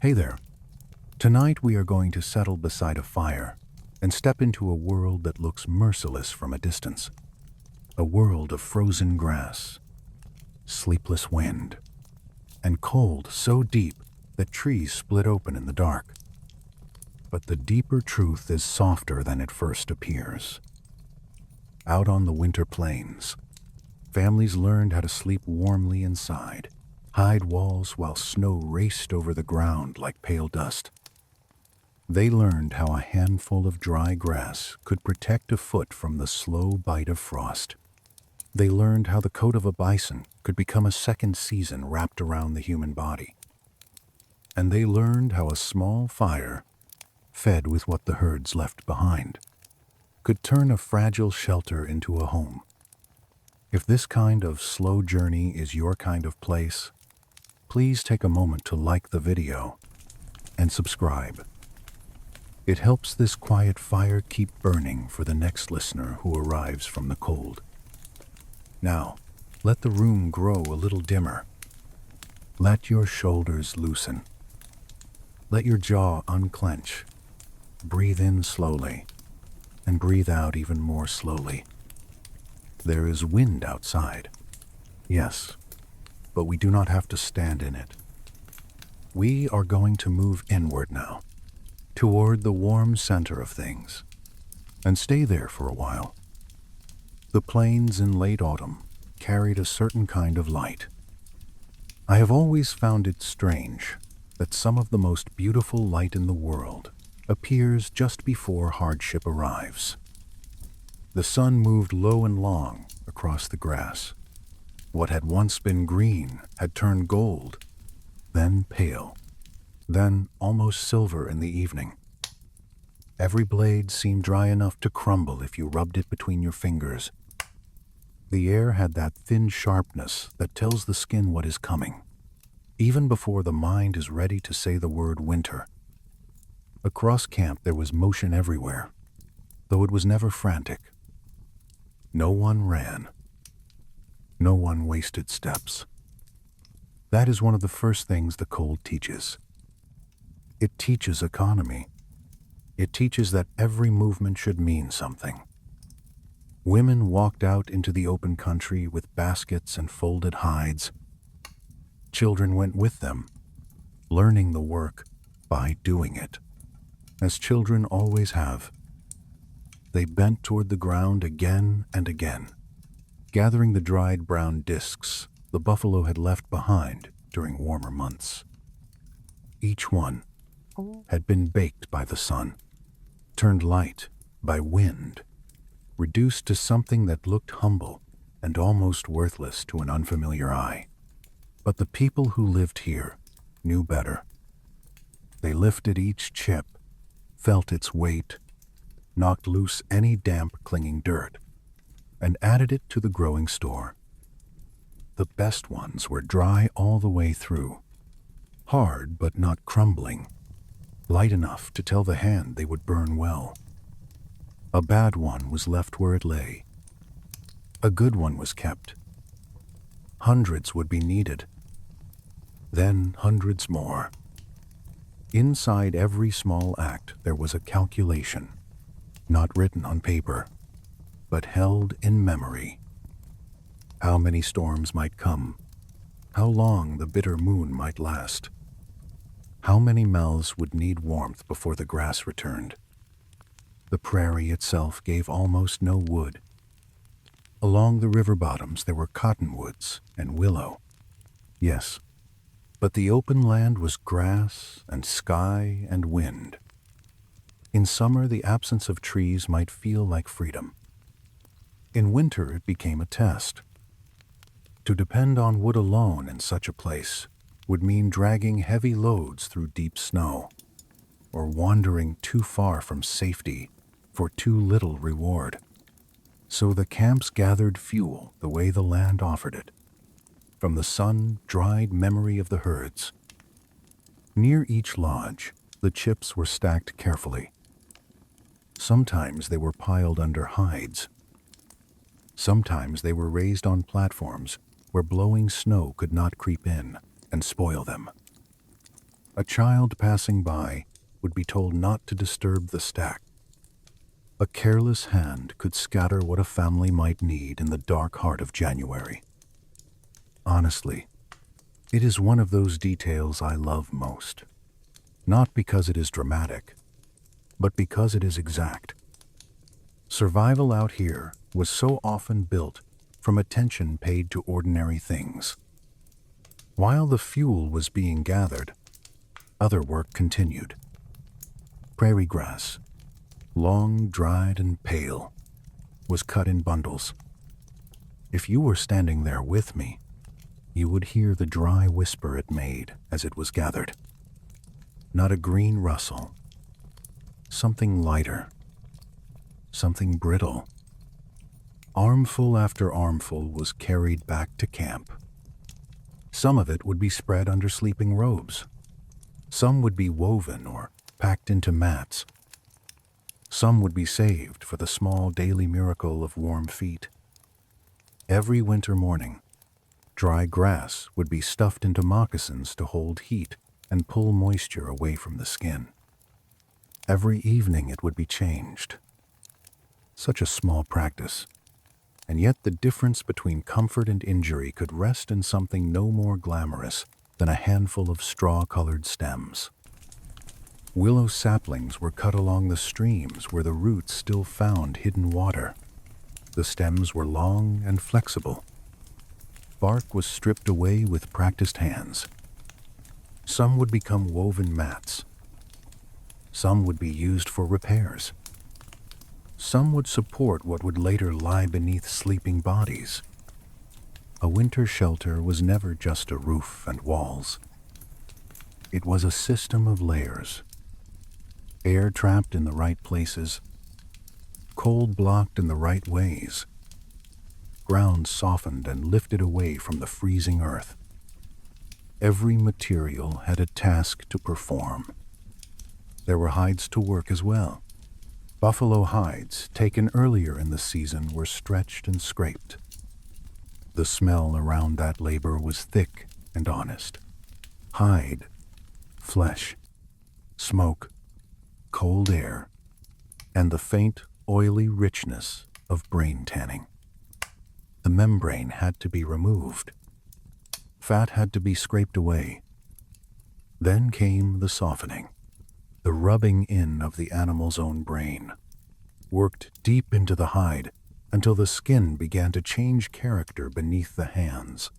Hey there. Tonight we are going to settle beside a fire and step into a world that looks merciless from a distance. A world of frozen grass, sleepless wind, and cold so deep that trees split open in the dark. But the deeper truth is softer than it first appears. Out on the winter plains, families learned how to sleep warmly inside, hide walls while snow raced over the ground like pale dust. They learned how a handful of dry grass could protect a foot from the slow bite of frost. They learned how the coat of a bison could become a second season wrapped around the human body. And they learned how a small fire, fed with what the herds left behind, could turn a fragile shelter into a home. If this kind of slow journey is your kind of place, please take a moment to like the video and subscribe. It helps this quiet fire keep burning for the next listener who arrives from the cold. Now, let the room grow a little dimmer. Let your shoulders loosen. Let your jaw unclench. Breathe in slowly and breathe out even more slowly. There is wind outside. Yes, but we do not have to stand in it. We are going to move inward now, toward the warm center of things, and stay there for a while. The plains in late autumn carried a certain kind of light. I have always found it strange that some of the most beautiful light in the world appears just before hardship arrives. The sun moved low and long across the grass. What had once been green had turned gold, then pale, then almost silver in the evening. Every blade seemed dry enough to crumble if you rubbed it between your fingers. The air had that thin sharpness that tells the skin what is coming, even before the mind is ready to say the word winter. Across camp there was motion everywhere, though it was never frantic. No one ran. No one wasted steps. That is one of the first things the cold teaches. It teaches economy. It teaches that every movement should mean something. Women walked out into the open country with baskets and folded hides. Children went with them, learning the work by doing it, as children always have. They bent toward the ground again and again, gathering the dried brown discs the buffalo had left behind during warmer months. Each one had been baked by the sun, turned light by wind, reduced to something that looked humble and almost worthless to an unfamiliar eye. But the people who lived here knew better. They lifted each chip, felt its weight, knocked loose any damp clinging dirt, and added it to the growing store. The best ones were dry all the way through, hard but not crumbling, light enough to tell the hand they would burn well. A bad one was left where it lay. A good one was kept. Hundreds would be needed. Then hundreds more. Inside every small act there was a calculation, not written on paper, but held in memory. How many storms might come, how long the bitter moon might last, how many mouths would need warmth before the grass returned. The prairie itself gave almost no wood. Along the river bottoms there were cottonwoods and willow. Yes, but the open land was grass and sky and wind. In summer, the absence of trees might feel like freedom. In winter, it became a test. To depend on wood alone in such a place would mean dragging heavy loads through deep snow, or wandering too far from safety for too little reward. So the camps gathered fuel the way the land offered it, from the sun-dried memory of the herds. Near each lodge, the chips were stacked carefully. Sometimes they were piled under hides. Sometimes they were raised on platforms where blowing snow could not creep in and spoil them. A child passing by would be told not to disturb the stack. A careless hand could scatter what a family might need in the dark heart of January. Honestly, it is one of those details I love most. Not because it is dramatic, but because it is exact. Survival out here was so often built from attention paid to ordinary things. While the fuel was being gathered, other work continued. Prairie grass, long, dried, and pale, was cut in bundles. If you were standing there with me, you would hear the dry whisper it made as it was gathered. Not a green rustle. Something lighter. Something brittle. Armful after armful was carried back to camp. Some of it would be spread under sleeping robes. Some would be woven or packed into mats. Some would be saved for the small daily miracle of warm feet. Every winter morning, dry grass would be stuffed into moccasins to hold heat and pull moisture away from the skin. Every evening it would be changed. Such a small practice, and yet the difference between comfort and injury could rest in something no more glamorous than a handful of straw-colored stems. Willow saplings were cut along the streams where the roots still found hidden water. The stems were long and flexible. Bark was stripped away with practiced hands. Some would become woven mats. Some would be used for repairs. Some would support what would later lie beneath sleeping bodies. A winter shelter was never just a roof and walls. It was a system of layers. Air trapped in the right places, cold blocked in the right ways, ground softened and lifted away from the freezing earth. Every material had a task to perform. There were hides to work as well. Buffalo hides taken earlier in the season were stretched and scraped. The smell around that labor was thick and honest. Hide, flesh, smoke, cold air, and the faint, oily richness of brain tanning. The membrane had to be removed. Fat had to be scraped away. Then came the softening, the rubbing in of the animal's own brain, worked deep into the hide until the skin began to change character beneath the hands.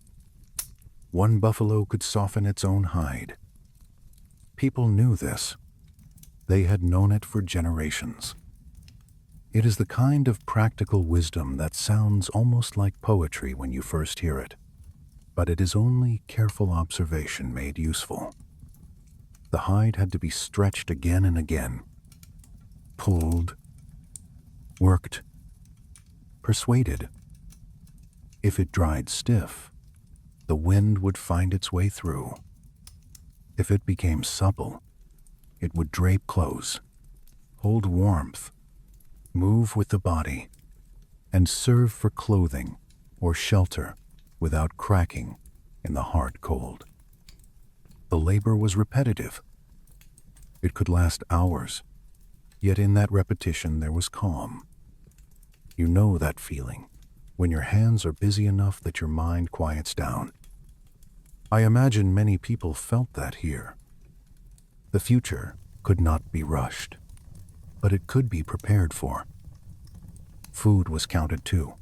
One buffalo could soften its own hide. People knew this. They had known it for generations. It is the kind of practical wisdom that sounds almost like poetry when you first hear it, but it is only careful observation made useful. The hide had to be stretched again and again, pulled, worked, persuaded. If it dried stiff, the wind would find its way through. If it became supple, it would drape close, hold warmth, move with the body, and serve for clothing or shelter without cracking in the hard cold. The labor was repetitive. It could last hours, yet in that repetition there was calm. You know that feeling when your hands are busy enough that your mind quiets down. I imagine many people felt that here. The future could not be rushed, but it could be prepared for. Food was counted too.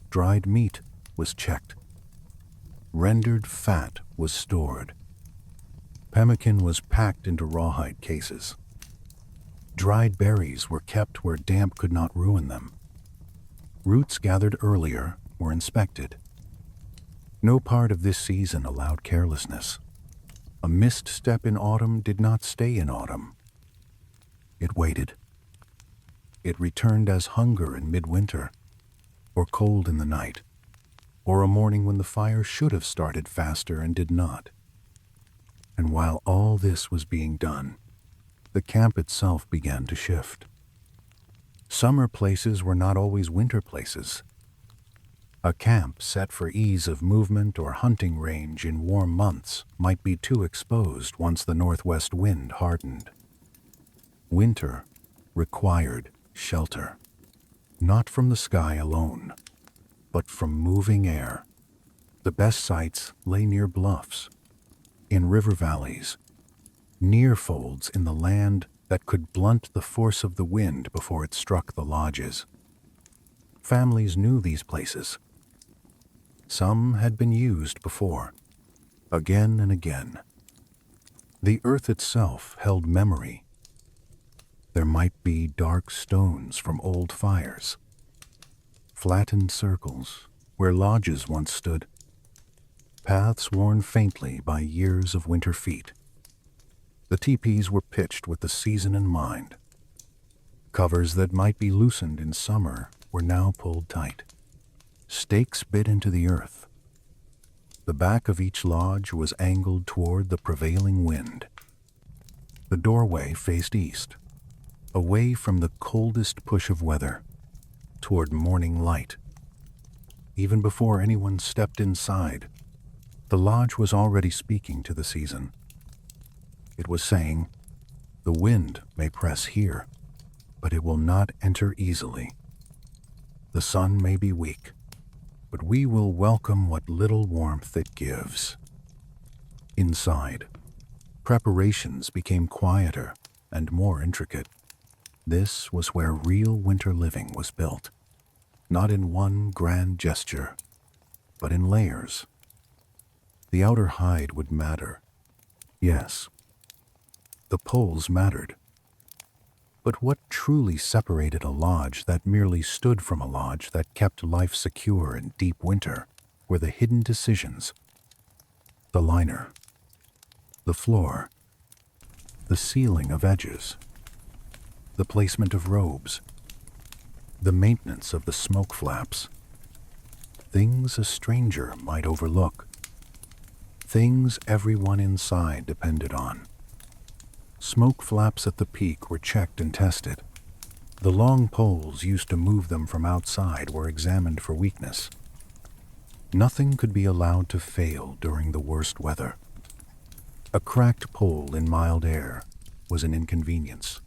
Dried meat was checked. Rendered fat was stored. Pemmican was packed into rawhide cases. Dried berries were kept where damp could not ruin them. Roots gathered earlier were inspected. No part of this season allowed carelessness. A missed step in autumn did not stay in autumn. It waited. It returned as hunger in midwinter, or cold in the night, or a morning when the fire should have started faster and did not. And while all this was being done, the camp itself began to shift. Summer places were not always winter places. A camp set for ease of movement or hunting range in warm months might be too exposed once the northwest wind hardened. Winter required shelter, not from the sky alone, but from moving air. The best sites lay near bluffs, in river valleys, near folds in the land that could blunt the force of the wind before it struck the lodges. Families knew these places. Some had been used before, again and again. The earth itself held memory. There might be dark stones from old fires, flattened circles where lodges once stood, paths worn faintly by years of winter feet. The teepees were pitched with the season in mind. Covers that might be loosened in summer were now pulled tight. Stakes bit into the earth. The back of each lodge was angled toward the prevailing wind. The doorway faced east, away from the coldest push of weather, toward morning light. Even before anyone stepped inside, the lodge was already speaking to the season. It was saying, "The wind may press here, but it will not enter easily. The sun may be weak, but we will welcome what little warmth it gives." Inside, preparations became quieter and more intricate. This was where real winter living was built, not in one grand gesture, but in layers. The outer hide would matter. Yes, the poles mattered. But what truly separated a lodge that merely stood from a lodge that kept life secure in deep winter were the hidden decisions. The liner, the floor, the sealing of edges, the placement of robes, the maintenance of the smoke flaps. Things a stranger might overlook. Things everyone inside depended on. Smoke flaps at the peak were checked and tested. The long poles used to move them from outside were examined for weakness. Nothing could be allowed to fail during the worst weather. A cracked pole in mild air was an inconvenience.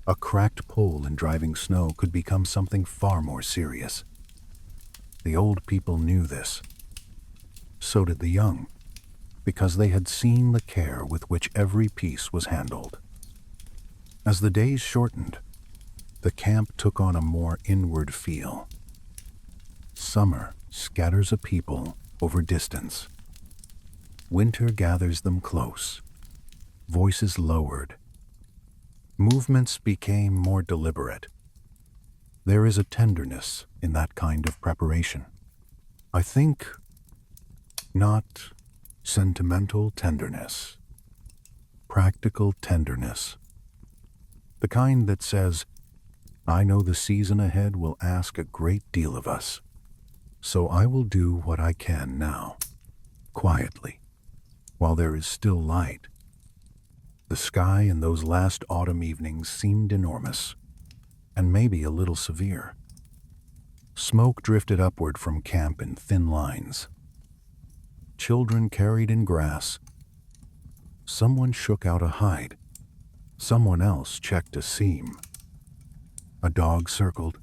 A cracked pole in driving snow could become something far more serious. The old people knew this. So did the young, because they had seen the care with which every piece was handled. As the days shortened, the camp took on a more inward feel. Summer scatters a people over distance. Winter gathers them close, voices lowered. Movements became more deliberate. There is a tenderness in that kind of preparation. I think not sentimental tenderness, practical tenderness. The kind that says, "I know the season ahead will ask a great deal of us, so I will do what I can now, quietly, while there is still light." The sky in those last autumn evenings seemed enormous, and maybe a little severe. Smoke drifted upward from camp in thin lines. Children carried in grass. Someone shook out a hide. Someone else checked a seam. A dog circled,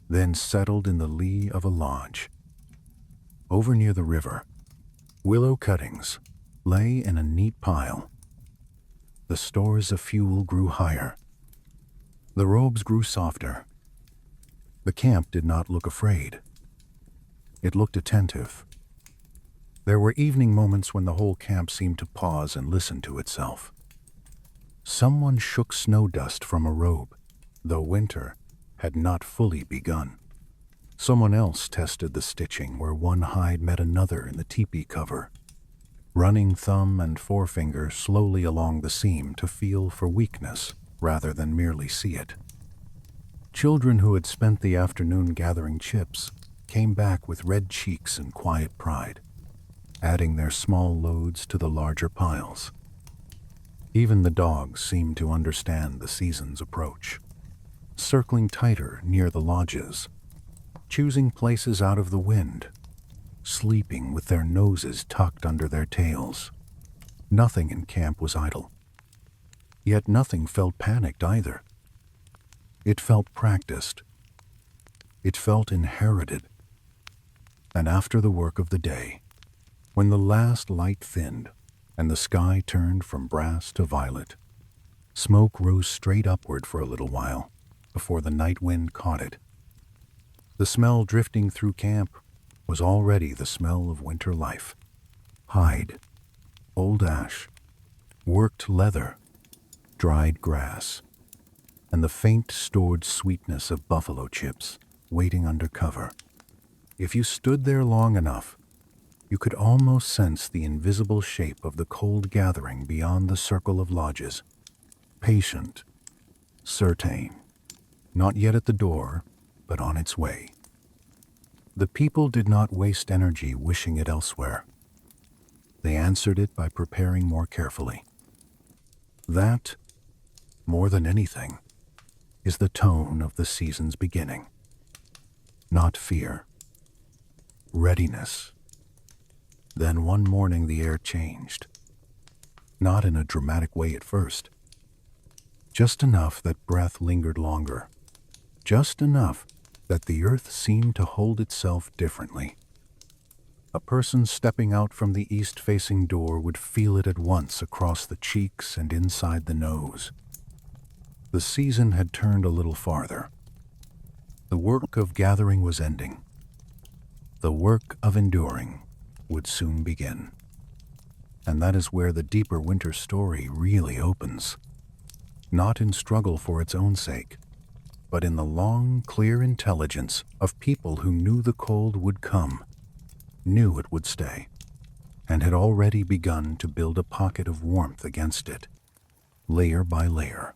then settled in the lee of a lodge. Over near the river, willow cuttings lay in a neat pile. The stores of fuel grew higher. The robes grew softer. The camp did not look afraid. It looked attentive. There were evening moments when the whole camp seemed to pause and listen to itself. Someone shook snow dust from a robe, though winter had not fully begun. Someone else tested the stitching where one hide met another in the teepee cover, running thumb and forefinger slowly along the seam to feel for weakness rather than merely see it. Children who had spent the afternoon gathering chips came back with red cheeks and quiet pride, adding their small loads to the larger piles. Even the dogs seemed to understand the season's approach, circling tighter near the lodges, choosing places out of the wind, sleeping with their noses tucked under their tails. Nothing in camp was idle. Yet nothing felt panicked either. It felt practiced. It felt inherited. And after the work of the day, when the last light thinned and the sky turned from brass to violet, smoke rose straight upward for a little while before the night wind caught it. The smell drifting through camp was already the smell of winter life. Hide, old ash, worked leather, dried grass, and the faint stored sweetness of buffalo chips waiting under cover. If you stood there long enough, you could almost sense the invisible shape of the cold gathering beyond the circle of lodges. Patient, certain, not yet at the door, but on its way. The people did not waste energy wishing it elsewhere. They answered it by preparing more carefully. That, more than anything, is the tone of the season's beginning. Not fear. Readiness. Then one morning the air changed. Not in a dramatic way at first. Just enough that breath lingered longer. Just enough that the earth seemed to hold itself differently. A person stepping out from the east-facing door would feel it at once across the cheeks and inside the nose. The season had turned a little farther. The work of gathering was ending. The work of enduring would soon begin. And that is where the deeper winter story really opens. Not in struggle for its own sake, but in the long, clear intelligence of people who knew the cold would come, knew it would stay, and had already begun to build a pocket of warmth against it, layer by layer,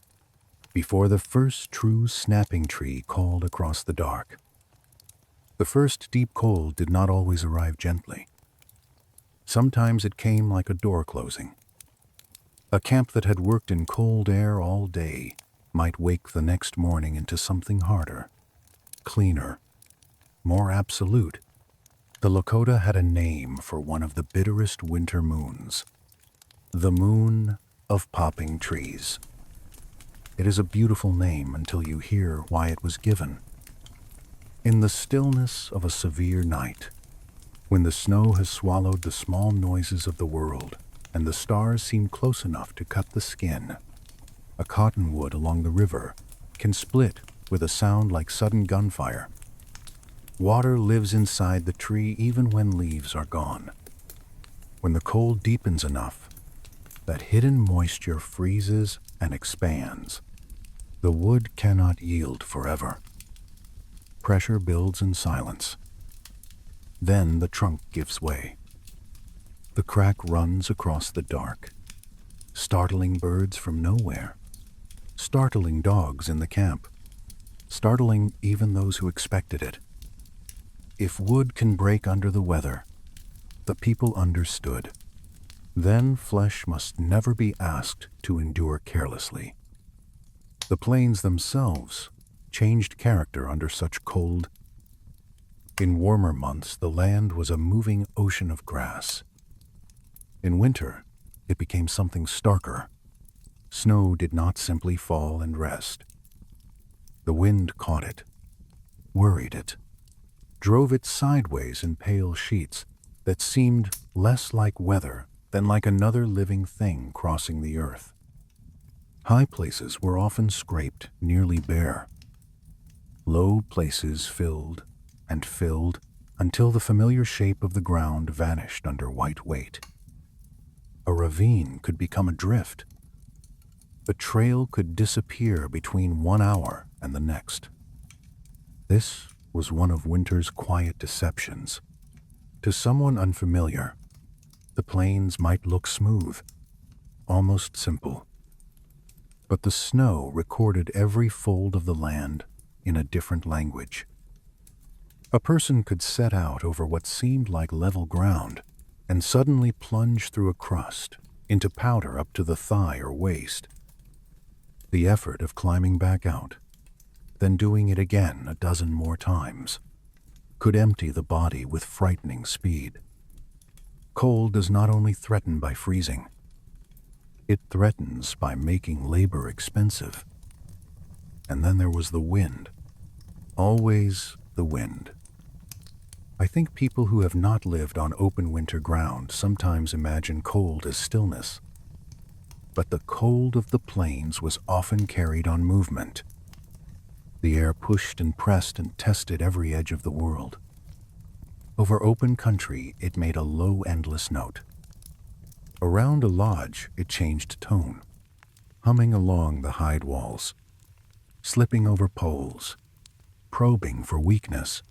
before the first true snapping tree called across the dark. The first deep cold did not always arrive gently. Sometimes it came like a door closing. A camp that had worked in cold air all day might wake the next morning into something harder, cleaner, more absolute. The Lakota had a name for one of the bitterest winter moons, the moon of popping trees. It is a beautiful name until you hear why it was given. In the stillness of a severe night, when the snow has swallowed the small noises of the world and the stars seem close enough to cut the skin, a cottonwood along the river can split with a sound like sudden gunfire. Water lives inside the tree even when leaves are gone. When the cold deepens enough, that hidden moisture freezes and expands. The wood cannot yield forever. Pressure builds in silence. Then the trunk gives way. The crack runs across the dark, startling birds from nowhere, startling dogs in the camp, startling even those who expected it. If wood can break under the weather, the people understood. Then flesh must never be asked to endure carelessly. The plains themselves changed character under such cold. In warmer months, the land was a moving ocean of grass. In winter, it became something starker. Snow did not simply fall and rest. The wind caught it, worried it, drove it sideways in pale sheets that seemed less like weather than like another living thing crossing the earth. High places were often scraped nearly bare. Low places filled and filled until the familiar shape of the ground vanished under white weight. A ravine could become a drift. The trail could disappear between 1 hour and the next. This was one of winter's quiet deceptions. To someone unfamiliar, the plains might look smooth, almost simple. But the snow recorded every fold of the land in a different language. A person could set out over what seemed like level ground and suddenly plunge through a crust into powder up to the thigh or waist. The effort of climbing back out, then doing it again a dozen more times, could empty the body with frightening speed. Cold does not only threaten by freezing, it threatens by making labor expensive. And then there was the wind. Always the wind. I think people who have not lived on open winter ground sometimes imagine cold as stillness. But the cold of the plains was often carried on movement. The air pushed and pressed and tested every edge of the world. Over open country, it made a low, endless note. Around a lodge, it changed tone, humming along the hide walls, slipping over poles, probing for weakness.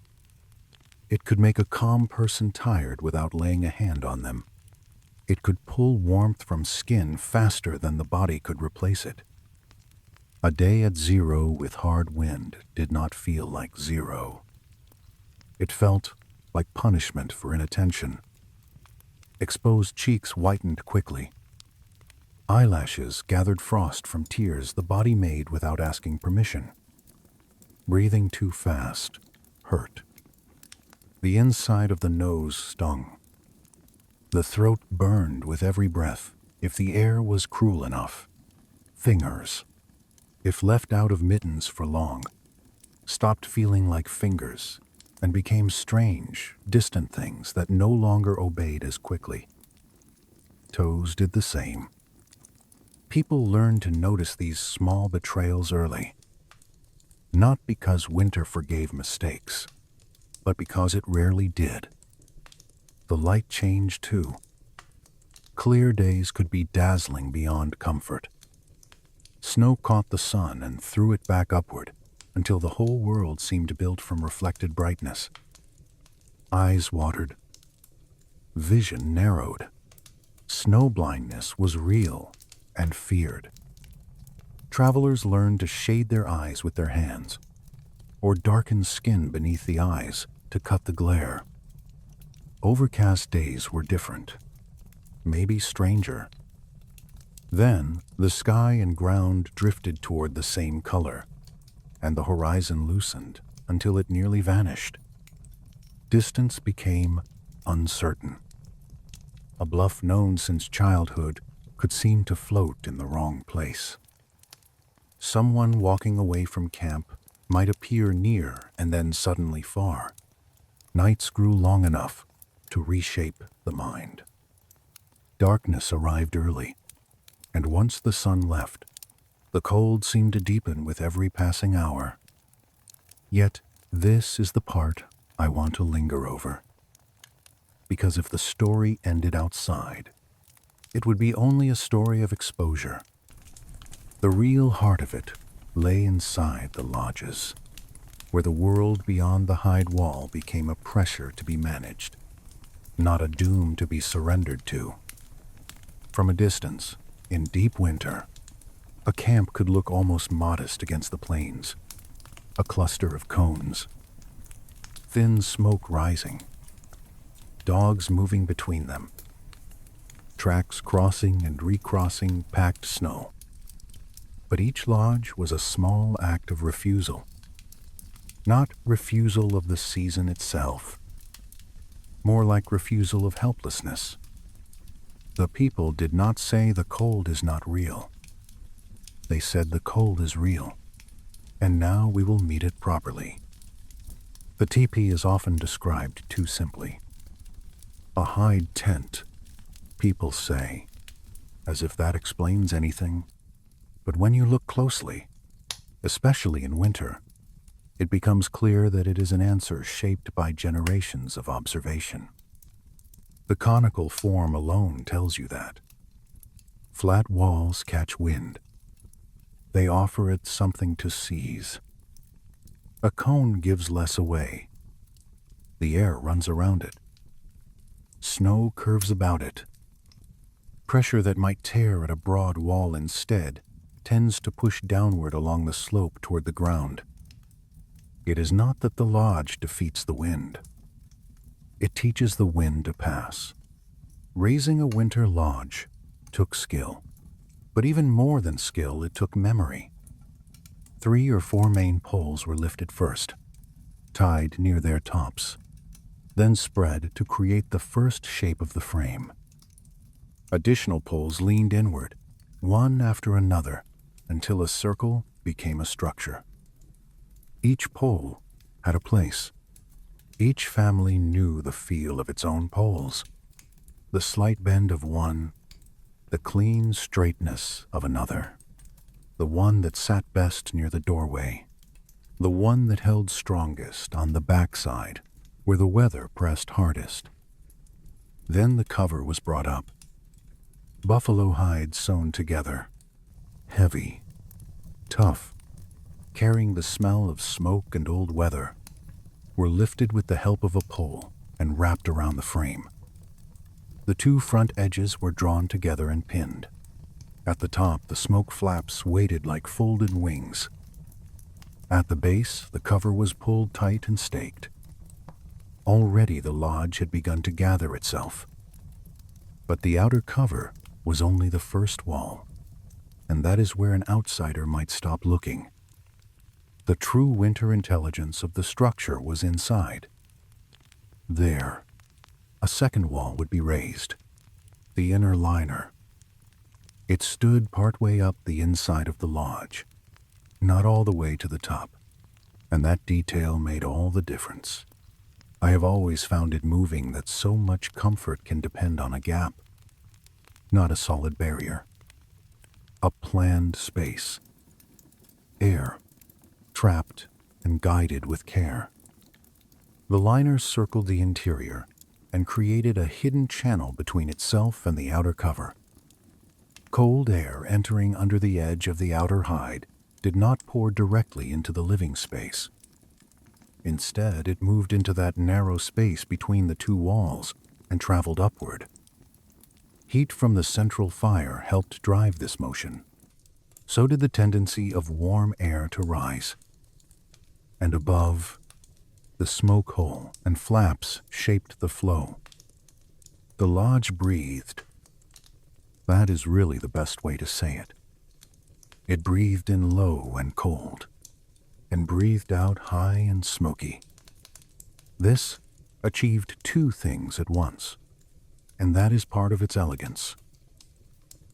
It could make a calm person tired without laying a hand on them. It could pull warmth from skin faster than the body could replace it. A day at zero with hard wind did not feel like zero. It felt like punishment for inattention. Exposed cheeks whitened quickly. Eyelashes gathered frost from tears the body made without asking permission. Breathing too fast hurt. The inside of the nose stung. The throat burned with every breath if the air was cruel enough. Fingers, if left out of mittens for long, stopped feeling like fingers and became strange, distant things that no longer obeyed as quickly. Toes did the same. People learned to notice these small betrayals early, not because winter forgave mistakes, but because it rarely did. The light changed too. Clear days could be dazzling beyond comfort. Snow caught the sun and threw it back upward until the whole world seemed built from reflected brightness. Eyes watered. Vision narrowed. Snow blindness was real and feared. Travelers learned to shade their eyes with their hands, or darken skin beneath the eyes to cut the glare. Overcast days were different, maybe stranger. Then the sky and ground drifted toward the same color, and the horizon loosened until it nearly vanished. Distance became uncertain. A bluff known since childhood could seem to float in the wrong place. Someone walking away from camp might appear near and then suddenly far. Nights grew long enough to reshape the mind. Darkness arrived early, and once the sun left, the cold seemed to deepen with every passing hour. Yet this is the part I want to linger over. Because if the story ended outside, it would be only a story of exposure. The real heart of it lay inside the lodges, where the world beyond the hide wall became a pressure to be managed, not a doom to be surrendered to. From a distance, in deep winter, a camp could look almost modest against the plains, a cluster of cones, thin smoke rising, dogs moving between them, tracks crossing and recrossing packed snow. But each lodge was a small act of refusal. Not refusal of the season itself, more like refusal of helplessness. The people did not say the cold is not real. They said the cold is real, and now we will meet it properly. The teepee is often described too simply. A hide tent, people say, as if that explains anything. But when you look closely, especially in winter, it becomes clear that it is an answer shaped by generations of observation. The conical form alone tells you that. Flat walls catch wind. They offer it something to seize. A cone gives less away. The air runs around it. Snow curves about it. Pressure that might tear at a broad wall instead tends to push downward along the slope toward the ground. It is not that the lodge defeats the wind. It teaches the wind to pass. Raising a winter lodge took skill, but even more than skill, it took memory. 3 or 4 main poles were lifted first. tied near their tops, then spread to create the first shape of the frame. Additional poles leaned inward, one after another, until a circle became a structure. Each pole had a place. Each family knew the feel of its own poles, the slight bend of one, the clean straightness of another, the one that sat best near the doorway, the one that held strongest on the backside where the weather pressed hardest. Then the cover was brought up. Buffalo hides sewn together, heavy, tough, carrying the smell of smoke and old weather, were lifted with the help of a pole and wrapped around the frame. The two front edges were drawn together and pinned. At the top, the smoke flaps waited like folded wings. At the base, the cover was pulled tight and staked. Already the lodge had begun to gather itself. But the outer cover was only the first wall, and that is where an outsider might stop looking. The true winter intelligence of the structure was inside. There, a second wall would be raised, the inner liner. It stood partway up the inside of the lodge, not all the way to the top, and that detail made all the difference. I have always found it moving that so much comfort can depend on a gap, not a solid barrier, a planned space. Air, trapped and guided with care. The liner circled the interior and created a hidden channel between itself and the outer cover. Cold air entering under the edge of the outer hide did not pour directly into the living space. Instead, it moved into that narrow space between the two walls and traveled upward. Heat from the central fire helped drive this motion. So did the tendency of warm air to rise. And above, the smoke hole and flaps shaped the flow. The lodge breathed. That is really the best way to say it. It breathed in low and cold, and breathed out high and smoky. This achieved two things at once, and that is part of its elegance.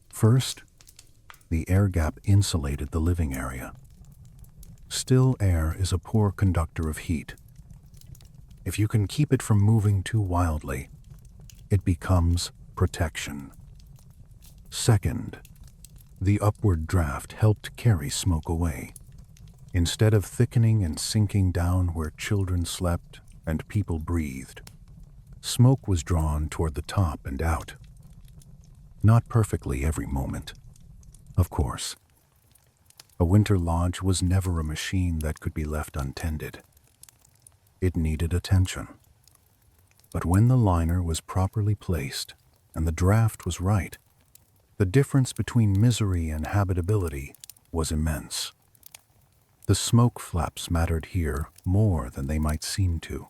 First, the air gap insulated the living area. Still air is a poor conductor of heat. If you can keep it from moving too wildly, it becomes protection. Second, the upward draft helped carry smoke away. Instead of thickening and sinking down where children slept and people breathed, smoke was drawn toward the top and out. Not perfectly every moment, of course. A winter lodge was never a machine that could be left untended. It needed attention. But when the liner was properly placed and the draft was right, the difference between misery and habitability was immense. The smoke flaps mattered here more than they might seem to.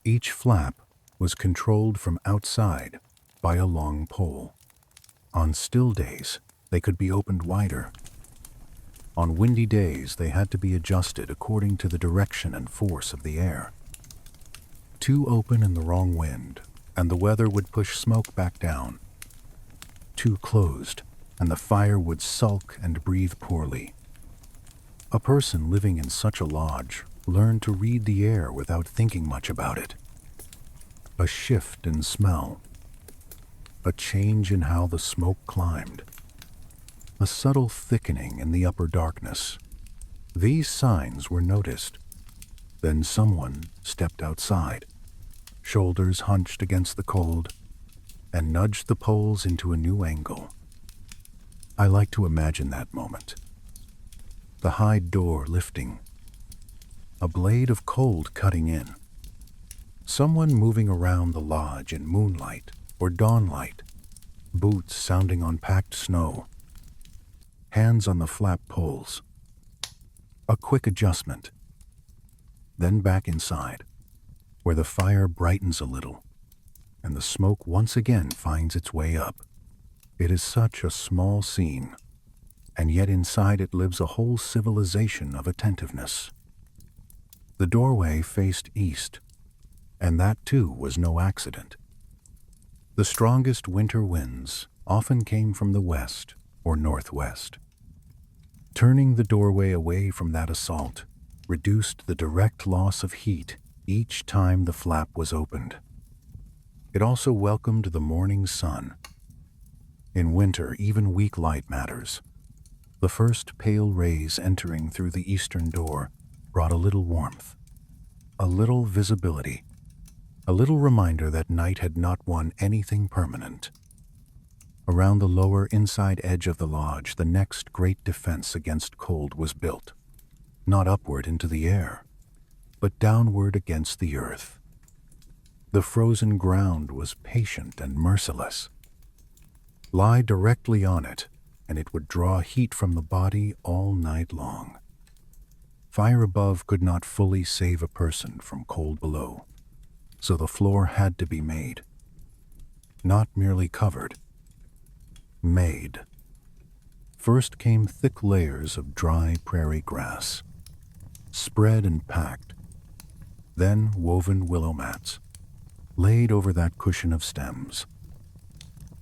Each flap was controlled from outside by a long pole. On still days, they could be opened wider. On windy days, they had to be adjusted according to the direction and force of the air. Too open in the wrong wind, and the weather would push smoke back down. Too closed, and the fire would sulk and breathe poorly. A person living in such a lodge learned to read the air without thinking much about it. A shift in smell, a change in how the smoke climbed, a subtle thickening in the upper darkness. These signs were noticed. Then someone stepped outside, shoulders hunched against the cold, and nudged the poles into a new angle. I like to imagine that moment. The hide door lifting, a blade of cold cutting in, someone moving around the lodge in moonlight or dawnlight, boots sounding on packed snow, hands on the flap poles. A quick adjustment, then back inside, where the fire brightens a little, and the smoke once again finds its way up. It is such a small scene, and yet inside it lives a whole civilization of attentiveness. The doorway faced east, and that too was no accident. The strongest winter winds often came from the west or northwest. Turning the doorway away from that assault reduced the direct loss of heat each time the flap was opened. It also welcomed the morning sun. In winter, even weak light matters. The first pale rays entering through the eastern door brought a little warmth, a little visibility, a little reminder that night had not won anything permanent. Around the lower inside edge of the lodge, the next great defense against cold was built, not upward into the air, but downward against the earth. The frozen ground was patient and merciless. Lie directly on it, and it would draw heat from the body all night long. Fire above could not fully save a person from cold below, so the floor had to be made. Not merely covered, made. First came thick layers of dry prairie grass, spread and packed, then woven willow mats, laid over that cushion of stems,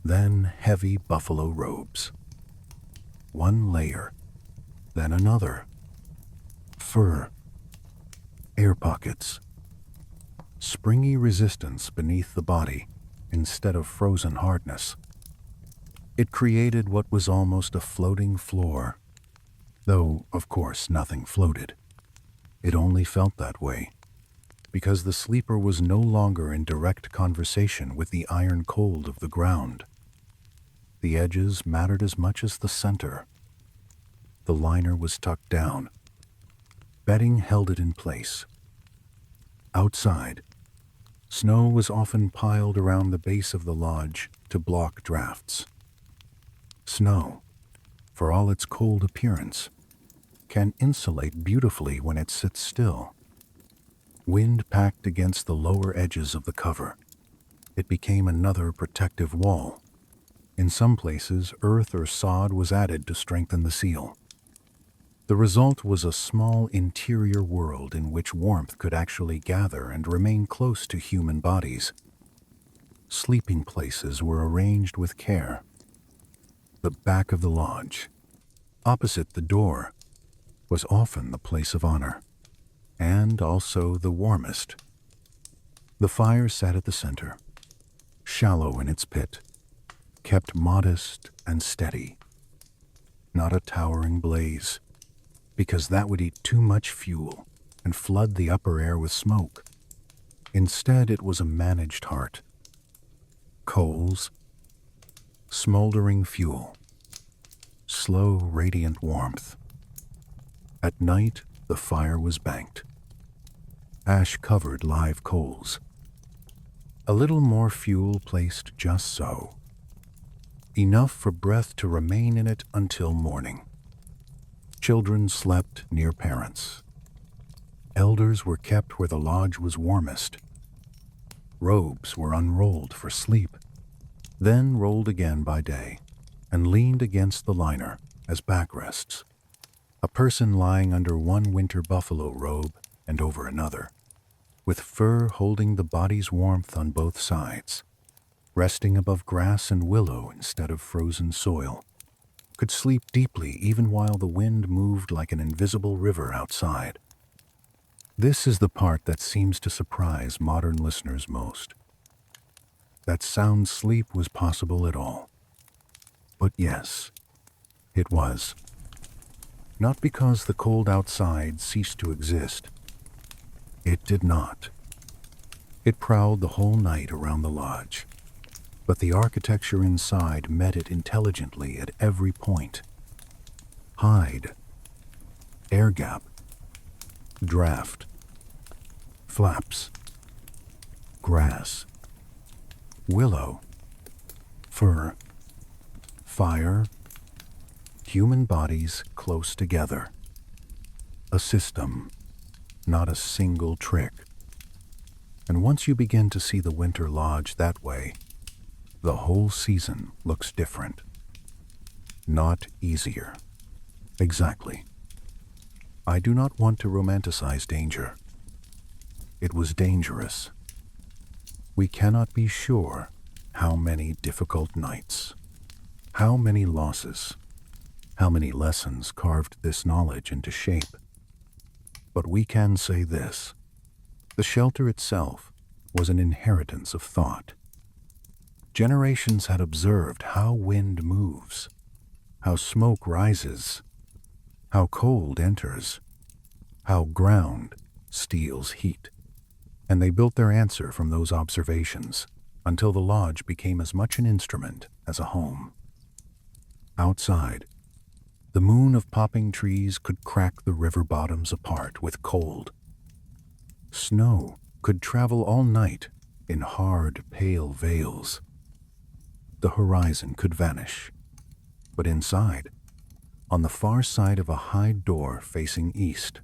then heavy buffalo robes. One layer, then another. Fur, air pockets, springy resistance beneath the body instead of frozen hardness. It created what was almost a floating floor, though, of course, nothing floated. It only felt that way, because the sleeper was no longer in direct conversation with the iron cold of the ground. The edges mattered as much as the center. The liner was tucked down. Bedding held it in place. Outside, snow was often piled around the base of the lodge to block drafts. Snow, for all its cold appearance, can insulate beautifully when it sits still. Wind packed against the lower edges of the cover. It became another protective wall. In some places, earth or sod was added to strengthen the seal. The result was a small interior world in which warmth could actually gather and remain close to human bodies. Sleeping places were arranged with care. The back of the lodge, opposite the door, was often the place of honor, and also the warmest. The fire sat at the center, shallow in its pit, kept modest and steady. Not a towering blaze, because that would eat too much fuel and flood the upper air with smoke. Instead, it was a managed heart. Coals, smoldering fuel, slow, radiant warmth. At night, the fire was banked. Ash covered live coals. A little more fuel placed just so. Enough for breath to remain in it until morning. Children slept near parents. Elders were kept where the lodge was warmest. Robes were unrolled for sleep, then rolled again by day, and leaned against the liner as backrests. A person lying under one winter buffalo robe and over another, with fur holding the body's warmth on both sides, resting above grass and willow instead of frozen soil, could sleep deeply even while the wind moved like an invisible river outside. This is the part that seems to surprise modern listeners most. That sound sleep was possible at all. But yes, it was. Not because the cold outside ceased to exist. It did not. It prowled the whole night around the lodge, but the architecture inside met it intelligently at every point. Hide, air gap, draft, flaps, grass, willow, fur, fire, human bodies close together. A system, not a single trick. And once you begin to see the winter lodge that way, the whole season looks different. Not easier. Exactly. I do not want to romanticize danger. It was dangerous. We cannot be sure how many difficult nights, how many losses, how many lessons carved this knowledge into shape. But we can say this: the shelter itself was an inheritance of thought. Generations had observed how wind moves, how smoke rises, how cold enters, how ground steals heat. And they built their answer from those observations until the lodge became as much an instrument as a home. Outside, the moon of popping trees could crack the river bottoms apart with cold. Snow could travel all night in hard, pale veils. The horizon could vanish. But inside, on the far side of a high door facing east,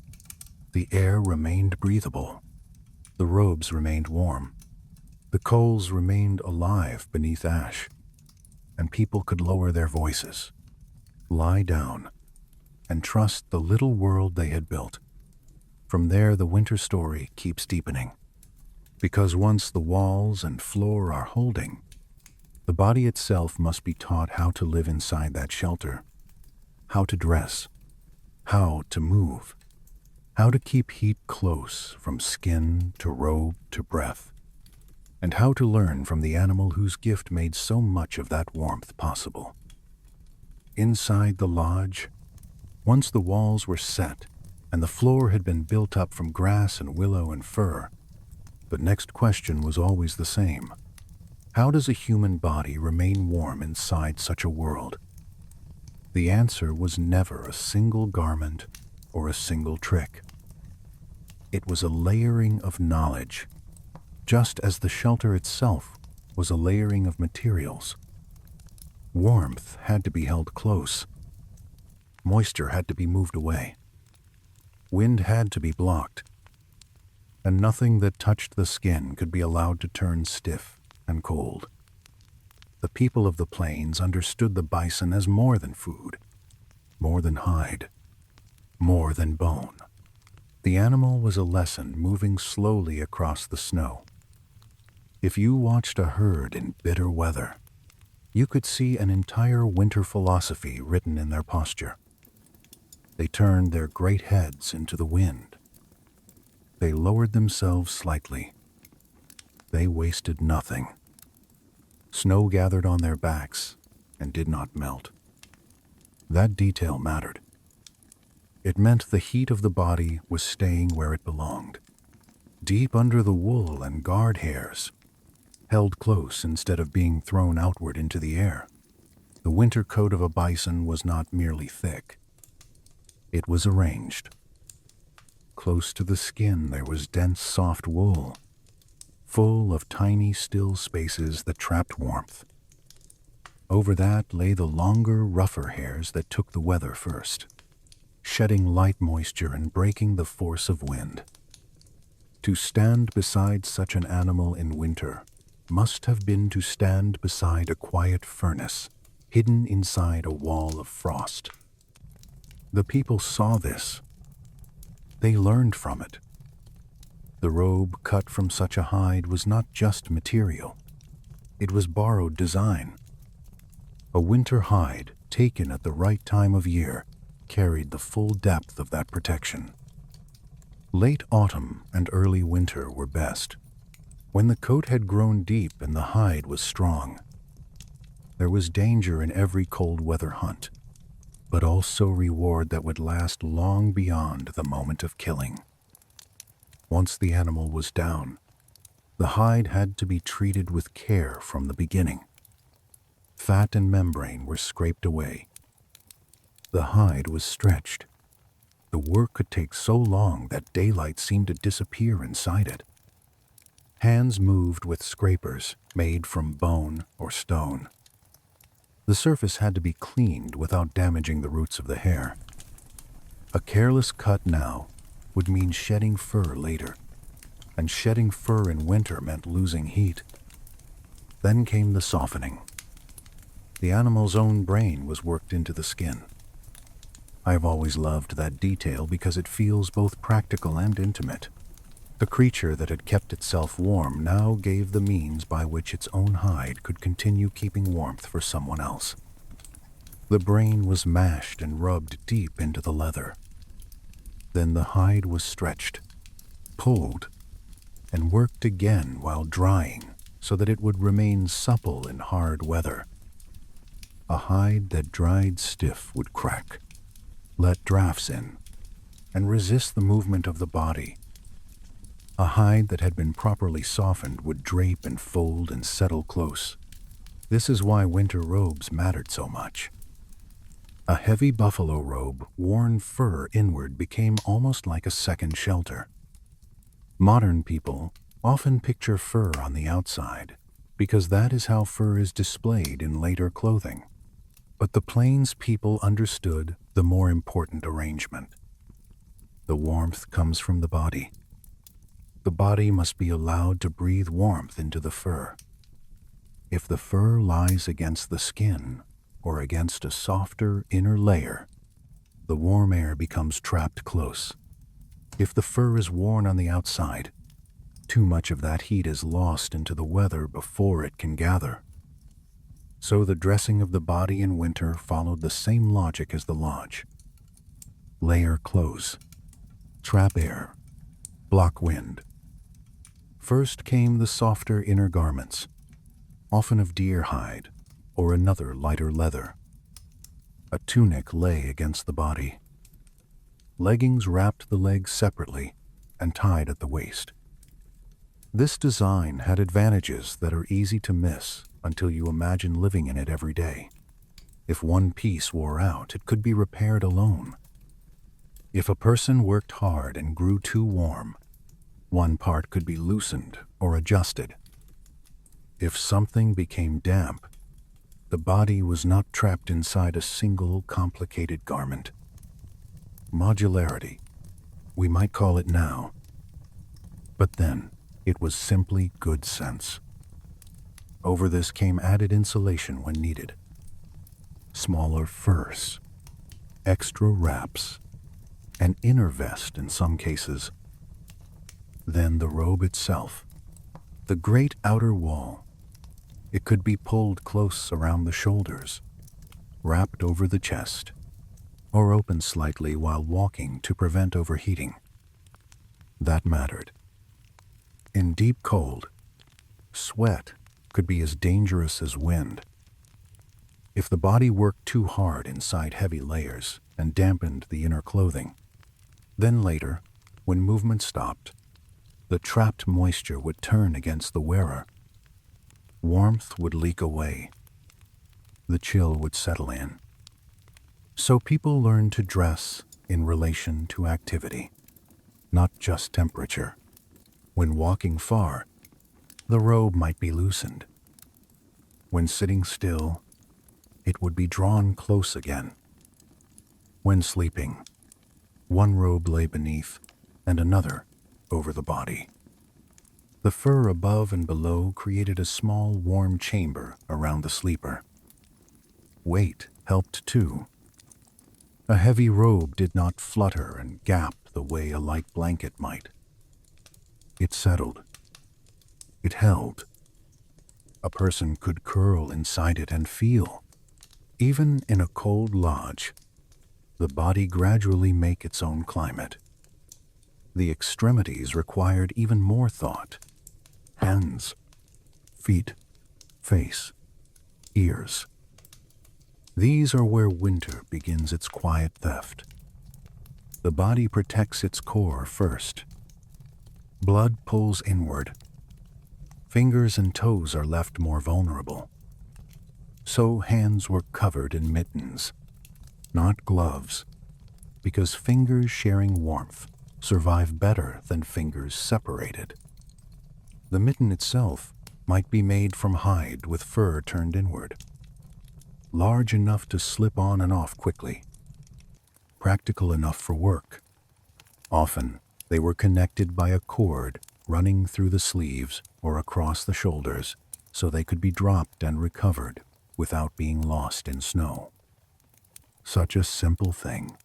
the air remained breathable. The robes remained warm. The coals remained alive beneath ash, and people could lower their voices, lie down, and trust the little world they had built. From there, the winter story keeps deepening, because once the walls and floor are holding, the body itself must be taught how to live inside that shelter, how to dress, how to move, how to keep heat close from skin to robe to breath, and how to learn from the animal whose gift made so much of that warmth possible. Inside the lodge, once the walls were set and the floor had been built up from grass and willow and fir, the next question was always the same: how does a human body remain warm inside such a world? The answer was never a single garment or a single trick. It was a layering of knowledge, just as the shelter itself was a layering of materials. Warmth had to be held close. Moisture had to be moved away. Wind had to be blocked. And nothing that touched the skin could be allowed to turn stiff and cold. The people of the plains understood the bison as more than food, more than hide, more than bone. The animal was a lesson moving slowly across the snow. If you watched a herd in bitter weather, you could see an entire winter philosophy written in their posture. They turned their great heads into the wind. They lowered themselves slightly. They wasted nothing. Snow gathered on their backs and did not melt. That detail mattered. It meant the heat of the body was staying where it belonged, deep under the wool and guard hairs, held close instead of being thrown outward into the air. The winter coat of a bison was not merely thick. It was arranged. Close to the skin there was dense, soft wool, full of tiny, still spaces that trapped warmth. Over that lay the longer, rougher hairs that took the weather first, shedding light moisture and breaking the force of wind. To stand beside such an animal in winter must have been to stand beside a quiet furnace, hidden inside a wall of frost. The people saw this. They learned from it. The robe cut from such a hide was not just material. It was borrowed design. A winter hide, taken at the right time of year, carried the full depth of that protection. Late autumn and early winter were best, when the coat had grown deep and the hide was strong. There was danger in every cold weather hunt, but also reward that would last long beyond the moment of killing. Once the animal was down, the hide had to be treated with care from the beginning. Fat and membrane were scraped away. The hide was stretched. The work could take so long that daylight seemed to disappear inside it. Hands moved with scrapers made from bone or stone. The surface had to be cleaned without damaging the roots of the hair. A careless cut now would mean shedding fur later, and shedding fur in winter meant losing heat. Then came the softening. The animal's own brain was worked into the skin. I have always loved that detail because it feels both practical and intimate. The creature that had kept itself warm now gave the means by which its own hide could continue keeping warmth for someone else. The brain was mashed and rubbed deep into the leather. Then the hide was stretched, pulled, and worked again while drying so that it would remain supple in hard weather. A hide that dried stiff would crack, let drafts in, and resist the movement of the body. A hide that had been properly softened would drape and fold and settle close. This is why winter robes mattered so much. A heavy buffalo robe, worn fur inward, became almost like a second shelter. Modern people often picture fur on the outside because that is how fur is displayed in later clothing. But the Plains people understood the more important arrangement. The warmth comes from the body. The body must be allowed to breathe warmth into the fur. If the fur lies against the skin or against a softer inner layer, the warm air becomes trapped close. If the fur is worn on the outside, too much of that heat is lost into the weather before it can gather. So the dressing of the body in winter followed the same logic as the lodge. Layer close, trap air, block wind. First came the softer inner garments, often of deer hide or another lighter leather. A tunic lay against the body. Leggings wrapped the legs separately and tied at the waist. This design had advantages that are easy to miss until you imagine living in it every day. If one piece wore out, it could be repaired alone. If a person worked hard and grew too warm, one part could be loosened or adjusted. If something became damp, the body was not trapped inside a single complicated garment. Modularity, we might call it now. But then, it was simply good sense. Over this came added insulation when needed. Smaller furs, extra wraps, an inner vest in some cases. Then the robe itself, the great outer wall. It could be pulled close around the shoulders, wrapped over the chest, or opened slightly while walking to prevent overheating. That mattered. In deep cold, sweat could be as dangerous as wind. If the body worked too hard inside heavy layers and dampened the inner clothing, then later, when movement stopped, the trapped moisture would turn against the wearer. Warmth would leak away. The chill would settle in. So people learned to dress in relation to activity, not just temperature. When walking far, the robe might be loosened. When sitting still, it would be drawn close again. When sleeping, one robe lay beneath and another over the body. The fur above and below created a small warm chamber around the sleeper. Weight helped too. A heavy robe did not flutter and gap the way a light blanket might. It settled. It held. A person could curl inside it and feel. Even in a cold lodge, the body gradually make its own climate. The extremities required even more thought. Hands, feet, face, ears. These are where winter begins its quiet theft. The body protects its core first. Blood pulls inward. Fingers and toes are left more vulnerable. So hands were covered in mittens, not gloves, because fingers sharing warmth survive better than fingers separated. The mitten itself might be made from hide with fur turned inward, large enough to slip on and off quickly, practical enough for work. Often, they were connected by a cord running through the sleeves or across the shoulders so they could be dropped and recovered without being lost in snow. Such a simple thing,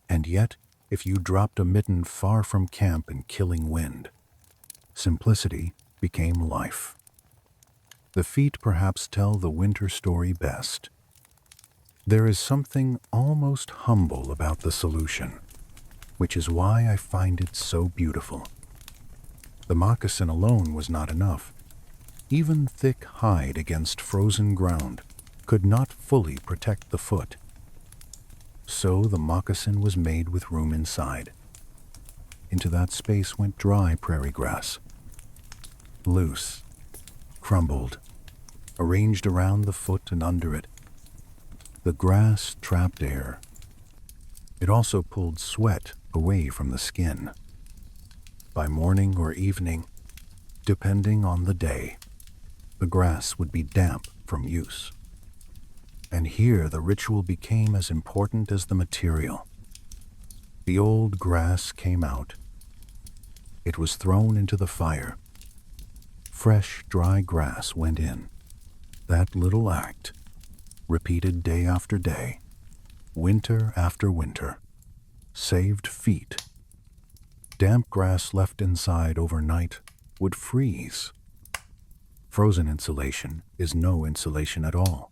and yet if you dropped a mitten far from camp and killing wind. Simplicity became life. The feet perhaps tell the winter story best. There is something almost humble about the solution, which is why I find it so beautiful. The moccasin alone was not enough. Even thick hide against frozen ground could not fully protect the foot. So the moccasin was made with room inside. Into that space went dry prairie grass, loose, crumbled, arranged around the foot and under it. The grass trapped air. It also pulled sweat away from the skin. By morning or evening, depending on the day, the grass would be damp from use. And here the ritual became as important as the material. The old grass came out. It was thrown into the fire. Fresh, dry grass went in. That little act, repeated day after day, winter after winter, saved feet. Damp grass left inside overnight would freeze. Frozen insulation is no insulation at all.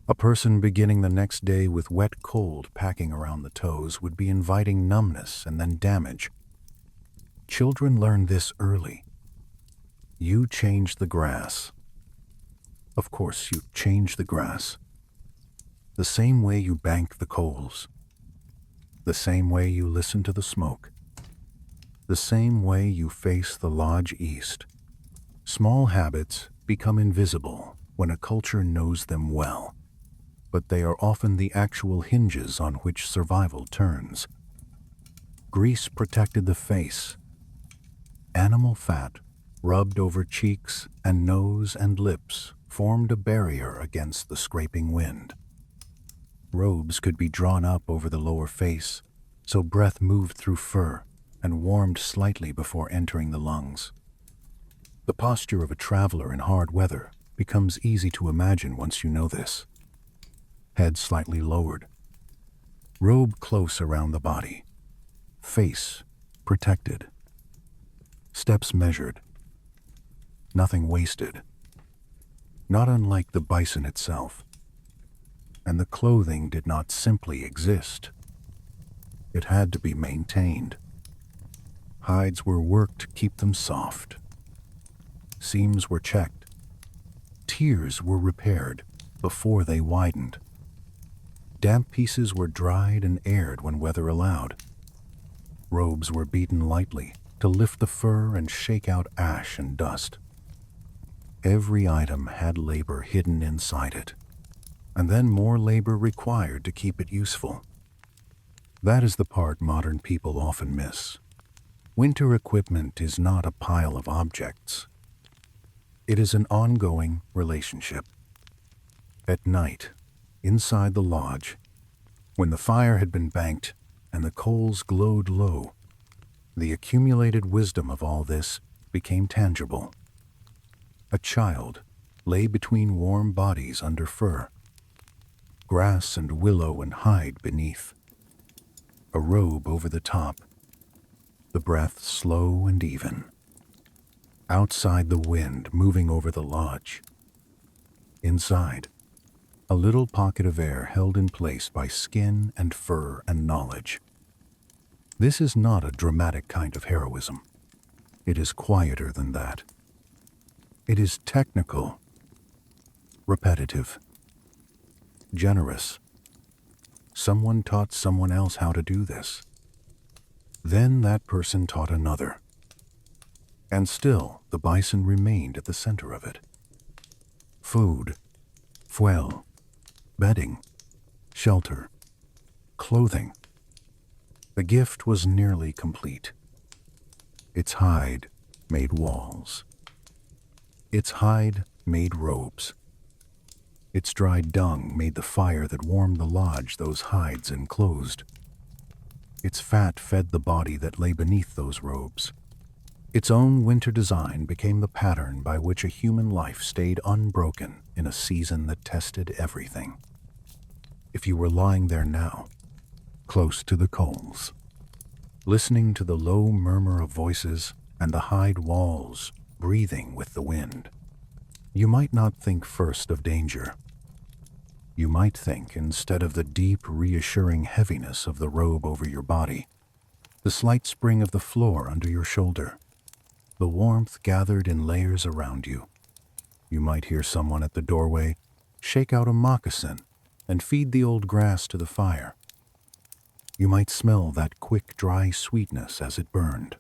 A person beginning the next day with wet cold packing around the toes would be inviting numbness and then damage. Children learn this early. You change the grass. Of course, you change the grass. The same way you bank the coals. The same way you listen to the smoke. The same way you face the lodge east. Small habits become invisible when a culture knows them well, but they are often the actual hinges on which survival turns. Grease protected the face. Animal fat rubbed over cheeks and nose and lips formed a barrier against the scraping wind. Robes could be drawn up over the lower face, so breath moved through fur and warmed slightly before entering the lungs. The posture of a traveler in hard weather becomes easy to imagine once you know this. Head slightly lowered. Robe close around the body. Face protected. Steps measured. Nothing wasted. Not unlike the bison itself. And the clothing did not simply exist. It had to be maintained. Hides were worked to keep them soft. Seams were checked. Tiers were repaired before they widened. Damp pieces were dried and aired when weather allowed. Robes were beaten lightly to lift the fur and shake out ash and dust. Every item had labor hidden inside it, and then more labor required to keep it useful. That is the part modern people often miss. Winter equipment is not a pile of objects. It is an ongoing relationship. At night, inside the lodge, when the fire had been banked and the coals glowed low, the accumulated wisdom of all this became tangible. A child lay between warm bodies under fur, grass and willow and hide beneath, a robe over the top, the breath slow and even. Outside the wind moving over the lodge. Inside, a little pocket of air held in place by skin and fur and knowledge. This is not a dramatic kind of heroism. It is quieter than that. It is technical, repetitive, generous. Someone taught someone else how to do this. Then that person taught another. And still, the bison remained at the center of it. Food, fuel, bedding, shelter, clothing. The gift was nearly complete. Its hide made walls. Its hide made robes. Its dried dung made the fire that warmed the lodge those hides enclosed. Its fat fed the body that lay beneath those robes. Its own winter design became the pattern by which a human life stayed unbroken in a season that tested everything. If you were lying there now, close to the coals, listening to the low murmur of voices and the hide walls breathing with the wind. You might not think first of danger. You might think, instead of the deep, reassuring heaviness of the robe over your body, the slight spring of the floor under your shoulder, the warmth gathered in layers around you. You might hear someone at the doorway shake out a moccasin and feed the old grass to the fire. You might smell that quick, dry sweetness as it burned.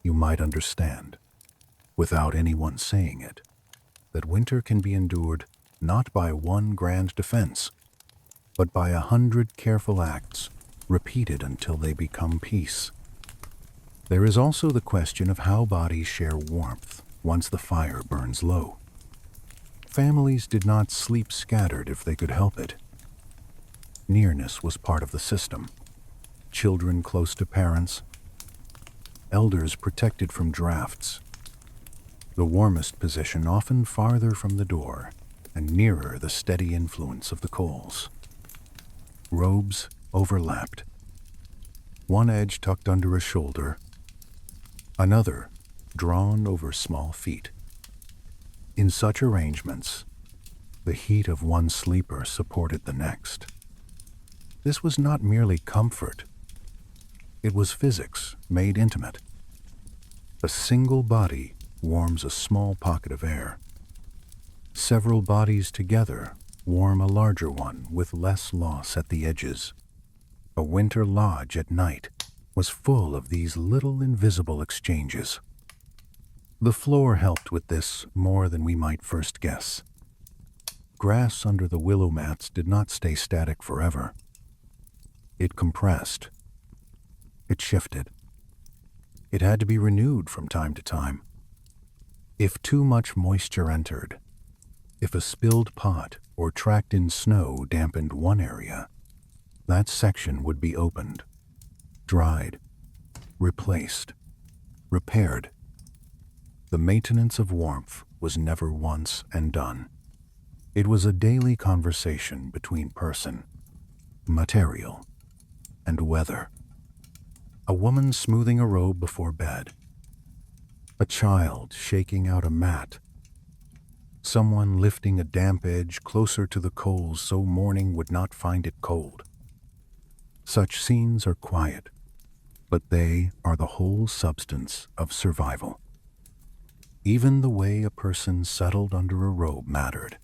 You might understand, without anyone saying it, that winter can be endured not by one grand defense, but by 100 careful acts repeated until they become peace. There is also the question of how bodies share warmth once the fire burns low. Families did not sleep scattered if they could help it. Nearness was part of the system. Children close to parents, elders protected from drafts, the warmest position often farther from the door and nearer the steady influence of the coals. Robes overlapped, one edge tucked under a shoulder, another drawn over small feet. In such arrangements, the heat of one sleeper supported the next. This was not merely comfort. It was physics made intimate. A single body warms a small pocket of air. Several bodies together warm a larger one with less loss at the edges. A winter lodge at night was full of these little invisible exchanges. The floor helped with this more than we might first guess. Grass under the willow mats did not stay static forever. It compressed. It shifted. It had to be renewed from time to time. If too much moisture entered, if a spilled pot or tracked in snow dampened one area, that section would be opened, dried, replaced, repaired. The maintenance of warmth was never once and done. It was a daily conversation between person, material, and weather. A woman smoothing a robe before bed. A child shaking out a mat. Someone lifting a damp edge closer to the coals so morning would not find it cold. Such scenes are quiet, but they are the whole substance of survival. Even the way a person settled under a robe mattered.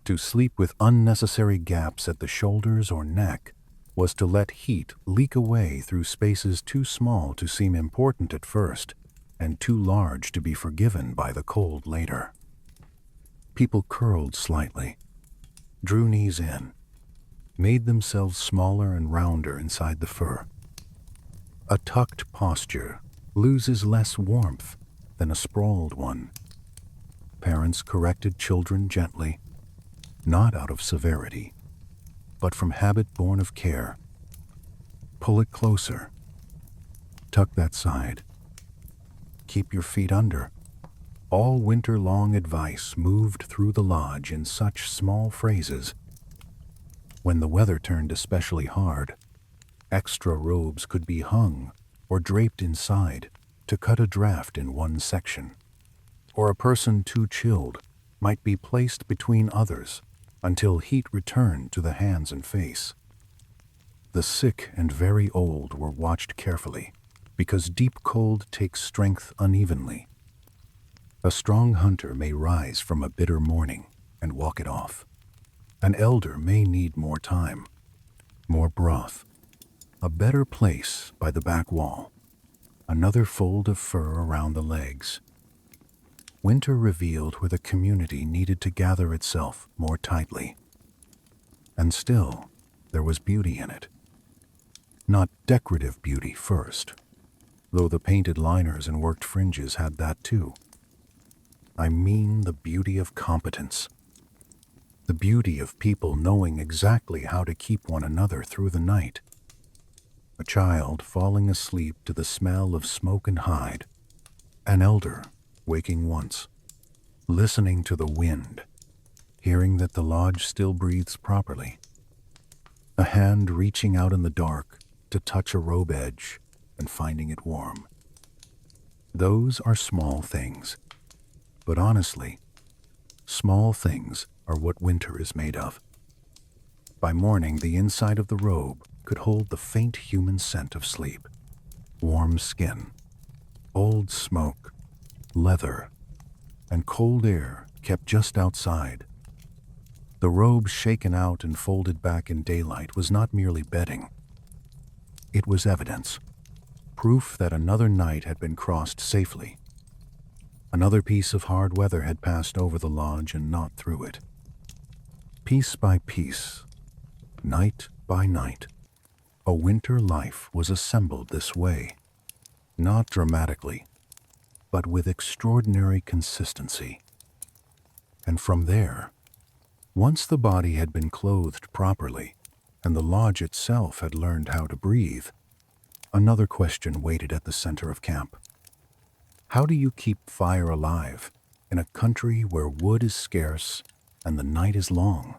To sleep with unnecessary gaps at the shoulders or neck was to let heat leak away through spaces too small to seem important at first and too large to be forgiven by the cold later. People curled slightly, drew knees in, made themselves smaller and rounder inside the fur. A tucked posture loses less warmth than a sprawled one. Parents corrected children gently, not out of severity, but from habit born of care. Pull it closer. Tuck that side. Keep your feet under. All winter-long advice moved through the lodge in such small phrases. When the weather turned especially hard, extra robes could be hung or draped inside to cut a draft in one section, or a person too chilled might be placed between others until heat returned to the hands and face. The sick and very old were watched carefully, because deep cold takes strength unevenly. A strong hunter may rise from a bitter morning and walk it off. An elder may need more time, more broth, a better place by the back wall, another fold of fur around the legs. Winter revealed where the community needed to gather itself more tightly. And still, there was beauty in it. Not decorative beauty first, though the painted liners and worked fringes had that too. I mean the beauty of competence. The beauty of people knowing exactly how to keep one another through the night. A child falling asleep to the smell of smoke and hide. An elder waking once, listening to the wind, hearing that the lodge still breathes properly. A hand reaching out in the dark to touch a robe edge and finding it warm. Those are small things. But honestly, small things are what winter is made of. By morning, the inside of the robe could hold the faint human scent of sleep. Warm skin, old smoke, leather, and cold air kept just outside. The robe shaken out and folded back in daylight was not merely bedding. It was evidence, proof that another night had been crossed safely. Another piece of hard weather had passed over the lodge and not through it. Piece by piece, night by night, a winter life was assembled this way, not dramatically, but with extraordinary consistency. And from there, once the body had been clothed properly, and the lodge itself had learned how to breathe, another question waited at the center of camp. How do you keep fire alive in a country where wood is scarce and the night is long?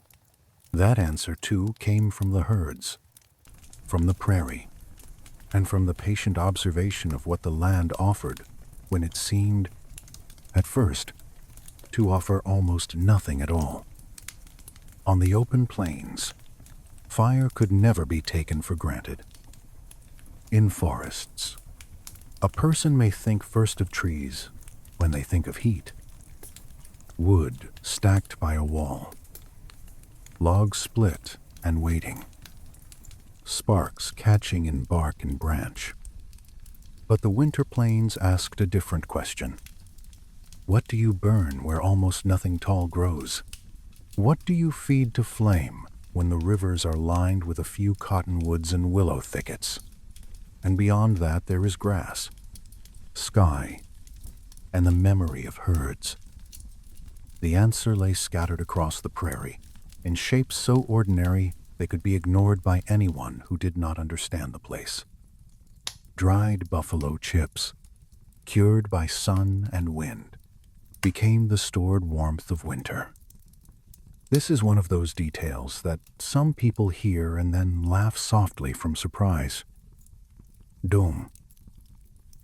That answer, too, came from the herds, from the prairie, and from the patient observation of what the land offered when it seemed, at first, to offer almost nothing at all. On the open plains, fire could never be taken for granted. In forests, a person may think first of trees when they think of heat. Wood stacked by a wall, logs split and waiting, sparks catching in bark and branch. But the winter plains asked a different question. What do you burn where almost nothing tall grows? What do you feed to flame when the rivers are lined with a few cottonwoods and willow thickets? And beyond that there is grass, sky, and the memory of herds. The answer lay scattered across the prairie, in shapes so ordinary they could be ignored by anyone who did not understand the place. Dried buffalo chips, cured by sun and wind, became the stored warmth of winter. This is one of those details that some people hear and then laugh softly from surprise. Dome.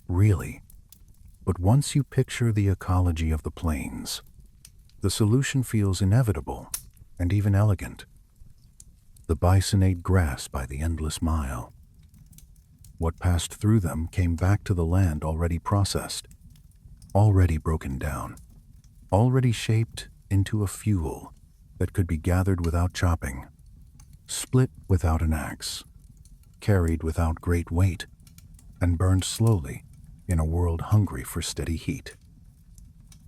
Really? But once you picture the ecology of the plains, the solution feels inevitable and even elegant. The bison ate grass by the endless mile. What passed through them came back to the land already processed, already broken down, already shaped into a fuel that could be gathered without chopping, split without an axe, carried without great weight, and burned slowly in a world hungry for steady heat.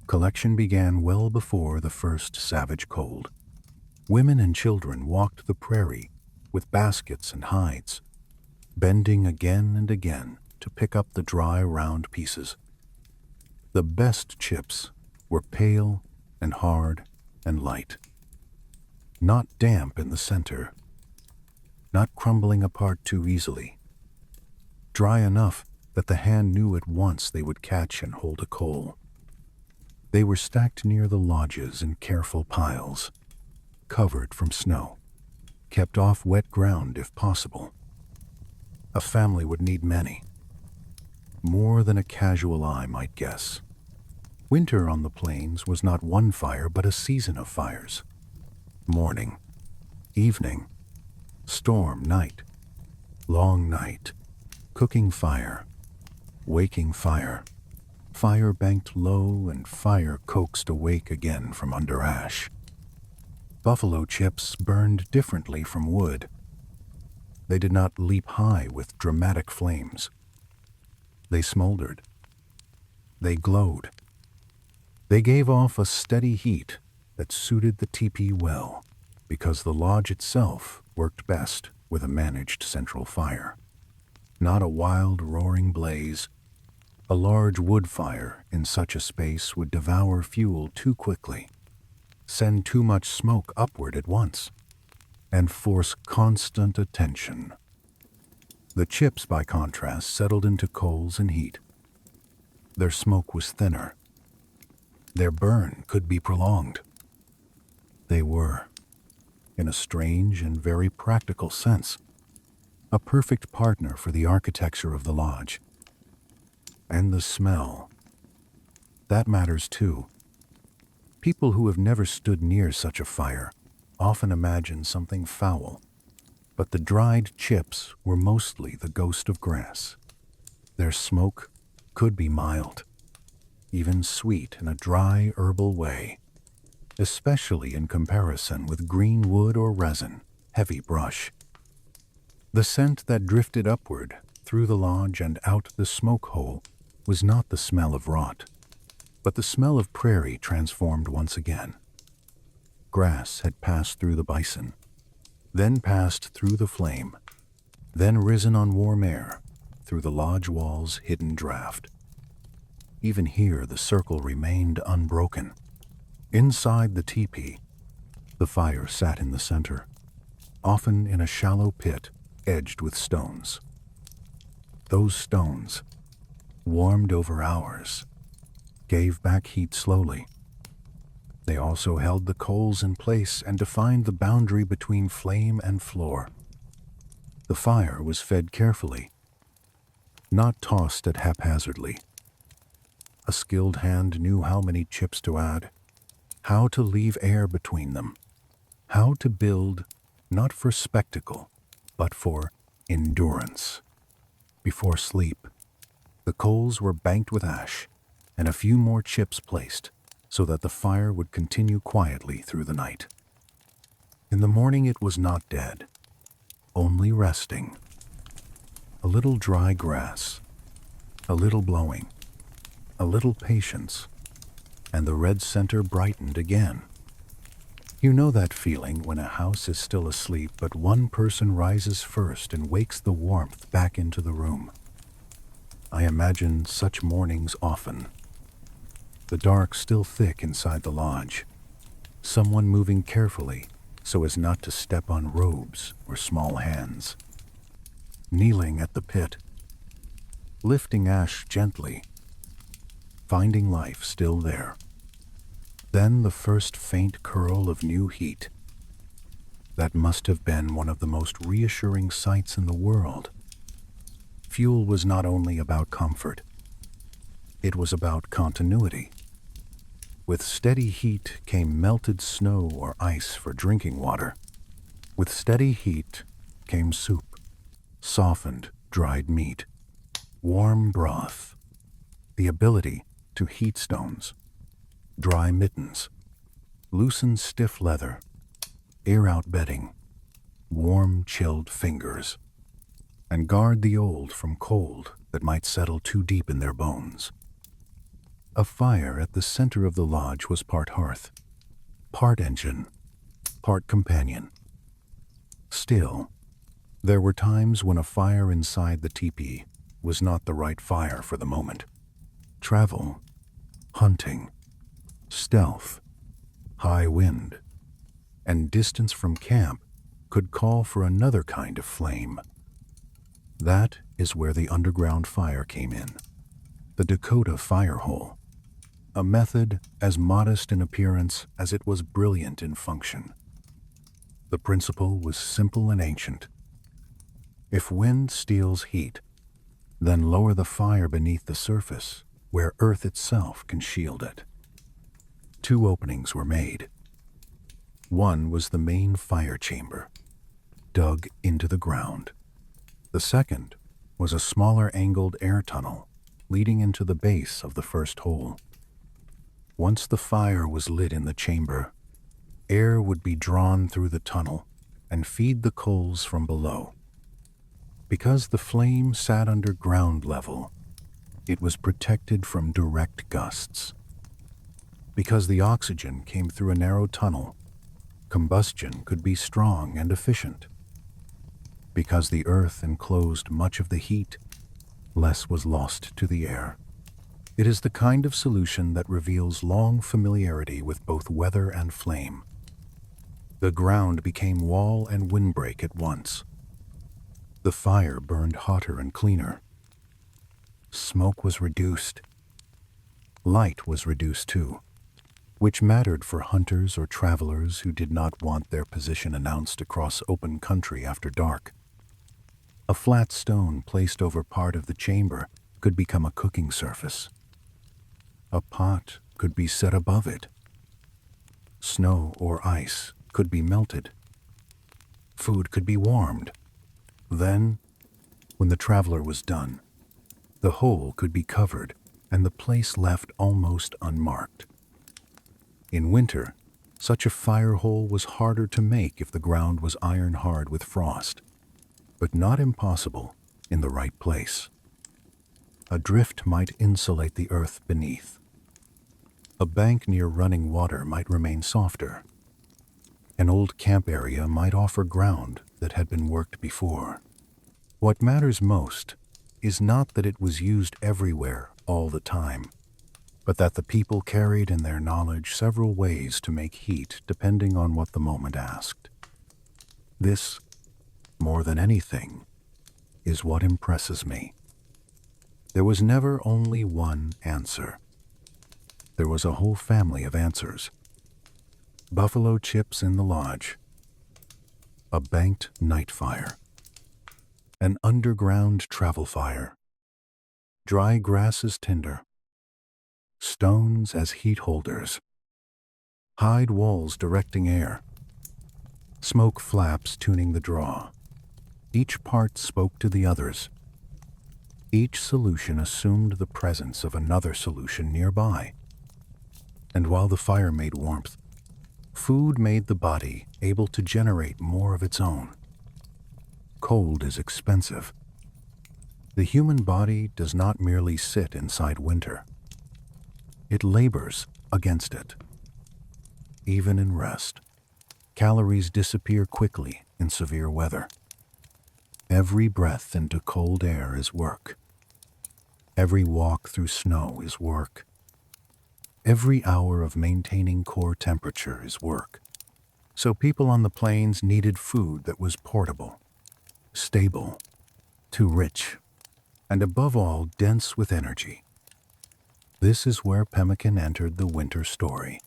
Collection began well before the first savage cold. Women and children walked the prairie with baskets and hides, bending again and again to pick up the dry, round pieces. The best chips were pale and hard and light, not damp in the center, not crumbling apart too easily, dry enough that the hand knew at once they would catch and hold a coal. They were stacked near the lodges in careful piles, covered from snow, kept off wet ground if possible. A family would need many, more than a casual eye might guess. Winter on the plains was not one fire but a season of fires. Morning, evening, storm, night, long night, cooking fire, waking fire, fire banked low and fire coaxed awake again from under ash. Buffalo chips burned differently from wood. They did not leap high with dramatic flames. They smoldered. They glowed. They gave off a steady heat that suited the teepee well, because the lodge itself worked best with a managed central fire. Not a wild, roaring blaze. A large wood fire in such a space would devour fuel too quickly, send too much smoke upward at once, and force constant attention. The chips, by contrast, settled into coals and heat. Their smoke was thinner. Their burn could be prolonged. They were, in a strange and very practical sense, a perfect partner for the architecture of the lodge. And the smell. That matters too. People who have never stood near such a fire often imagine something foul, but the dried chips were mostly the ghost of grass. Their smoke could be mild, even sweet in a dry herbal way, especially in comparison with green wood or resin, heavy brush. The scent that drifted upward through the lodge and out the smoke hole was not the smell of rot, but the smell of prairie transformed once again. Grass had passed through the bison, then passed through the flame, then risen on warm air through the lodge wall's hidden draft. Even here the circle remained unbroken. Inside the teepee, the fire sat in the center, often in a shallow pit edged with stones. Those stones, warmed over hours, gave back heat slowly. They also held the coals in place and defined the boundary between flame and floor. The fire was fed carefully, not tossed at haphazardly. A skilled hand knew how many chips to add, how to leave air between them, how to build not for spectacle, but for endurance. Before sleep, the coals were banked with ash, and a few more chips placed so that the fire would continue quietly through the night. In the morning it was not dead, only resting. A little dry grass, a little blowing, a little patience, and the red center brightened again. You know that feeling when a house is still asleep but one person rises first and wakes the warmth back into the room. I imagine such mornings often. The dark still thick inside the lodge, someone moving carefully so as not to step on robes or small hands, kneeling at the pit, lifting ash gently, finding life still there. Then the first faint curl of new heat. That must have been one of the most reassuring sights in the world. Fuel was not only about comfort, it was about continuity. With steady heat came melted snow or ice for drinking water. With steady heat came soup, softened dried meat, warm broth, the ability to heat stones, dry mittens, loosen stiff leather, air out bedding, warm chilled fingers, and guard the old from cold that might settle too deep in their bones. A fire at the center of the lodge was part hearth, part engine, part companion. Still, there were times when a fire inside the teepee was not the right fire for the moment. Travel, hunting, stealth, high wind, and distance from camp could call for another kind of flame. That is where the underground fire came in, the Dakota fire hole. A method as modest in appearance as it was brilliant in function. The principle was simple and ancient. If wind steals heat, then lower the fire beneath the surface, where earth itself can shield it. 2 openings were made. One was the main fire chamber, dug into the ground. The second was a smaller angled air tunnel leading into the base of the first hole. Once the fire was lit in the chamber, air would be drawn through the tunnel and feed the coals from below. Because the flame sat under ground level, it was protected from direct gusts. Because the oxygen came through a narrow tunnel, combustion could be strong and efficient. Because the earth enclosed much of the heat, less was lost to the air. It is the kind of solution that reveals long familiarity with both weather and flame. The ground became wall and windbreak at once. The fire burned hotter and cleaner. Smoke was reduced. Light was reduced too, which mattered for hunters or travelers who did not want their position announced across open country after dark. A flat stone placed over part of the chamber could become a cooking surface. A pot could be set above it. Snow or ice could be melted. Food could be warmed. Then, when the traveler was done, the hole could be covered and the place left almost unmarked. In winter, such a fire hole was harder to make if the ground was iron hard with frost, but not impossible in the right place. A drift might insulate the earth beneath. A bank near running water might remain softer. An old camp area might offer ground that had been worked before. What matters most is not that it was used everywhere all the time, but that the people carried in their knowledge several ways to make heat depending on what the moment asked. This, more than anything, is what impresses me. There was never only one answer. There was a whole family of answers. Buffalo chips in the lodge, a banked night fire, an underground travel fire, dry grass as tinder, stones as heat holders, hide walls directing air, smoke flaps tuning the draw. Each part spoke to the others. Each solution assumed the presence of another solution nearby. And while the fire made warmth, food made the body able to generate more of its own. Cold is expensive. The human body does not merely sit inside winter. It labors against it. Even in rest, calories disappear quickly in severe weather. Every breath into cold air is work. Every walk through snow is work. Every hour of maintaining core temperature is work. So people on the plains needed food that was portable, stable, too rich, and above all, dense with energy. This is where pemmican entered the winter story,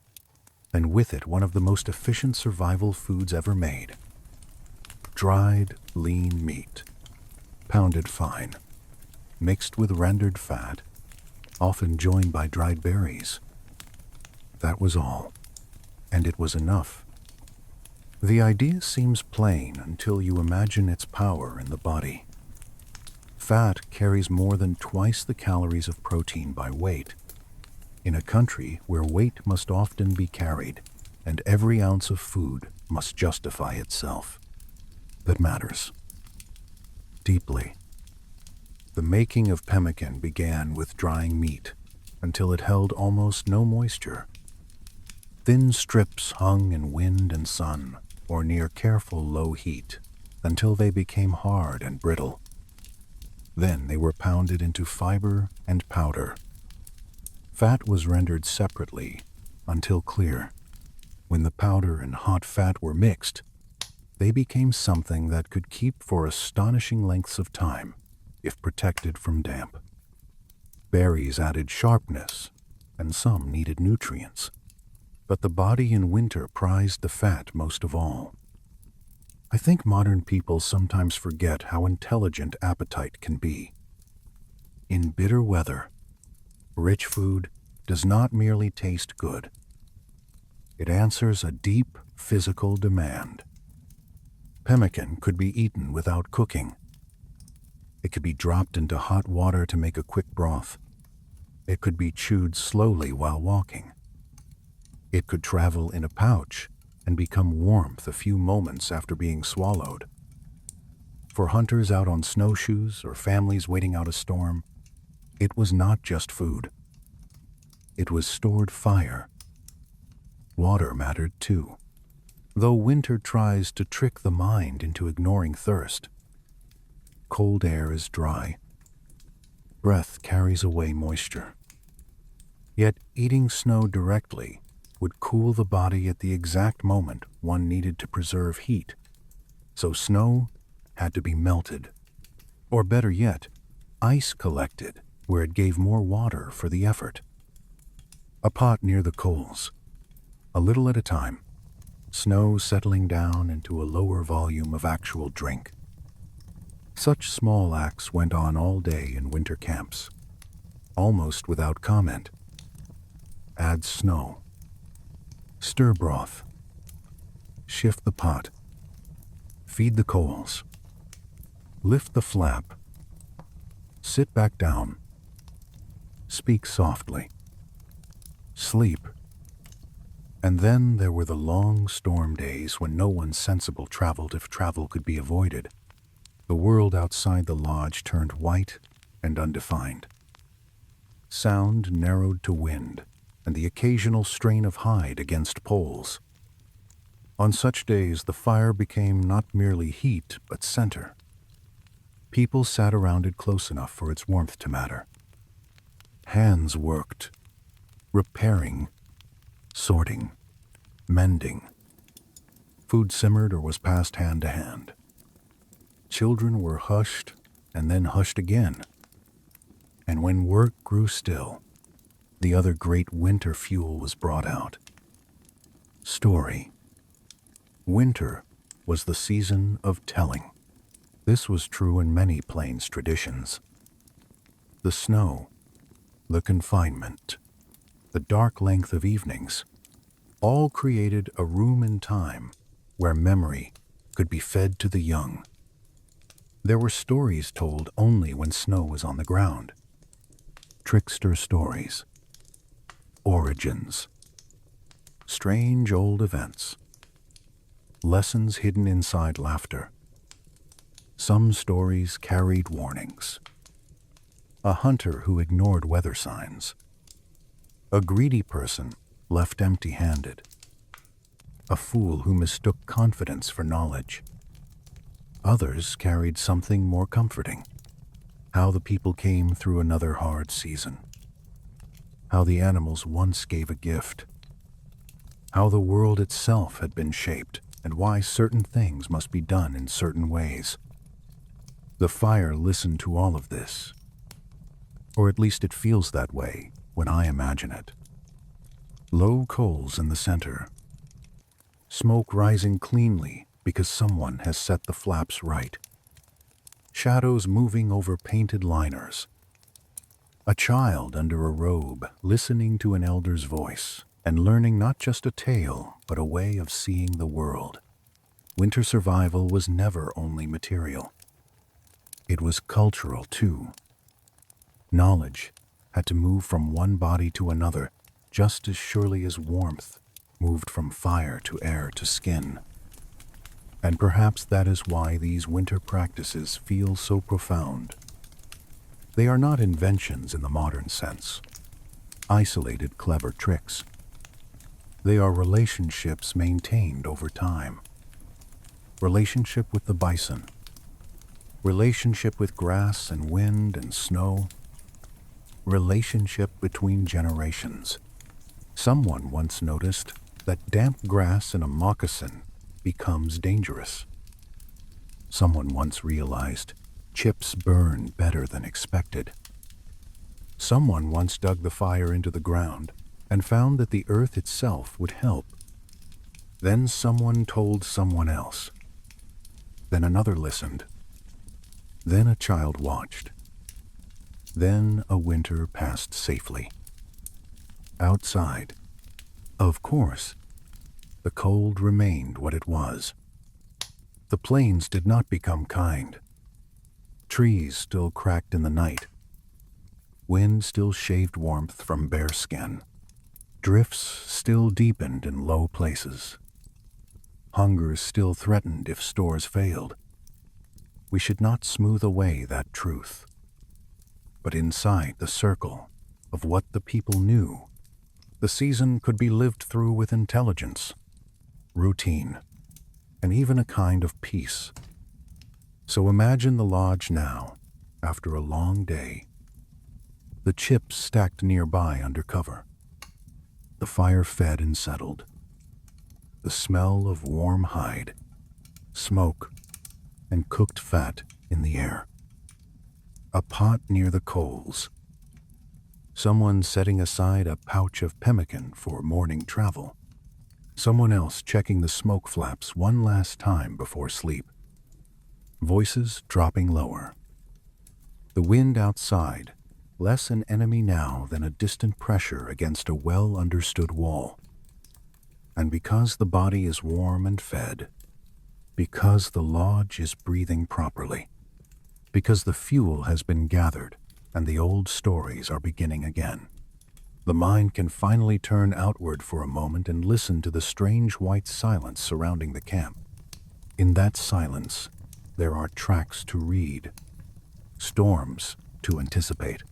and with it one of the most efficient survival foods ever made. Dried, lean meat, pounded fine, mixed with rendered fat, often joined by dried berries. That was all, and it was enough. The idea seems plain until you imagine its power in the body. Fat carries more than twice the calories of protein by weight. In a country where weight must often be carried, and every ounce of food must justify itself, that matters deeply. The making of pemmican began with drying meat until it held almost no moisture. Thin strips hung in wind and sun, or near careful low heat, until they became hard and brittle. Then they were pounded into fiber and powder. Fat was rendered separately until clear. When the powder and hot fat were mixed, they became something that could keep for astonishing lengths of time if protected from damp. Berries added sharpness, and some needed nutrients. But the body in winter prized the fat most of all. I think modern people sometimes forget how intelligent appetite can be. In bitter weather, rich food does not merely taste good. It answers a deep physical demand. Pemmican could be eaten without cooking. It could be dropped into hot water to make a quick broth. It could be chewed slowly while walking. It could travel in a pouch and become warmth a few moments after being swallowed. For hunters out on snowshoes or families waiting out a storm, it was not just food. It was stored fire. Water mattered too, though winter tries to trick the mind into ignoring thirst. Cold air is dry. Breath carries away moisture. Yet eating snow directly would cool the body at the exact moment one needed to preserve heat. So snow had to be melted. Or better yet, ice collected where it gave more water for the effort. A pot near the coals. A little at a time, snow settling down into a lower volume of actual drink. Such small acts went on all day in winter camps, almost without comment. Add snow, stir broth, shift the pot, feed the coals, lift the flap, sit back down, speak softly, sleep. And then there were the long storm days when no one sensible traveled if travel could be avoided. The world outside the lodge turned white and undefined. Sound narrowed to wind and the occasional strain of hide against poles. On such days, the fire became not merely heat, but center. People sat around it close enough for its warmth to matter. Hands worked, repairing, sorting, mending. Food simmered or was passed hand to hand. Children were hushed and then hushed again. And when work grew still, the other great winter fuel was brought out. Story. Winter was the season of telling. This was true in many plains traditions. The snow, the confinement, the dark length of evenings, all created a room in time where memory could be fed to the young. There were stories told only when snow was on the ground. Trickster stories, origins, strange old events, lessons hidden inside laughter. Some stories carried warnings. A hunter who ignored weather signs. A greedy person left empty-handed. A fool who mistook confidence for knowledge. Others carried something more comforting. How the people came through another hard season. How the animals once gave a gift. How the world itself had been shaped, and why certain things must be done in certain ways. The fire listened to all of this. Or at least it feels that way when I imagine it. Low coals in the center. Smoke rising cleanly because someone has set the flaps right. Shadows moving over painted liners. A child under a robe listening to an elder's voice and learning not just a tale, but a way of seeing the world. Winter survival was never only material. It was cultural, too. Knowledge had to move from one body to another just as surely as warmth moved from fire to air to skin. And perhaps that is why these winter practices feel so profound. They are not inventions in the modern sense, isolated clever tricks. They are relationships maintained over time. Relationship with the bison, relationship with grass and wind and snow, relationship between generations. Someone once noticed that damp grass in a moccasin becomes dangerous. Someone once realized chips burn better than expected. Someone once dug the fire into the ground and found that the earth itself would help. Then someone told someone else. Then another listened. Then a child watched. Then a winter passed safely. Outside, of course, the cold remained what it was. The plains did not become kind. Trees still cracked in the night. Wind still shaved warmth from bare skin. Drifts still deepened in low places. Hunger still threatened if stores failed. We should not smooth away that truth. But inside the circle of what the people knew, the season could be lived through with intelligence, routine, and even a kind of peace. So imagine the lodge now, after a long day. The chips stacked nearby under cover. The fire fed and settled. The smell of warm hide, smoke, and cooked fat in the air. A pot near the coals. Someone setting aside a pouch of pemmican for morning travel. Someone else checking the smoke flaps one last time before sleep. voices dropping lower. The wind outside, less an enemy now than a distant pressure against a well-understood wall. And because the body is warm and fed, because the lodge is breathing properly, because the fuel has been gathered and the old stories are beginning again, the mind can finally turn outward for a moment and listen to the strange white silence surrounding the camp. In that silence, there are tracks to read, storms to anticipate,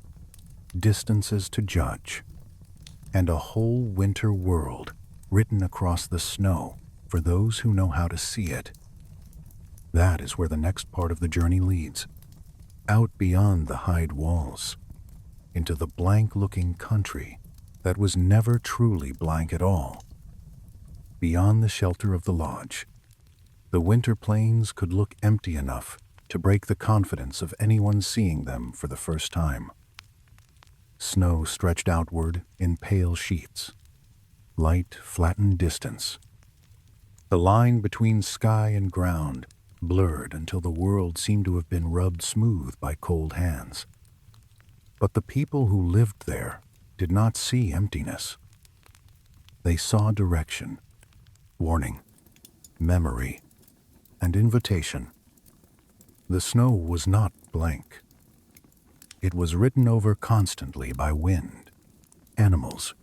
distances to judge, and a whole winter world written across the snow for those who know how to see it. That is where the next part of the journey leads, out beyond the hide walls, into the blank-looking country that was never truly blank at all. Beyond the shelter of the lodge, the winter plains could look empty enough to break the confidence of anyone seeing them for the first time. Snow stretched outward in pale sheets, light flattened distance. The line between sky and ground blurred until the world seemed to have been rubbed smooth by cold hands. But the people who lived there did not see emptiness. They saw direction, warning, memory, and invitation. The snow was not blank. It was written over constantly by wind, animals,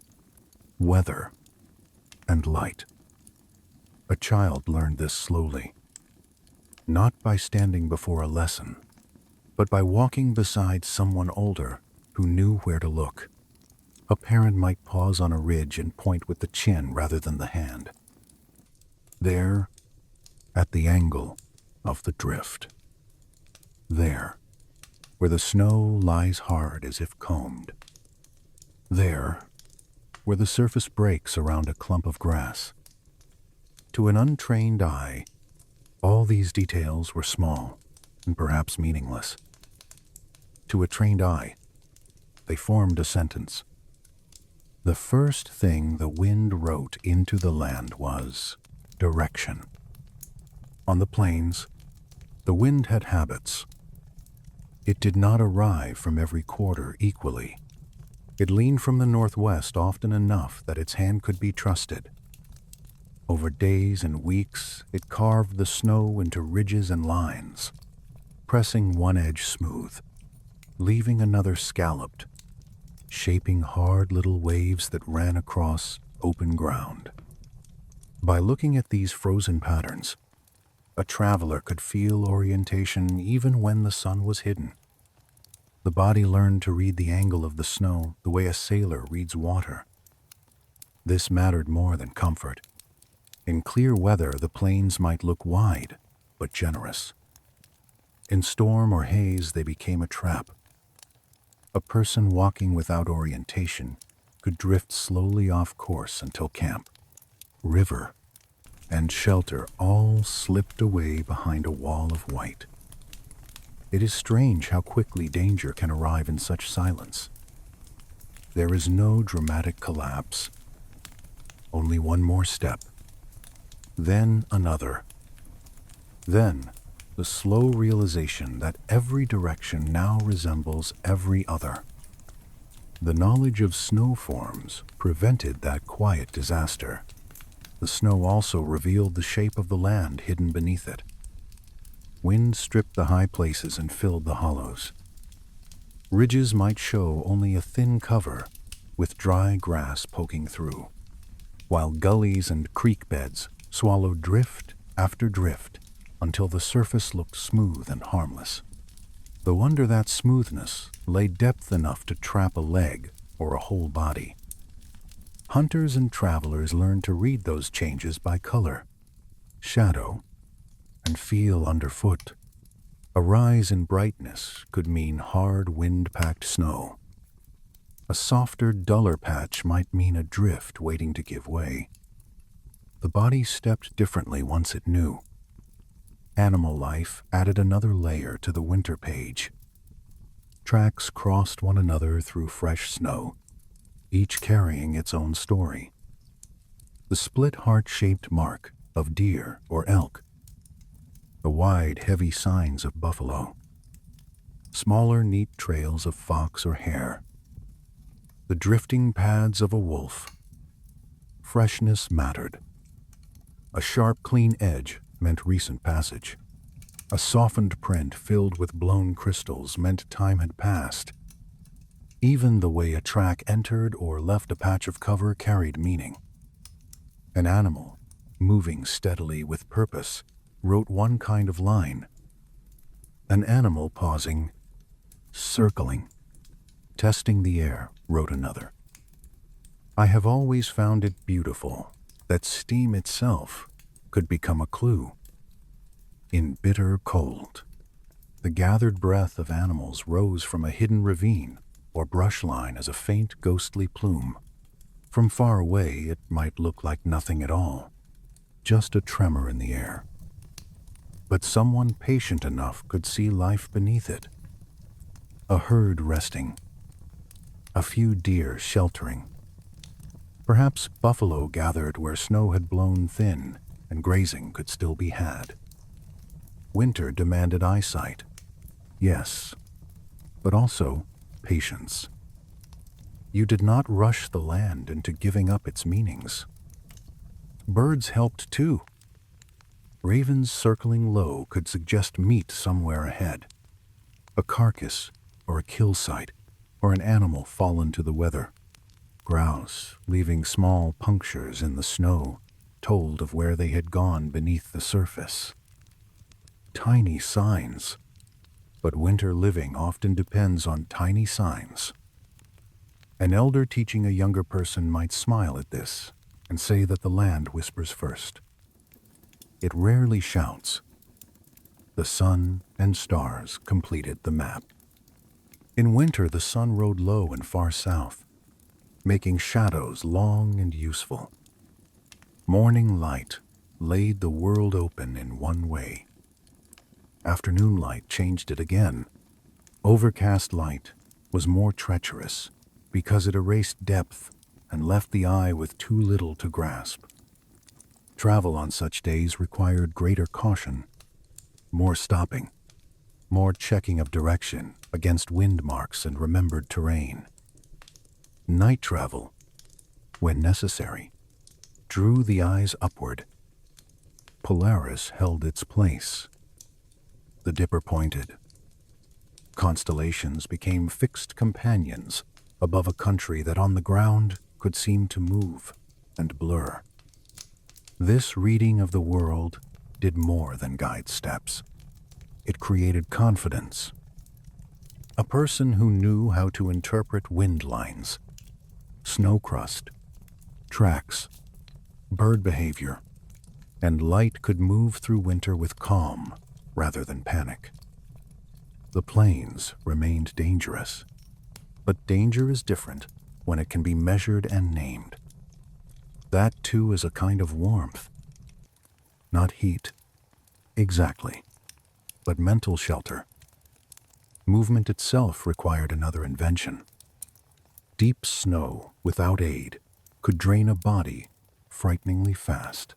weather, and light. A child learned this slowly, not by standing before a lesson, but by walking beside someone older who knew where to look. A parent might pause on a ridge and point with the chin rather than the hand. There, at the angle of the drift. There, where the snow lies hard as if combed. There, where the surface breaks around a clump of grass. To an untrained eye, all these details were small and perhaps meaningless. To a trained eye, they formed a sentence. The first thing the wind wrote into the land was direction. On the plains, the wind had habits. It did not arrive from every quarter equally. It leaned from the northwest often enough that its hand could be trusted. Over days and weeks, it carved the snow into ridges and lines, pressing one edge smooth, leaving another scalloped, shaping hard little waves that ran across open ground. By looking at these frozen patterns, a traveler could feel orientation even when the sun was hidden. The body learned to read the angle of the snow the way a sailor reads water. This mattered more than comfort. In clear weather, the plains might look wide, but generous. In storm or haze, they became a trap. A person walking without orientation could drift slowly off course until camp, river, and shelter all slipped away behind a wall of white. It is strange how quickly danger can arrive in such silence. There is no dramatic collapse, only one more step, then another. Then the slow realization that every direction now resembles every other. The knowledge of snow forms prevented that quiet disaster. The snow also revealed the shape of the land hidden beneath it. Wind stripped the high places and filled the hollows. Ridges might show only a thin cover, with dry grass poking through, while gullies and creek beds swallowed drift after drift until the surface looked smooth and harmless. Though under that smoothness lay depth enough to trap a leg or a whole body. Hunters and travelers learned to read those changes by color, shadow, and feel underfoot. A rise in brightness could mean hard wind-packed snow. A softer, duller patch might mean a drift waiting to give way. The body stepped differently once it knew. Animal life added another layer to the winter page. Tracks crossed one another through fresh snow, each carrying its own story. The split heart-shaped mark of deer or elk, the wide, heavy signs of buffalo, smaller, neat trails of fox or hare, the drifting pads of a wolf. Freshness mattered. A sharp, clean edge meant recent passage. A softened print filled with blown crystals meant time had passed. Even the way a track entered or left a patch of cover carried meaning. An animal, moving steadily with purpose, wrote one kind of line. An animal pausing, circling, testing the air, wrote another. I have always found it beautiful that steam itself could become a clue. In bitter cold, the gathered breath of animals rose from a hidden ravine or brush line as a faint ghostly plume. From far away, it might look like nothing at all, just a tremor in the air. But someone patient enough could see life beneath it. A herd resting, a few deer sheltering. Perhaps buffalo gathered where snow had blown thin and grazing could still be had. Winter demanded eyesight, yes, but also patience. You did not rush the land into giving up its meanings. Birds helped too. Ravens circling low could suggest meat somewhere ahead, a carcass or a kill site or an animal fallen to the weather. Grouse, leaving small punctures in the snow, told of where they had gone beneath the surface. Tiny signs, but winter living often depends on tiny signs. An elder teaching a younger person might smile at this and say that the land whispers first. It rarely shouts. The sun and stars completed the map. In winter, the sun rode low and far south, making shadows long and useful. Morning light laid the world open in one way. Afternoon light changed it again. Overcast light was more treacherous because it erased depth and left the eye with too little to grasp. Travel on such days required greater caution, more stopping, more checking of direction against wind marks and remembered terrain. Night travel, when necessary, drew the eyes upward. Polaris held its place. The dipper pointed. Constellations became fixed companions above a country that on the ground could seem to move and blur. This reading of the world did more than guide steps. It created confidence. A person who knew how to interpret wind lines, snow crust, tracks, bird behavior, and light could move through winter with calm rather than panic. The plains remained dangerous, but danger is different when it can be measured and named. That too is a kind of warmth. Not heat, exactly, but mental shelter. Movement itself required another invention. Deep snow without aid could drain a body frighteningly fast.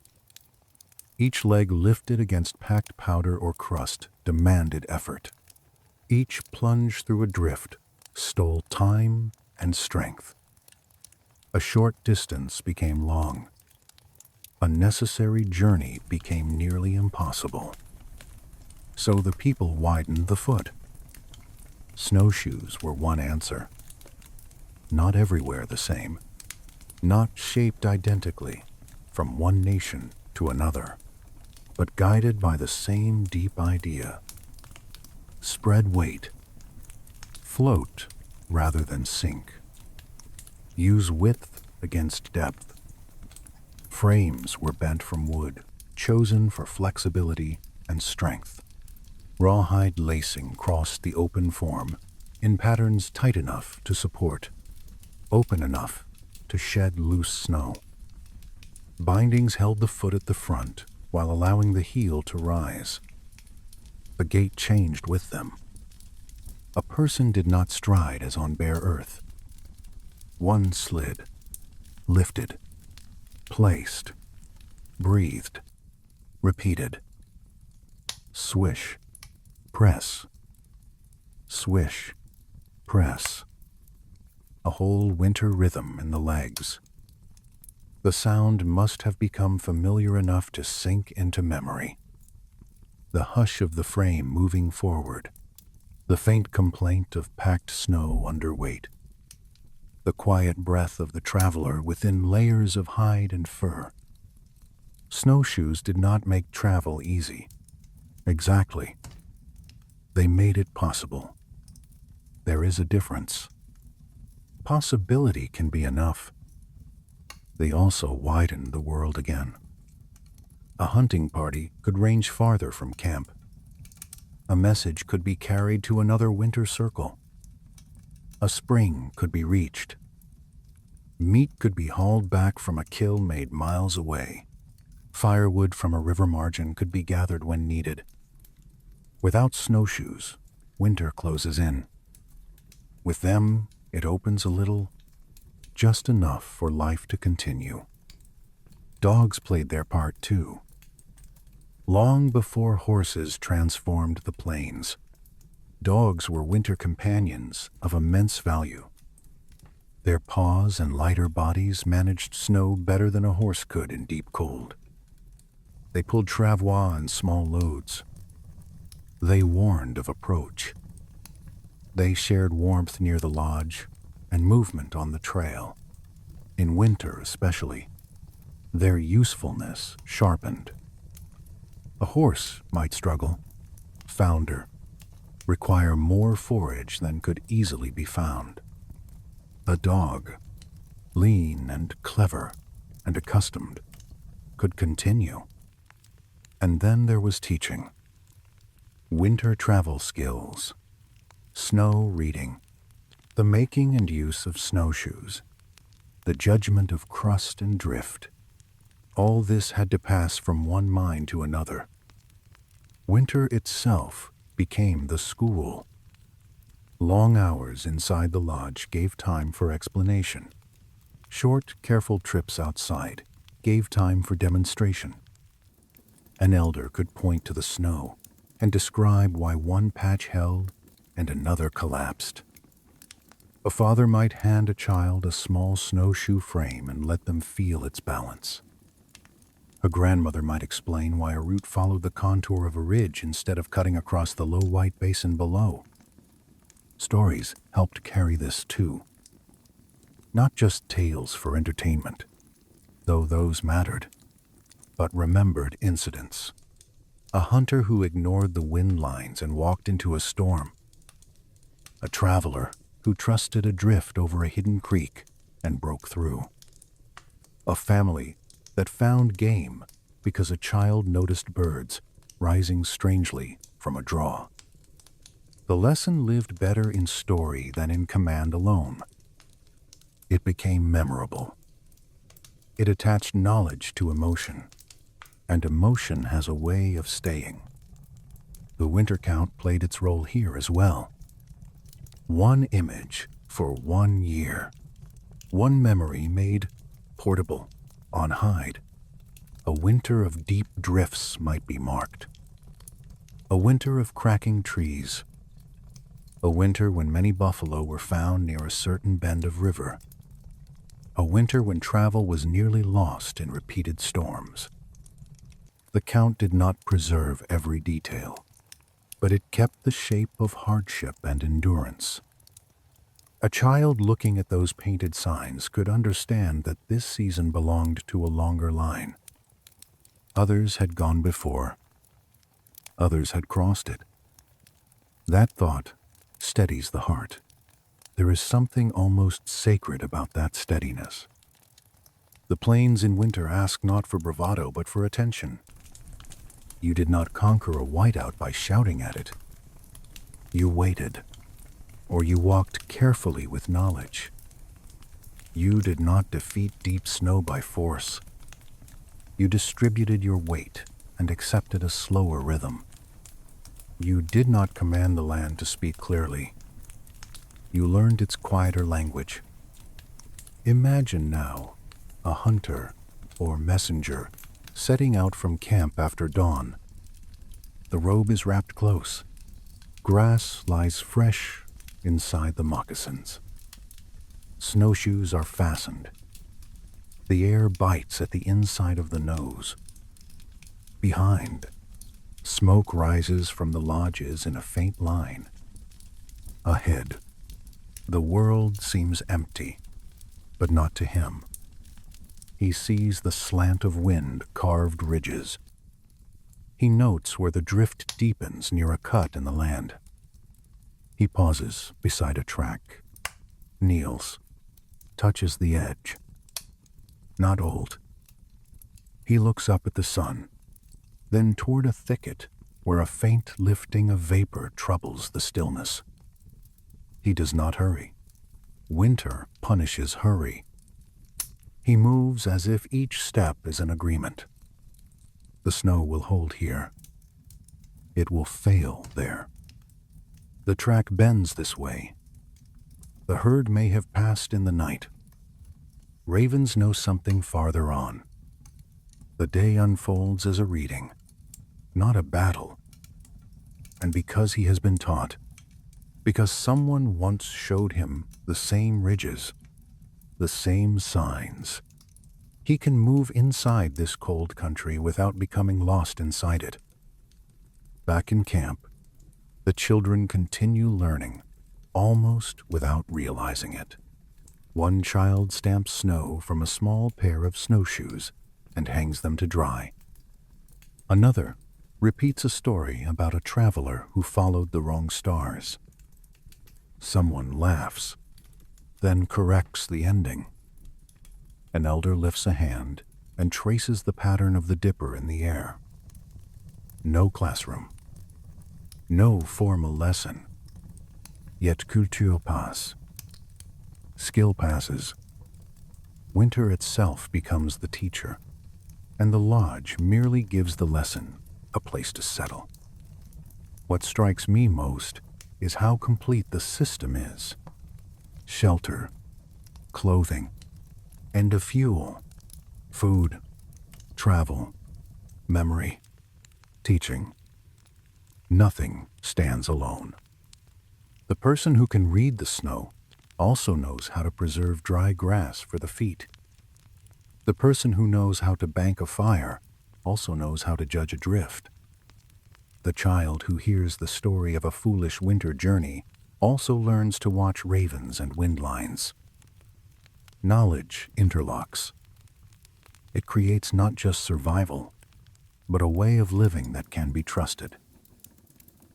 Each leg lifted against packed powder or crust demanded effort. Each plunge through a drift stole time and strength. A short distance became long. A necessary journey became nearly impossible. So the people widened the foot. Snowshoes were one answer. Not everywhere the same, not shaped identically from one nation to another, but guided by the same deep idea. Spread weight. Float rather than sink. Use width against depth. Frames were bent from wood, chosen for flexibility and strength. Rawhide lacing crossed the open form in patterns tight enough to support, open enough to shed loose snow. Bindings held the foot at the front while allowing the heel to rise. The gait changed with them. A person did not stride as on bare earth. One slid, lifted, placed, breathed, repeated. Swish, press, swish, press. A whole winter rhythm in the legs. The sound must have become familiar enough to sink into memory. The hush of the frame moving forward, the faint complaint of packed snow under weight, the quiet breath of the traveler within layers of hide and fur. Snowshoes did not make travel easy. Exactly. They made it possible. There is a difference. Possibility can be enough. They also widened the world again. A hunting party could range farther from camp. A message could be carried to another winter circle. A spring could be reached. Meat could be hauled back from a kill made miles away. Firewood from a river margin could be gathered when needed. Without snowshoes, winter closes in. With them, it opens a little, just enough for life to continue. Dogs played their part too. Long before horses transformed the plains, dogs were winter companions of immense value. Their paws and lighter bodies managed snow better than a horse could in deep cold. They pulled travois and small loads. They warned of approach. They shared warmth near the lodge and movement on the trail. In winter especially, their usefulness sharpened. A horse might struggle, founder, require more forage than could easily be found. A dog, lean and clever and accustomed, could continue. And then there was teaching. Winter travel skills, snow reading, the making and use of snowshoes, the judgment of crust and drift. All this had to pass from one mind to another. Winter itself became the school. Long hours inside the lodge gave time for explanation. Short, careful trips outside gave time for demonstration. An elder could point to the snow and describe why one patch held and another collapsed. A father might hand a child a small snowshoe frame and let them feel its balance. A grandmother might explain why a route followed the contour of a ridge instead of cutting across the low white basin below. Stories helped carry this too. Not just tales for entertainment, though those mattered, but remembered incidents. A hunter who ignored the wind lines and walked into a storm. A traveler who trusted a drift over a hidden creek and broke through. A family that found game because a child noticed birds rising strangely from a draw. The lesson lived better in story than in command alone. It became memorable. It attached knowledge to emotion, and emotion has a way of staying. The winter count played its role here as well. One image for 1 year. One memory made portable on hide. A winter of deep drifts might be marked. A winter of cracking trees. A winter when many buffalo were found near a certain bend of river. A winter when travel was nearly lost in repeated storms. The count did not preserve every detail, but it kept the shape of hardship and endurance. A child looking at those painted signs could understand that this season belonged to a longer line. Others had gone before. Others had crossed it. That thought steadies the heart. There is something almost sacred about that steadiness. The plains in winter ask not for bravado but for attention. You did not conquer a whiteout by shouting at it. You waited, or you walked carefully with knowledge. You did not defeat deep snow by force. You distributed your weight and accepted a slower rhythm. You did not command the land to speak clearly. You learned its quieter language. Imagine now a hunter or messenger setting out from camp after dawn. The robe is wrapped close. Grass lies fresh inside the moccasins. Snowshoes are fastened. The air bites at the inside of the nose. Behind, smoke rises from the lodges in a faint line. Ahead, the world seems empty, but not to him. He sees the slant of wind-carved ridges. He notes where the drift deepens near a cut in the land. He pauses beside a track, kneels, touches the edge. Not old. He looks up at the sun, then toward a thicket where a faint lifting of vapor troubles the stillness. He does not hurry. Winter punishes hurry. He moves as if each step is an agreement. The snow will hold here. It will fail there. The track bends this way. The herd may have passed in the night. Ravens know something farther on. The day unfolds as a reading, not a battle. And because he has been taught, because someone once showed him the same ridges, the same signs, he can move inside this cold country without becoming lost inside it. Back in camp, the children continue learning, almost without realizing it. One child stamps snow from a small pair of snowshoes and hangs them to dry. Another repeats a story about a traveler who followed the wrong stars. Someone laughs, then corrects the ending. An elder lifts a hand and traces the pattern of the dipper in the air. No classroom. No formal lesson. Yet culture passe. Skill passes. Winter itself becomes the teacher, and the lodge merely gives the lesson a place to settle. What strikes me most is how complete the system is. Shelter, clothing, and a fuel, food, travel, memory, teaching. Nothing stands alone. The person who can read the snow also knows how to preserve dry grass for the feet. The person who knows how to bank a fire also knows how to judge a drift. The child who hears the story of a foolish winter journey also learns to watch ravens and wind lines. Knowledge interlocks. It creates not just survival, but a way of living that can be trusted.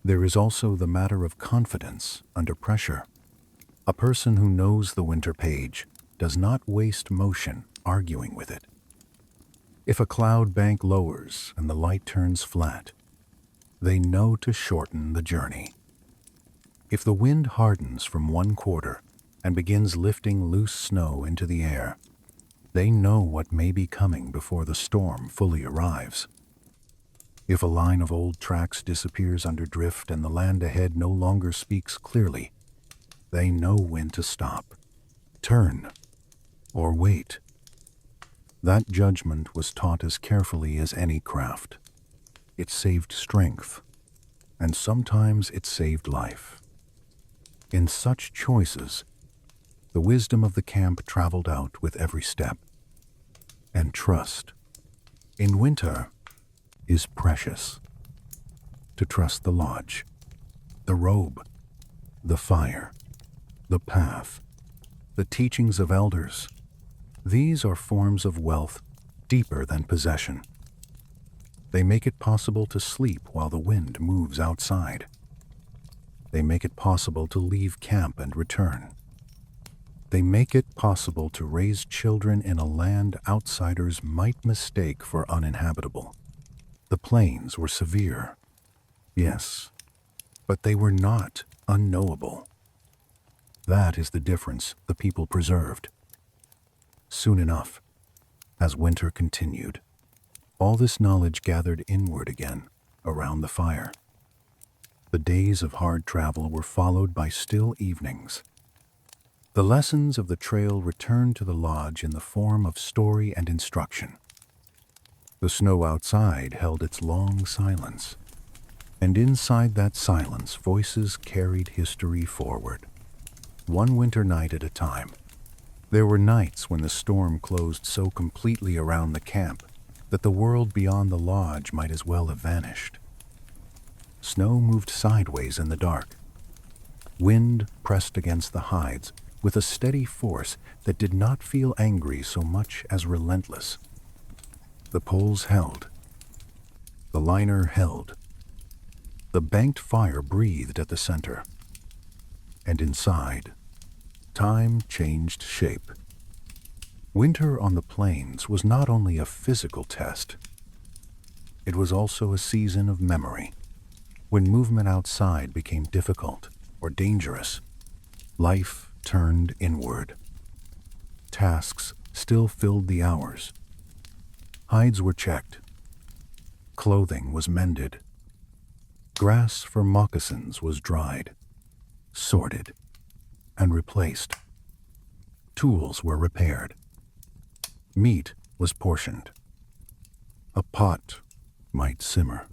There is also the matter of confidence under pressure. A person who knows the winter page does not waste motion arguing with it. If a cloud bank lowers and the light turns flat, they know to shorten the journey. If the wind hardens from one quarter and begins lifting loose snow into the air, they know what may be coming before the storm fully arrives. If a line of old tracks disappears under drift and the land ahead no longer speaks clearly, they know when to stop, turn, or wait. That judgment was taught as carefully as any craft. It saved strength, and sometimes it saved life. In such choices, the wisdom of the camp traveled out with every step. And trust, in winter, is precious. To trust the lodge, the robe, the fire, the path, the teachings of elders, these are forms of wealth deeper than possession. They make it possible to sleep while the wind moves outside. They make it possible to leave camp and return. They make it possible to raise children in a land outsiders might mistake for uninhabitable. The plains were severe, yes, but they were not unknowable. That is the difference the people preserved. Soon enough, as winter continued, all this knowledge gathered inward again, around the fire. The days of hard travel were followed by still evenings. The lessons of the trail returned to the lodge in the form of story and instruction. The snow outside held its long silence. And inside that silence, voices carried history forward, one winter night at a time. There were nights when the storm closed so completely around the camp that the world beyond the lodge might as well have vanished. Snow moved sideways in the dark. Wind pressed against the hides with a steady force that did not feel angry so much as relentless. The poles held. The liner held. The banked fire breathed at the center. And inside, time changed shape. Winter on the plains was not only a physical test. It was also a season of memory. When movement outside became difficult or dangerous, life turned inward. Tasks still filled the hours. Hides were checked. Clothing was mended. Grass for moccasins was dried, sorted, and replaced. Tools were repaired. Meat was portioned. A pot might simmer.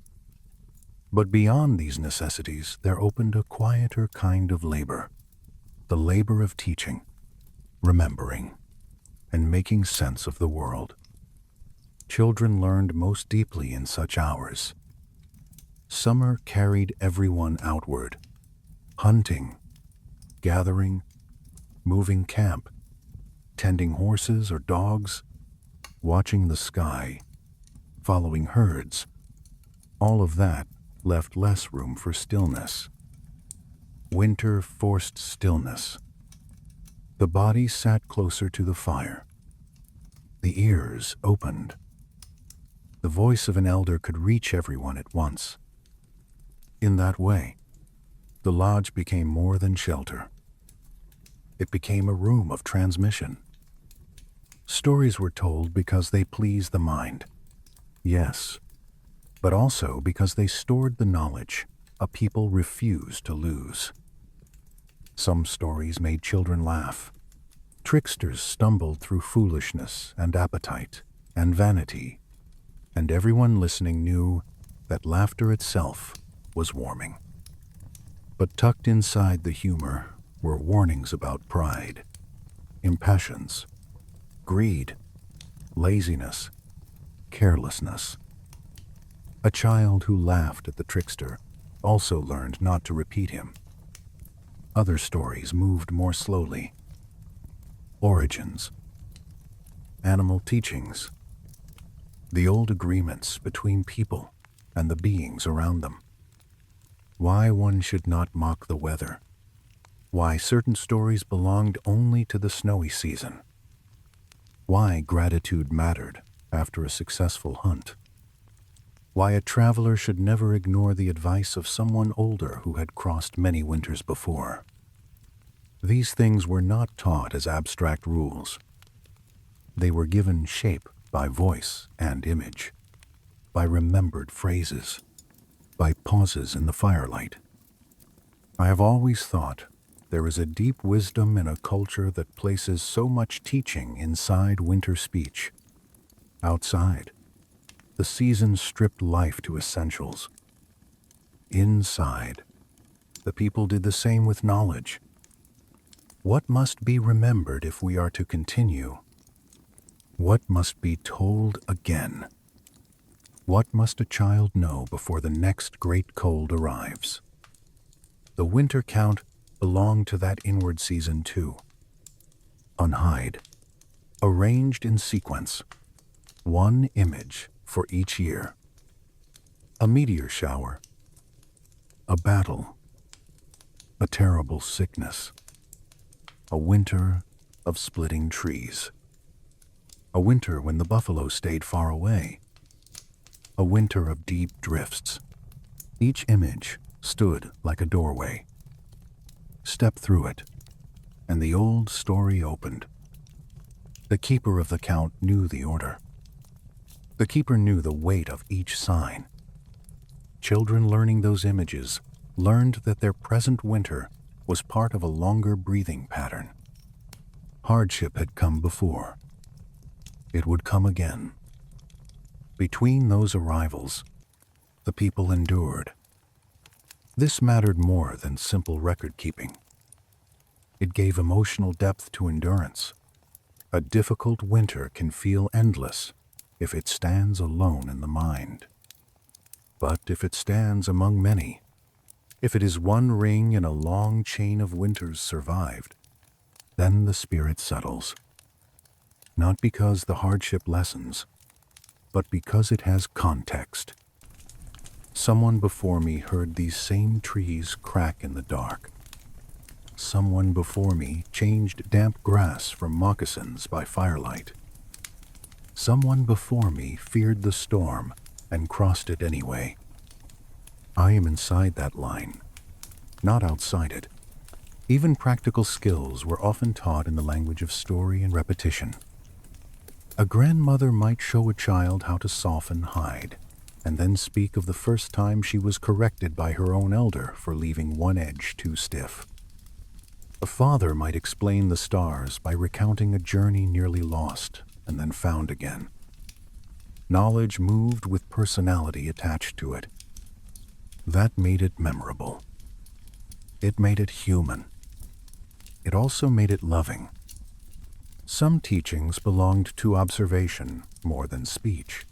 But beyond these necessities, there opened a quieter kind of labor, the labor of teaching, remembering, and making sense of the world. Children learned most deeply in such hours. Summer carried everyone outward, hunting, gathering, moving camp, tending horses or dogs, watching the sky, following herds. All of that left less room for stillness. Winter forced stillness. The body sat closer to the fire. The ears opened. The voice of an elder could reach everyone at once. In that way, the lodge became more than shelter. It became a room of transmission. Stories were told because they pleased the mind. Yes, but also because they stored the knowledge a people refused to lose. Some stories made children laugh. Tricksters stumbled through foolishness and appetite and vanity, and everyone listening knew that laughter itself was warming. But tucked inside the humor were warnings about pride, impatience, greed, laziness, carelessness. A child who laughed at the trickster also learned not to repeat him. Other stories moved more slowly. Origins, animal teachings, the old agreements between people and the beings around them. Why one should not mock the weather. Why certain stories belonged only to the snowy season. Why gratitude mattered after a successful hunt. Why a traveler should never ignore the advice of someone older who had crossed many winters before. These things were not taught as abstract rules. They were given shape by voice and image, by remembered phrases, by pauses in the firelight. I have always thought there is a deep wisdom in a culture that places so much teaching inside winter speech. Outside, the season stripped life to essentials. Inside, the people did the same with knowledge. What must be remembered if we are to continue? What must be told again? What must a child know before the next great cold arrives? The winter count belonged to that inward season too. Unhide, arranged in sequence, one image for each year. A meteor shower, a battle, a terrible sickness, a winter of splitting trees, a winter when the buffalo stayed far away, a winter of deep drifts. Each image stood like a doorway. Step through it, and the old story opened. The keeper of the count knew the order. The keeper knew the weight of each sign. Children learning those images learned that their present winter was part of a longer breathing pattern. Hardship had come before. It would come again. Between those arrivals, the people endured. This mattered more than simple record-keeping. It gave emotional depth to endurance. A difficult winter can feel endless if it stands alone in the mind. But if it stands among many, if it is one ring in a long chain of winters survived, then the spirit settles. Not because the hardship lessens, but because it has context. Someone before me heard these same trees crack in the dark. Someone before me changed damp grass for moccasins by firelight. Someone before me feared the storm and crossed it anyway. I am inside that line, not outside it. Even practical skills were often taught in the language of story and repetition. A grandmother might show a child how to soften hide, and then speak of the first time she was corrected by her own elder for leaving one edge too stiff. A father might explain the stars by recounting a journey nearly lost and then found again. Knowledge moved with personality attached to it. That made it memorable. It made it human. It also made it loving. Some teachings belonged to observation more than speech.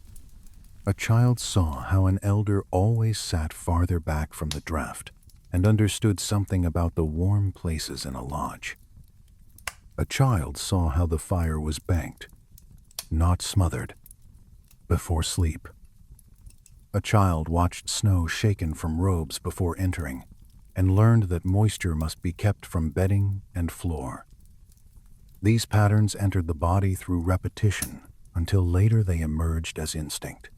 A child saw how an elder always sat farther back from the draft and understood something about the warm places in a lodge. A child saw how the fire was banked, not smothered, before sleep. A child watched snow shaken from robes before entering and learned that moisture must be kept from bedding and floor. These patterns entered the body through repetition until later they emerged as instinct.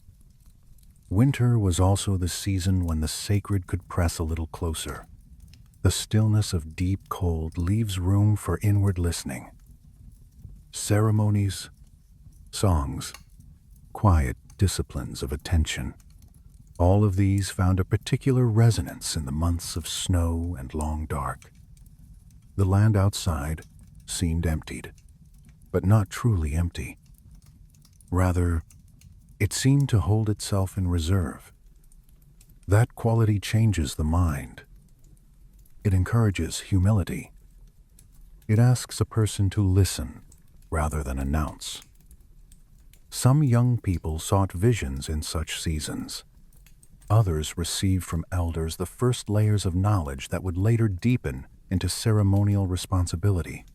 Winter was also the season when the sacred could press a little closer. The stillness of deep cold leaves room for inward listening. Ceremonies, songs, quiet disciplines of attention. All of these found a particular resonance in the months of snow and long dark. The land outside seemed emptied, but not truly empty. Rather, it seemed to hold itself in reserve. That quality changes the mind. It encourages humility. It asks a person to listen rather than announce. Some young people sought visions in such seasons. Others received from elders the first layers of knowledge that would later deepen into ceremonial responsibility.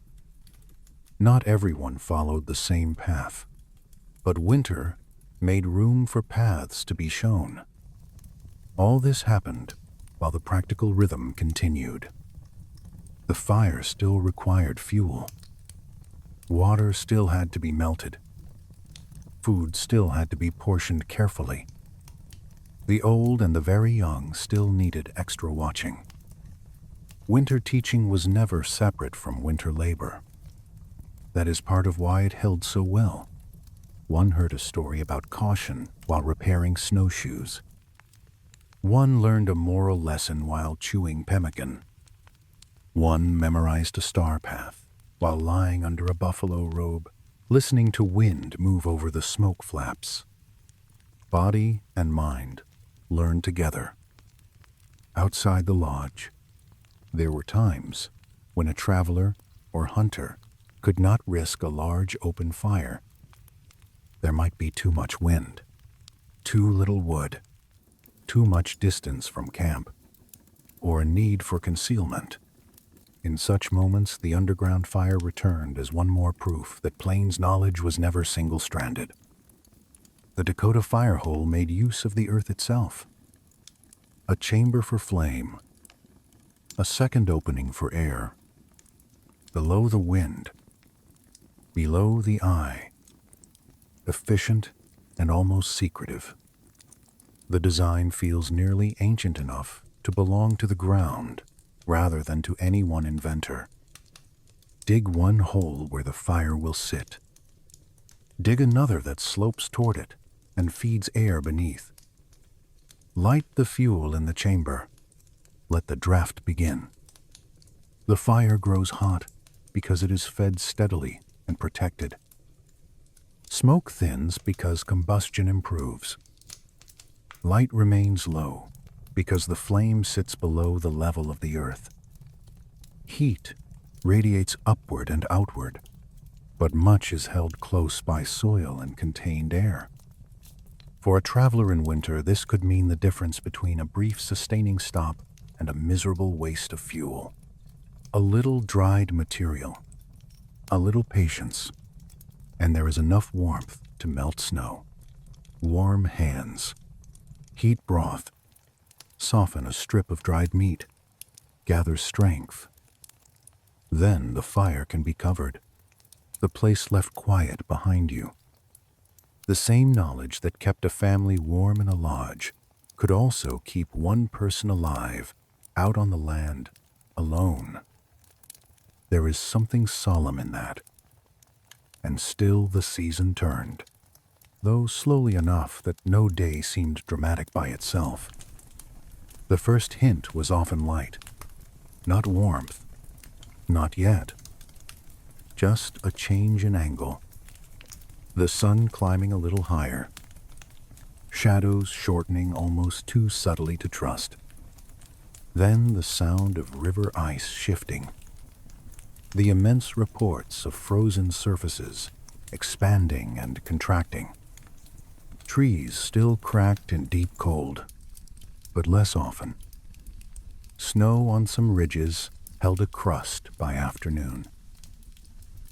Not everyone followed the same path, but winter made room for paths to be shown. All this happened while the practical rhythm continued. The fire still required fuel. Water still had to be melted. Food still had to be portioned carefully. The old and the very young still needed extra watching. Winter teaching was never separate from winter labor. That is part of why it held so well. One heard a story about caution while repairing snowshoes. One learned a moral lesson while chewing pemmican. One memorized a star path while lying under a buffalo robe, listening to wind move over the smoke flaps. Body and mind learned together. Outside the lodge, there were times when a traveler or hunter could not risk a large open fire. There might be too much wind, too little wood, too much distance from camp, or a need for concealment. In such moments, the underground fire returned as one more proof that Plains knowledge was never single-stranded. The Dakota fire hole made use of the earth itself. A chamber for flame, a second opening for air. Below the wind, below the eye. Efficient and almost secretive. The design feels nearly ancient enough to belong to the ground rather than to any one inventor. Dig one hole where the fire will sit. Dig another that slopes toward it and feeds air beneath. Light the fuel in the chamber. Let the draft begin. The fire grows hot because it is fed steadily and protected. Smoke thins because combustion improves. Light remains low because the flame sits below the level of the earth. Heat radiates upward and outward, but much is held close by soil and contained air. For a traveler in winter, this could mean the difference between a brief sustaining stop and a miserable waste of fuel. A little dried material, a little patience, and there is enough warmth to melt snow. Warm hands, heat broth, soften a strip of dried meat, gather strength. Then the fire can be covered, the place left quiet behind you. The same knowledge that kept a family warm in a lodge could also keep one person alive out on the land, alone. There is something solemn in that. And still the season turned, though slowly enough that no day seemed dramatic by itself. The first hint was often light, not warmth, not yet. Just a change in angle. The sun climbing a little higher, shadows shortening almost too subtly to trust. Then the sound of river ice shifting. The immense reports of frozen surfaces expanding and contracting. Trees still cracked in deep cold, but less often. Snow on some ridges held a crust by afternoon.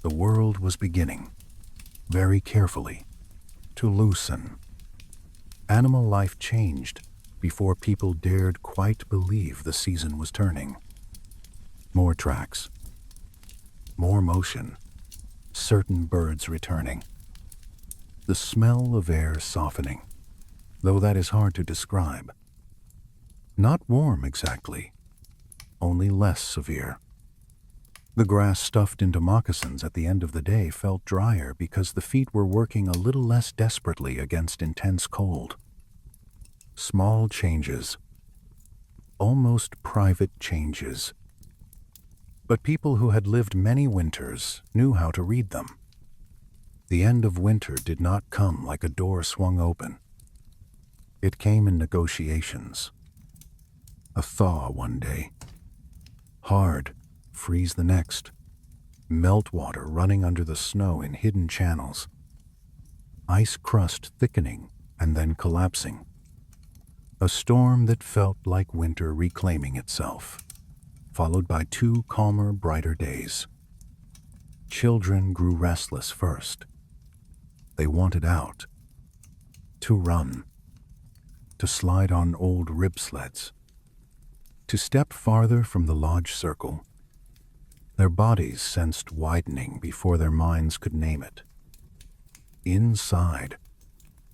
The world was beginning, very carefully, to loosen. Animal life changed before people dared quite believe the season was turning. More tracks, more motion, certain birds returning. The smell of air softening, though that is hard to describe. Not warm exactly, only less severe. The grass stuffed into moccasins at the end of the day felt drier because the feet were working a little less desperately against intense cold. Small changes, almost private changes. But people who had lived many winters knew how to read them. The end of winter did not come like a door swung open. It came in negotiations. A thaw one day, hard, freeze the next, meltwater running under the snow in hidden channels, ice crust thickening and then collapsing. A storm that felt like winter reclaiming itself, followed by 2 calmer, brighter days. Children grew restless first. They wanted out, to run, to slide on old rib sleds, to step farther from the lodge circle. Their bodies sensed widening before their minds could name it. Inside,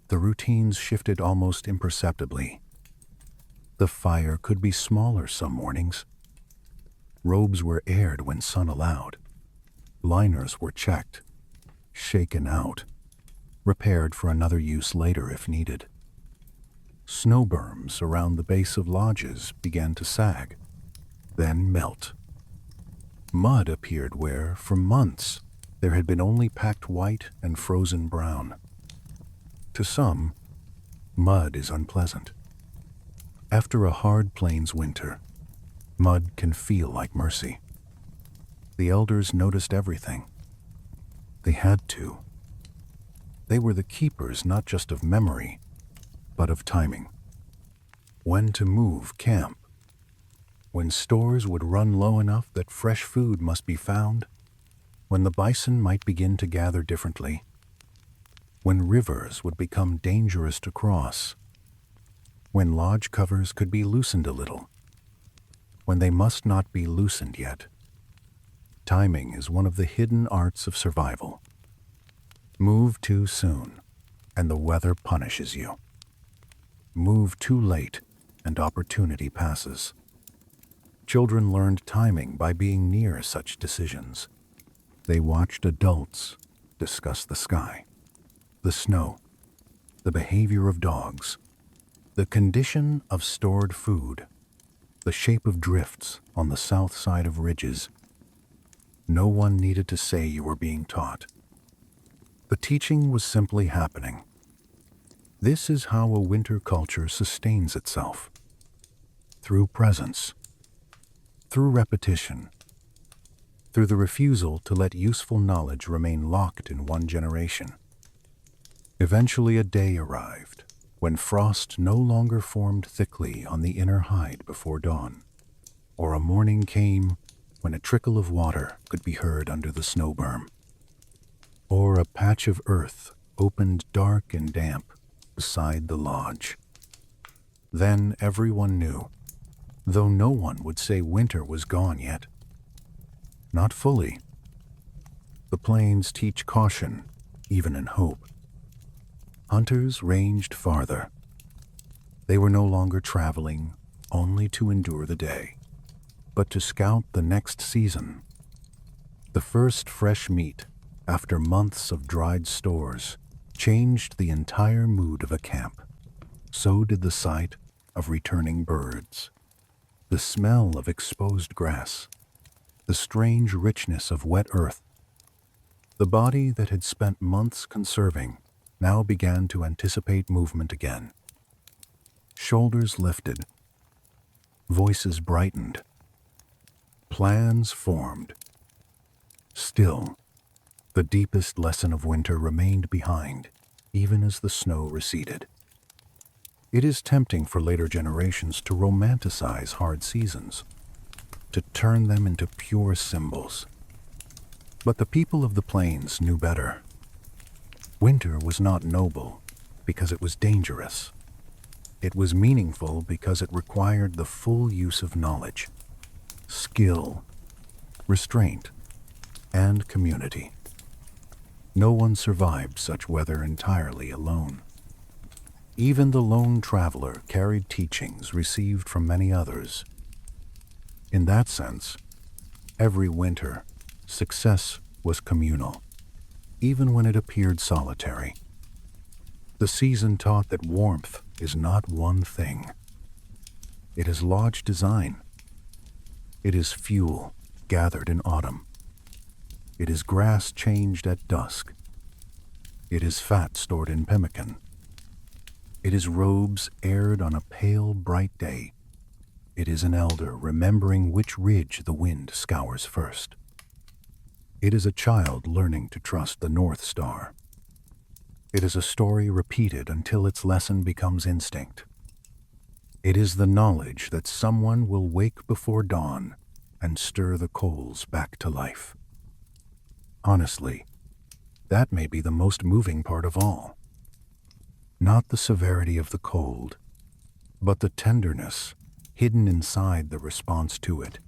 the routines shifted almost imperceptibly. The fire could be smaller some mornings. Robes were aired when sun allowed. Liners were checked, shaken out, repaired for another use later if needed. Snow berms around the base of lodges began to sag, then melt. Mud appeared where, for months, there had been only packed white and frozen brown. To some, mud is unpleasant. After a hard plains winter, mud can feel like mercy. The elders noticed everything. They had to. They were the keepers not just of memory, but of timing. When to move camp, when stores would run low enough that fresh food must be found, when the bison might begin to gather differently, when rivers would become dangerous to cross, when lodge covers could be loosened a little, when they must not be loosened yet. Timing is one of the hidden arts of survival. Move too soon, and the weather punishes you. Move too late, and opportunity passes. Children learned timing by being near such decisions. They watched adults discuss the sky, the snow, the behavior of dogs, the condition of stored food, the shape of drifts on the south side of ridges. No one needed to say you were being taught. The teaching was simply happening. This is how a winter culture sustains itself. through presence, through repetition, through the refusal to let useful knowledge remain locked in one generation. Eventually a day arrived when frost no longer formed thickly on the inner hide before dawn, or a morning came when a trickle of water could be heard under the snow berm, or a patch of earth opened dark and damp beside the lodge. Then everyone knew, though no one would say winter was gone yet. Not fully. The plains teach caution, even in hope. Hunters ranged farther. They were no longer traveling only to endure the day, but to scout the next season. The first fresh meat, after months of dried stores, changed the entire mood of a camp. So did the sight of returning birds, the smell of exposed grass, the strange richness of wet earth. The body that had spent months conserving now began to anticipate movement again. Shoulders lifted, voices brightened, plans formed. Still, the deepest lesson of winter remained behind, even as the snow receded. It is tempting for later generations to romanticize hard seasons, to turn them into pure symbols. But the people of the plains knew better. Winter was not noble because it was dangerous. It was meaningful because it required the full use of knowledge, skill, restraint, and community. No one survived such weather entirely alone. Even the lone traveler carried teachings received from many others. In that sense, every winter, success was communal, even when it appeared solitary. The season taught that warmth is not one thing. It is lodge design. It is fuel gathered in autumn. It is grass changed at dusk. It is fat stored in pemmican. It is robes aired on a pale, bright day. It is an elder remembering which ridge the wind scours first. It is a child learning to trust the North Star. It is a story repeated until its lesson becomes instinct. It is the knowledge that someone will wake before dawn and stir the coals back to life. Honestly, that may be the most moving part of all. Not the severity of the cold, but the tenderness hidden inside the response to it.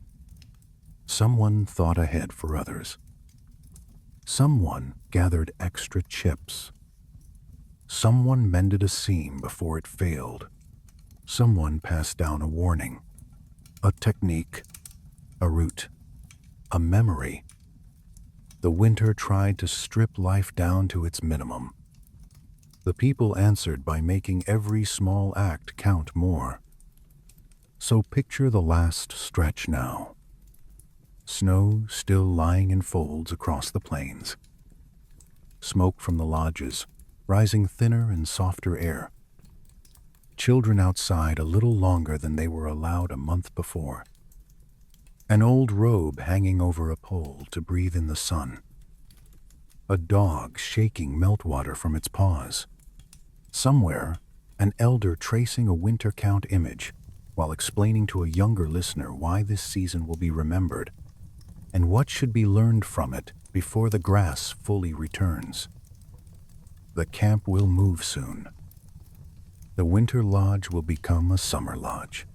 Someone thought ahead for others. Someone gathered extra chips. Someone mended a seam before it failed. Someone passed down a warning, a technique, a route, a memory. The winter tried to strip life down to its minimum. The people answered by making every small act count more. So picture the last stretch now. Snow still lying in folds across the plains. Smoke from the lodges, rising thinner and softer air. Children outside a little longer than they were allowed a month before. An old robe hanging over a pole to breathe in the sun. A dog shaking meltwater from its paws. Somewhere, an elder tracing a winter count image while explaining to a younger listener why this season will be remembered and what should be learned from it before the grass fully returns. The camp will move soon. The winter lodge will become a summer lodge.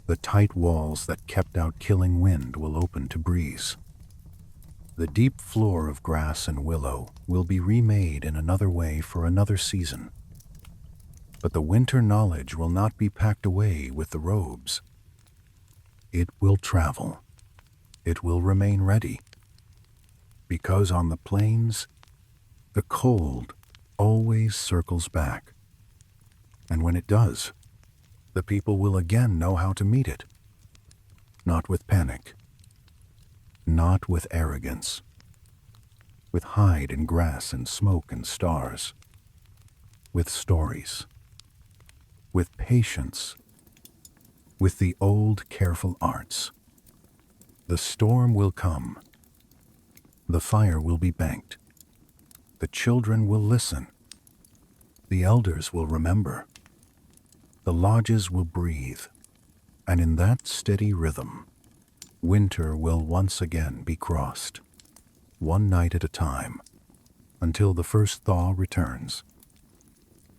The tight walls that kept out killing wind will open to breeze. The deep floor of grass and willow will be remade in another way for another season. But the winter knowledge will not be packed away with the robes. It will travel. It will remain ready. Because on the plains, the cold always circles back. And when it does, the people will again know how to meet it. Not with panic. Not with arrogance. With hide and grass and smoke and stars. With stories. With patience. with the old careful arts. The storm will come. The fire will be banked. The children will listen. The elders will remember. The lodges will breathe. And in that steady rhythm, winter will once again be crossed, one night at a time, until the first thaw returns.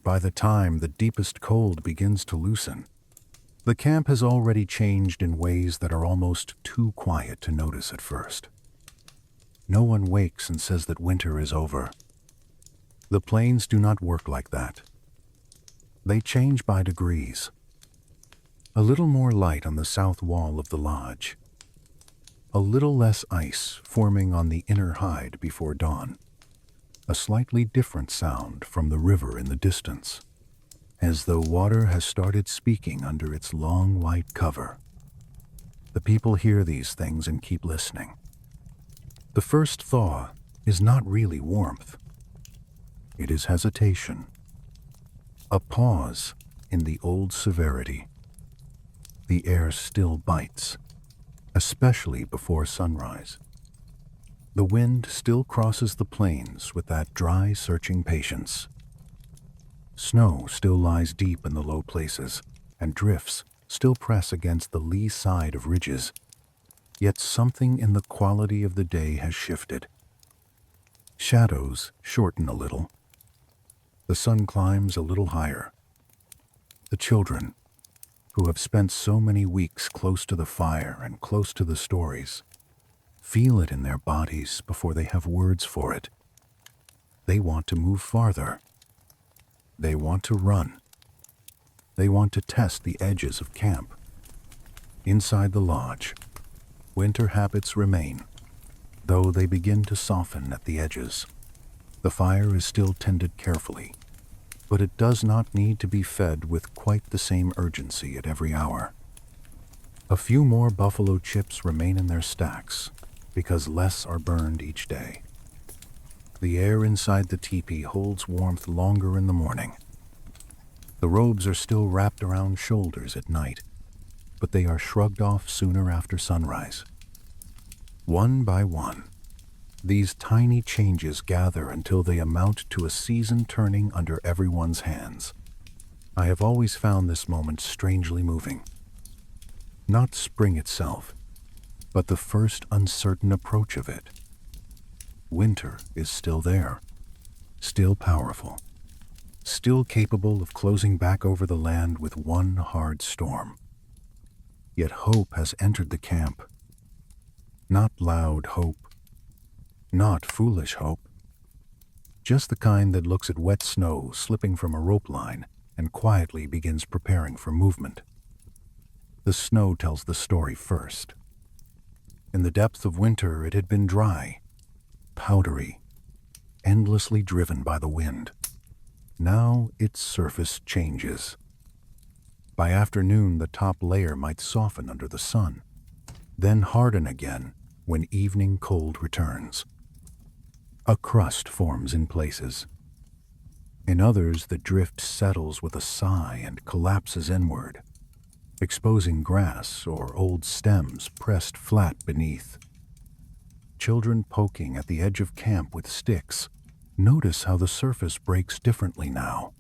By the time the deepest cold begins to loosen, the camp has already changed in ways that are almost too quiet to notice at first. No one wakes and says that winter is over. The plains do not work like that. They change by degrees. A little more light on the south wall of the lodge. A little less ice forming on the inner hide before dawn. A slightly different sound from the river in the distance, as though water has started speaking under its long white cover. The people hear these things and keep listening. The first thaw is not really warmth. It is hesitation. A pause in the old severity. The air still bites, especially before sunrise. The wind still crosses the plains with that dry, searching patience. Snow still lies deep in the low places, and drifts still press against the lee side of ridges. Yet something in the quality of the day has shifted. Shadows shorten a little. The sun climbs a little higher. The children, who have spent so many weeks close to the fire and close to the stories, feel it in their bodies before they have words for it. They want to move farther. They want to run. They want to test the edges of camp. Inside the lodge, winter habits remain, though they begin to soften at the edges. The fire is still tended carefully, but it does not need to be fed with quite the same urgency at every hour. A few more buffalo chips remain in their stacks, because less are burned each day. The air inside the teepee holds warmth longer in the morning. The robes are still wrapped around shoulders at night, but they are shrugged off sooner after sunrise. One by one, these tiny changes gather until they amount to a season turning under everyone's hands. I have always found this moment strangely moving. Not spring itself, but the first uncertain approach of it. Winter is still there, still powerful, still capable of closing back over the land with one hard storm. Yet hope has entered the camp. Not loud hope, not foolish hope, just the kind that looks at wet snow slipping from a rope line and quietly begins preparing for movement. The snow tells the story first. In the depth of winter, it had been dry, powdery, endlessly driven by the wind. Now its surface changes. By afternoon, the top layer might soften under the sun, then harden again when evening cold returns. A crust forms in places. In others, the drift settles with a sigh and collapses inward, exposing grass or old stems pressed flat beneath. Children poking at the edge of camp with sticks notice how the surface breaks differently now.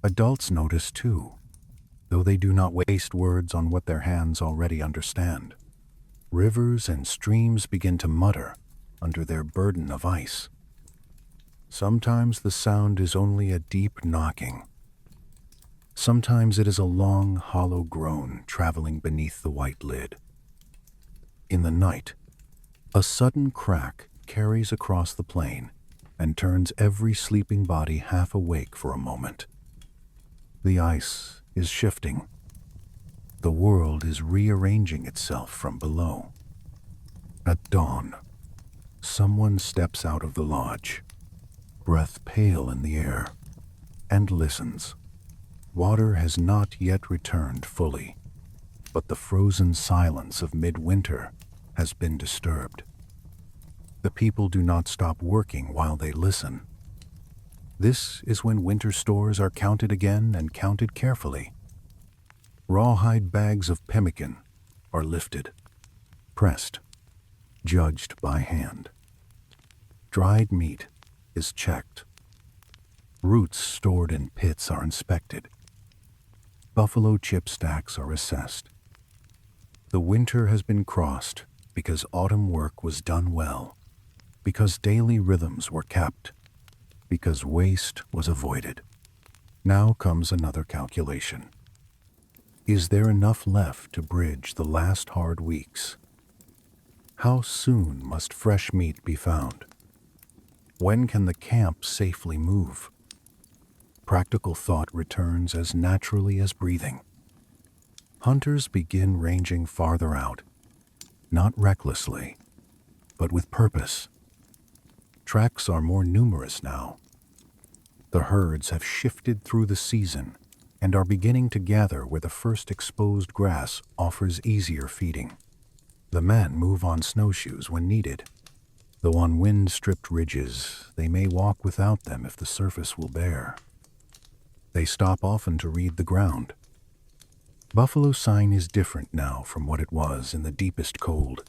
Adults notice too, though they do not waste words on what their hands already understand. Rivers and streams begin to mutter under their burden of ice. Sometimes the sound is only a deep knocking. Sometimes it is a long, hollow groan traveling beneath the white lid. In the night, a sudden crack carries across the plain and turns every sleeping body half awake for a moment. The ice is shifting. The world is rearranging itself from below. At dawn, someone steps out of the lodge, breath pale in the air, and listens. Water has not yet returned fully, but the frozen silence of midwinter has been disturbed. The people do not stop working while they listen. This is when winter stores are counted again and counted carefully. Rawhide bags of pemmican are lifted, pressed, judged by hand. Dried meat is checked. Roots stored in pits are inspected. Buffalo chip stacks are assessed. The winter has been crossed because autumn work was done well, because daily rhythms were kept, because waste was avoided. Now comes another calculation. Is there enough left to bridge the last hard weeks? How soon must fresh meat be found? When can the camp safely move? Practical thought returns as naturally as breathing. Hunters begin ranging farther out, not recklessly, but with purpose. Tracks are more numerous now. The herds have shifted through the season and are beginning to gather where the first exposed grass offers easier feeding. The men move on snowshoes when needed. Though on wind-stripped ridges, they may walk without them if the surface will bear. They stop often to read the ground. Buffalo sign is different now from what it was in the deepest cold.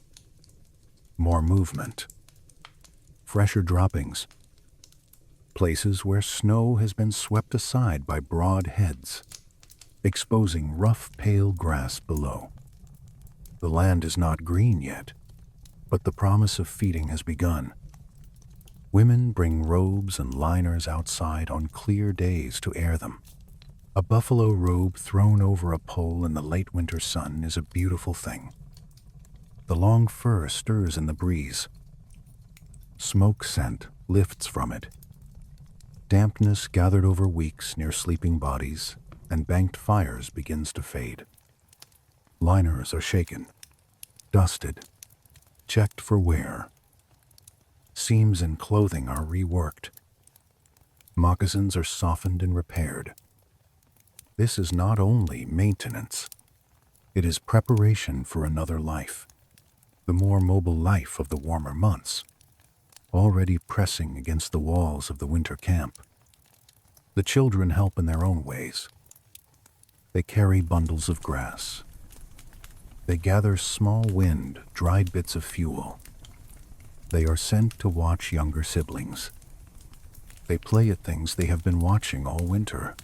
More movement. Fresher droppings. Places where snow has been swept aside by broad heads, exposing rough, pale grass below. The land is not green yet, but the promise of feeding has begun. Women bring robes and liners outside on clear days to air them. A buffalo robe thrown over a pole in the late winter sun is a beautiful thing. The long fur stirs in the breeze. Smoke scent lifts from it. Dampness gathered over weeks near sleeping bodies and banked fires begins to fade. Liners are shaken, dusted, checked for wear. Seams in clothing are reworked. Moccasins are softened and repaired. This is not only maintenance, it is preparation for another life, the more mobile life of the warmer months, already pressing against the walls of the winter camp. The children help in their own ways. They carry bundles of grass. They gather small wind, dried bits of fuel. They are sent to watch younger siblings. They play at things they have been watching all winter.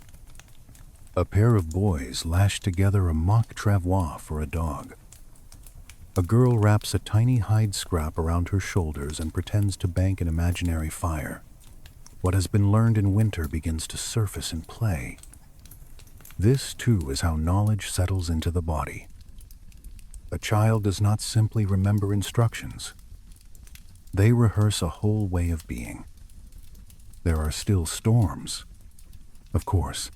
A pair of boys lash together a mock travois for a dog. A girl wraps a tiny hide scrap around her shoulders and pretends to bank an imaginary fire. What has been learned in winter begins to surface in play. This, too, is how knowledge settles into the body. A child does not simply remember instructions. They rehearse a whole way of being. There are still storms. Of course,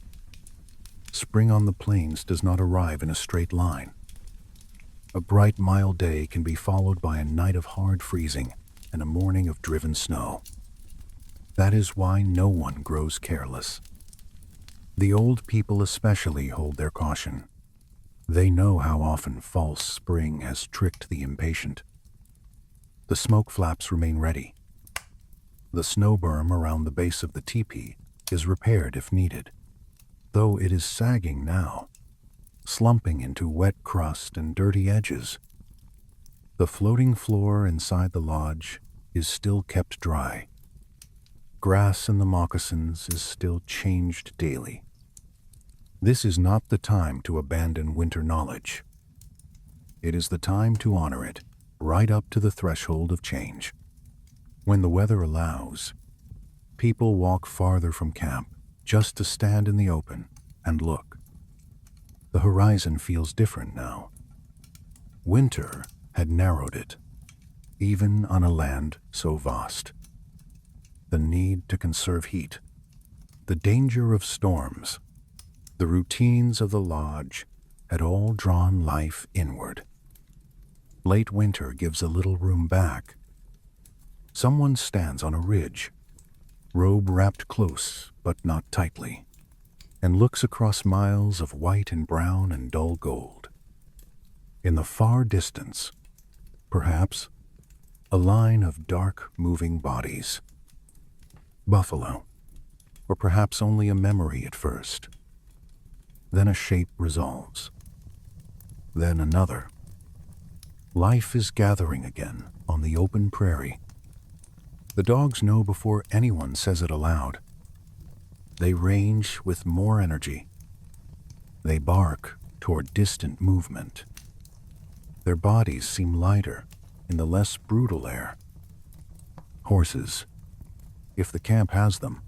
spring on the plains does not arrive in a straight line. A bright, mild day can be followed by a night of hard freezing and a morning of driven snow. That is why no one grows careless. The old people especially hold their caution. They know how often false spring has tricked the impatient. The smoke flaps remain ready. The snow berm around the base of the teepee is repaired if needed, though it is sagging now, slumping into wet crust and dirty edges. The floating floor inside the lodge is still kept dry. Grass in the moccasins is still changed daily. This is not the time to abandon winter knowledge. It is the time to honor it, right up to the threshold of change. When the weather allows, people walk farther from camp just to stand in the open and look. The horizon feels different now. Winter had narrowed it, even on a land so vast. The need to conserve heat, the danger of storms, the routines of the lodge had all drawn life inward. Late winter gives a little room back. Someone stands on a ridge, robe wrapped close but not tightly, and looks across miles of white and brown and dull gold. In the far distance, perhaps, a line of dark moving bodies. Buffalo, or perhaps only a memory at first. Then a shape resolves, then another. Life is gathering again on the open prairie. The dogs know before anyone says it aloud. They range with more energy. They bark toward distant movement. Their bodies seem lighter in the less brutal air. Horses, if the camp has them,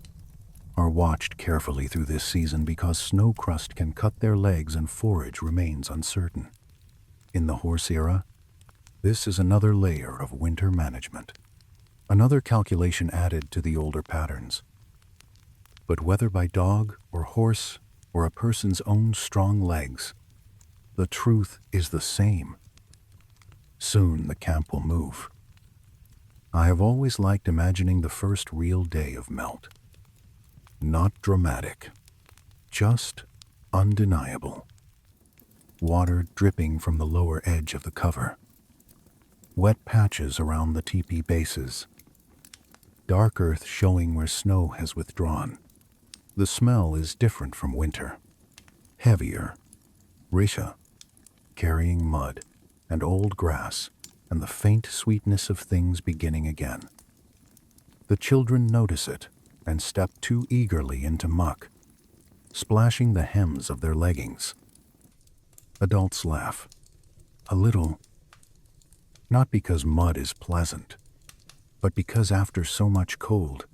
are watched carefully through this season because snow crust can cut their legs and forage remains uncertain. In the horse era, this is another layer of winter management, another calculation added to the older patterns. But whether by dog or horse or a person's own strong legs, the truth is the same. Soon the camp will move. I have always liked imagining the first real day of melt. Not dramatic, just undeniable. Water dripping from the lower edge of the cover. Wet patches around the teepee bases. Dark earth showing where snow has withdrawn. The smell is different from winter. Heavier, richer, carrying mud and old grass and the faint sweetness of things beginning again. The children notice it and step too eagerly into muck, splashing the hems of their leggings. Adults laugh, a little, not because mud is pleasant, but because after so much cold,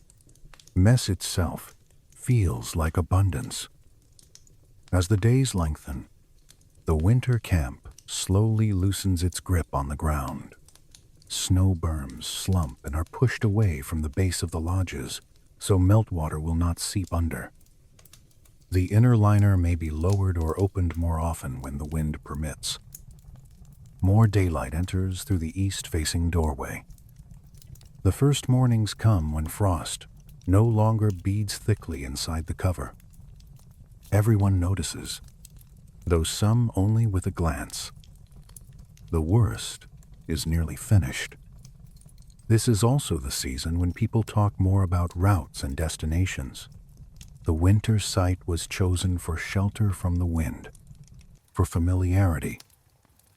mess itself feels like abundance. As the days lengthen, the winter camp slowly loosens its grip on the ground. Snow berms slump and are pushed away from the base of the lodges, so meltwater will not seep under. The inner liner may be lowered or opened more often when the wind permits. More daylight enters through the east-facing doorway. The first mornings come when frost no longer beads thickly inside the cover. Everyone notices, though some only with a glance. The worst is nearly finished. This is also the season when people talk more about routes and destinations. The winter site was chosen for shelter from the wind, for familiarity,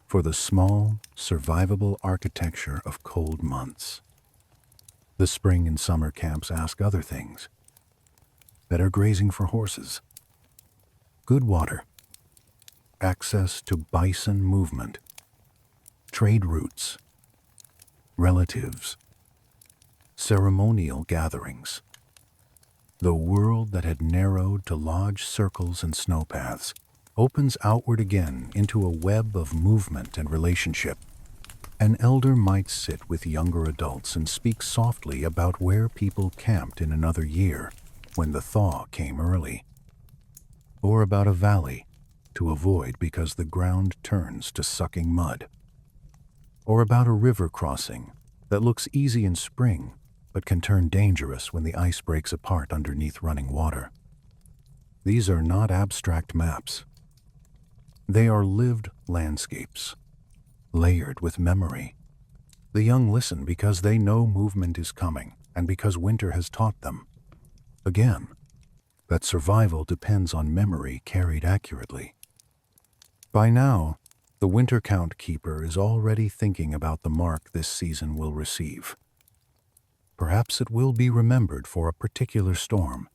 for the small, survivable architecture of cold months. The spring and summer camps ask other things. Better grazing for horses, good water, access to bison movement, trade routes, relatives, ceremonial gatherings. The world that had narrowed to lodge circles and snowpaths opens outward again into a web of movement and relationship. An elder might sit with younger adults and speak softly about where people camped in another year when the thaw came early, or about a valley to avoid because the ground turns to sucking mud, or about a river crossing that looks easy in spring but can turn dangerous when the ice breaks apart underneath running water. These are not abstract maps. They are lived landscapes, layered with memory. The young listen because they know movement is coming and because winter has taught them, again, that survival depends on memory carried accurately. By now, the winter count keeper is already thinking about the mark this season will receive. Perhaps it will be remembered for a particular storm,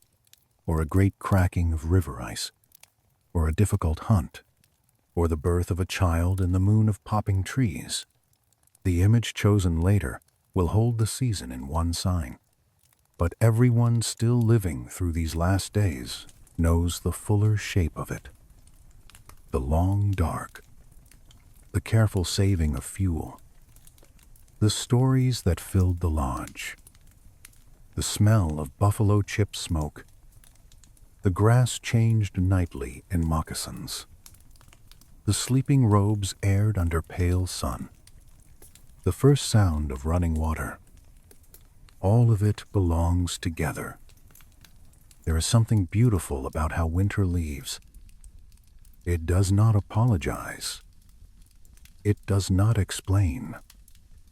or a great cracking of river ice, or a difficult hunt, or the birth of a child in the moon of popping trees. The image chosen later will hold the season in one sign. But everyone still living through these last days knows the fuller shape of it. The long dark, the careful saving of fuel, the stories that filled the lodge, the smell of buffalo chip smoke, the grass changed nightly in moccasins, the sleeping robes aired under pale sun, the first sound of running water. All of it belongs together. There is something beautiful about how winter leaves. It does not apologize. It does not explain.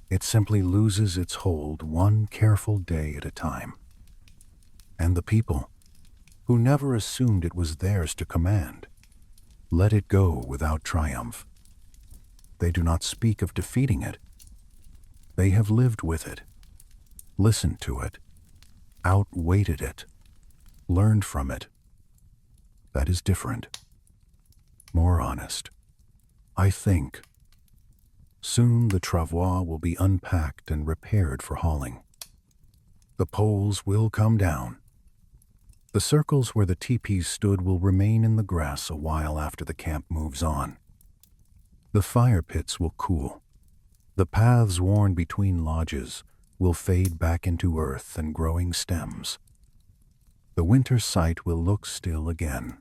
It simply loses its hold one careful day at a time. And the people, who never assumed it was theirs to command, let it go without triumph. They do not speak of defeating it. They have lived with it, listened to it, outweighted it, learned from it. That is different, more honest. I think soon the travois will be unpacked and repaired for hauling. The poles will come down. The circles where the teepees stood will remain in the grass a while after the camp moves on. The fire pits will cool. The paths worn between lodges will fade back into earth and growing stems. The winter site will look still again,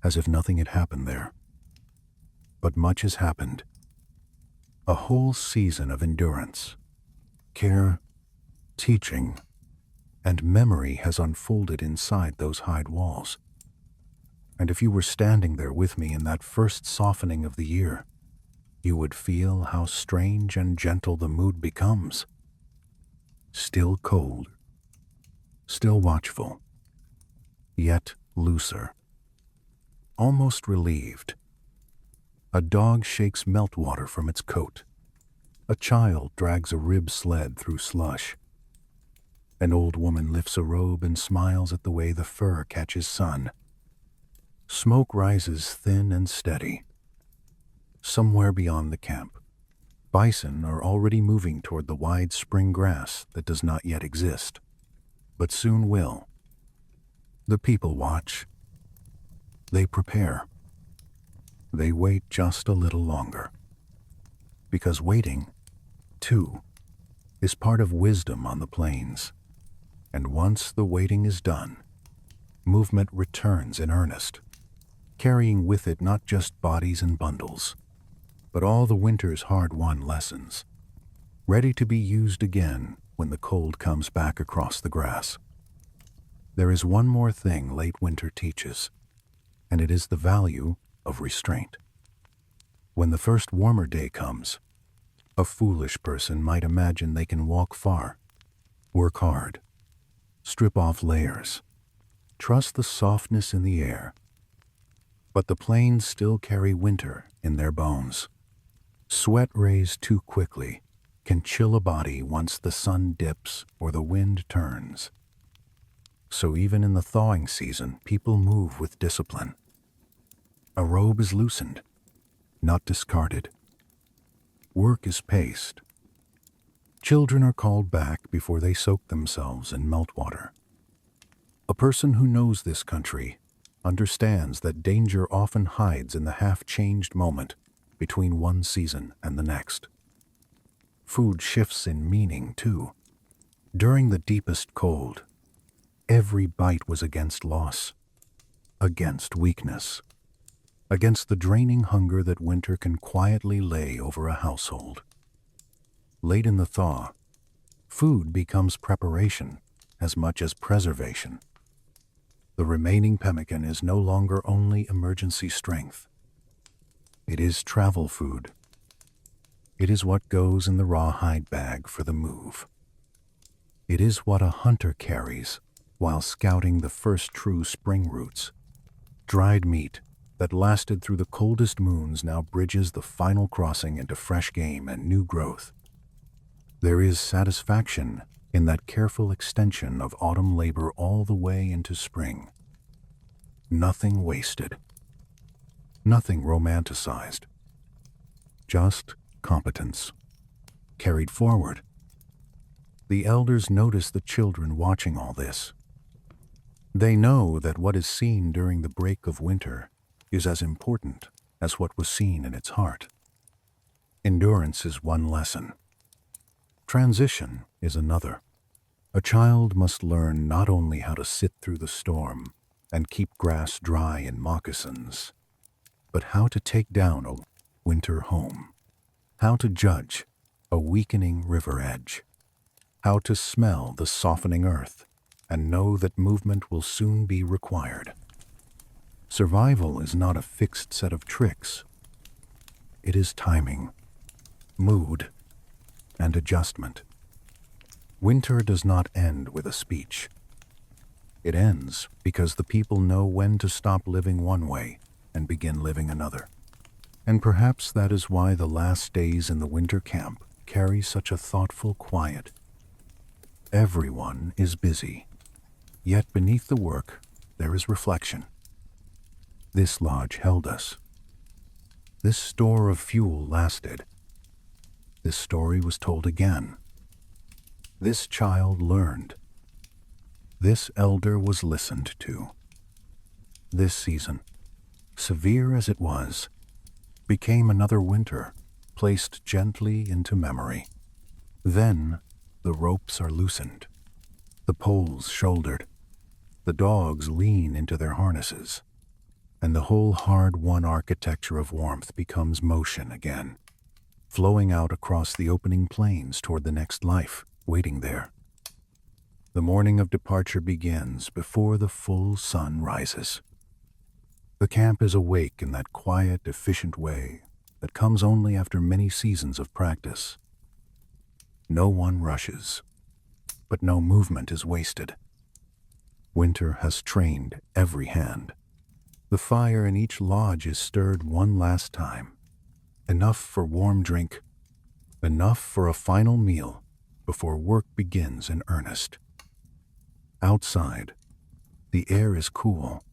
as if nothing had happened there. But much has happened. A whole season of endurance, care, teaching, and memory has unfolded inside those hide walls. And if you were standing there with me in that first softening of the year, you would feel how strange and gentle the mood becomes. Still cold, still watchful, yet looser, almost relieved. A dog shakes meltwater from its coat. A child drags a rib sled through slush. An old woman lifts a robe and smiles at the way the fur catches sun. Smoke rises thin and steady. Somewhere beyond the camp, bison are already moving toward the wide spring grass that does not yet exist, but soon will. The people watch. They prepare. They wait just a little longer. Because waiting, too, is part of wisdom on the plains. And once the waiting is done, movement returns in earnest, carrying with it not just bodies and bundles, but all the winter's hard-won lessons, ready to be used again when the cold comes back across the grass. There is one more thing late winter teaches, and it is the value of restraint. When the first warmer day comes, a foolish person might imagine they can walk far, work hard, strip off layers, trust the softness in the air. But the plains still carry winter in their bones. Sweat raised too quickly can chill a body once the sun dips or the wind turns. So even in the thawing season, people move with discipline. A robe is loosened, not discarded. Work is paced. Children are called back before they soak themselves in meltwater. A person who knows this country understands that danger often hides in the half-changed moment between one season and the next. Food shifts in meaning, too. During the deepest cold, every bite was against loss, against weakness, against the draining hunger that winter can quietly lay over a household. Late in the thaw, food becomes preparation as much as preservation. The remaining pemmican is no longer only emergency strength. It is travel food. It is what goes in the rawhide bag for the move. It is what a hunter carries while scouting the first true spring roots. Dried meat that lasted through the coldest moons now bridges the final crossing into fresh game and new growth. There is satisfaction in that careful extension of autumn labor all the way into spring. Nothing wasted. Nothing romanticized. Just competence, carried forward. The elders notice the children watching all this. They know that what is seen during the break of winter is as important as what was seen in its heart. Endurance is one lesson. Transition is another. A child must learn not only how to sit through the storm and keep grass dry in moccasins, but how to take down a winter home, how to judge a weakening river edge, how to smell the softening earth and know that movement will soon be required. Survival is not a fixed set of tricks. It is timing, mood, and adjustment. Winter does not end with a speech. It ends because the people know when to stop living one way and begin living another. And perhaps that is why the last days in the winter camp carry such a thoughtful quiet. Everyone is busy, yet beneath the work there is reflection. This lodge held us. This store of fuel lasted. This story was told again. This child learned. This elder was listened to. This season, severe as it was, became another winter, placed gently into memory. Then the ropes are loosened, the poles shouldered, the dogs lean into their harnesses, and the whole hard-won architecture of warmth becomes motion again, flowing out across the opening plains toward the next life waiting there. The morning of departure begins before the full sun rises. The camp is awake in that quiet, efficient way that comes only after many seasons of practice. No one rushes, but no movement is wasted. Winter has trained every hand. The fire in each lodge is stirred one last time. Enough for warm drink, enough for a final meal before work begins in earnest. Outside, the air is cool,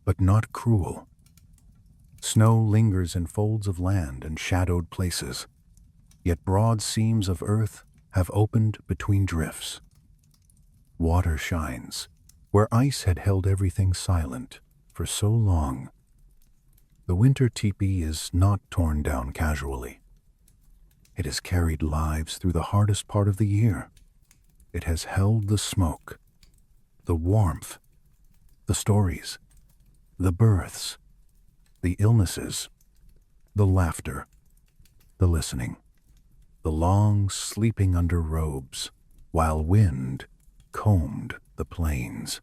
but not cruel. Snow lingers in folds of land and shadowed places, yet broad seams of earth have opened between drifts. Water shines where ice had held everything silent for so long. The winter teepee is not torn down casually. It has carried lives through the hardest part of the year. It has held the smoke, the warmth, the stories, the births, the illnesses, the laughter, the listening, the long sleeping under robes while wind combed the plains.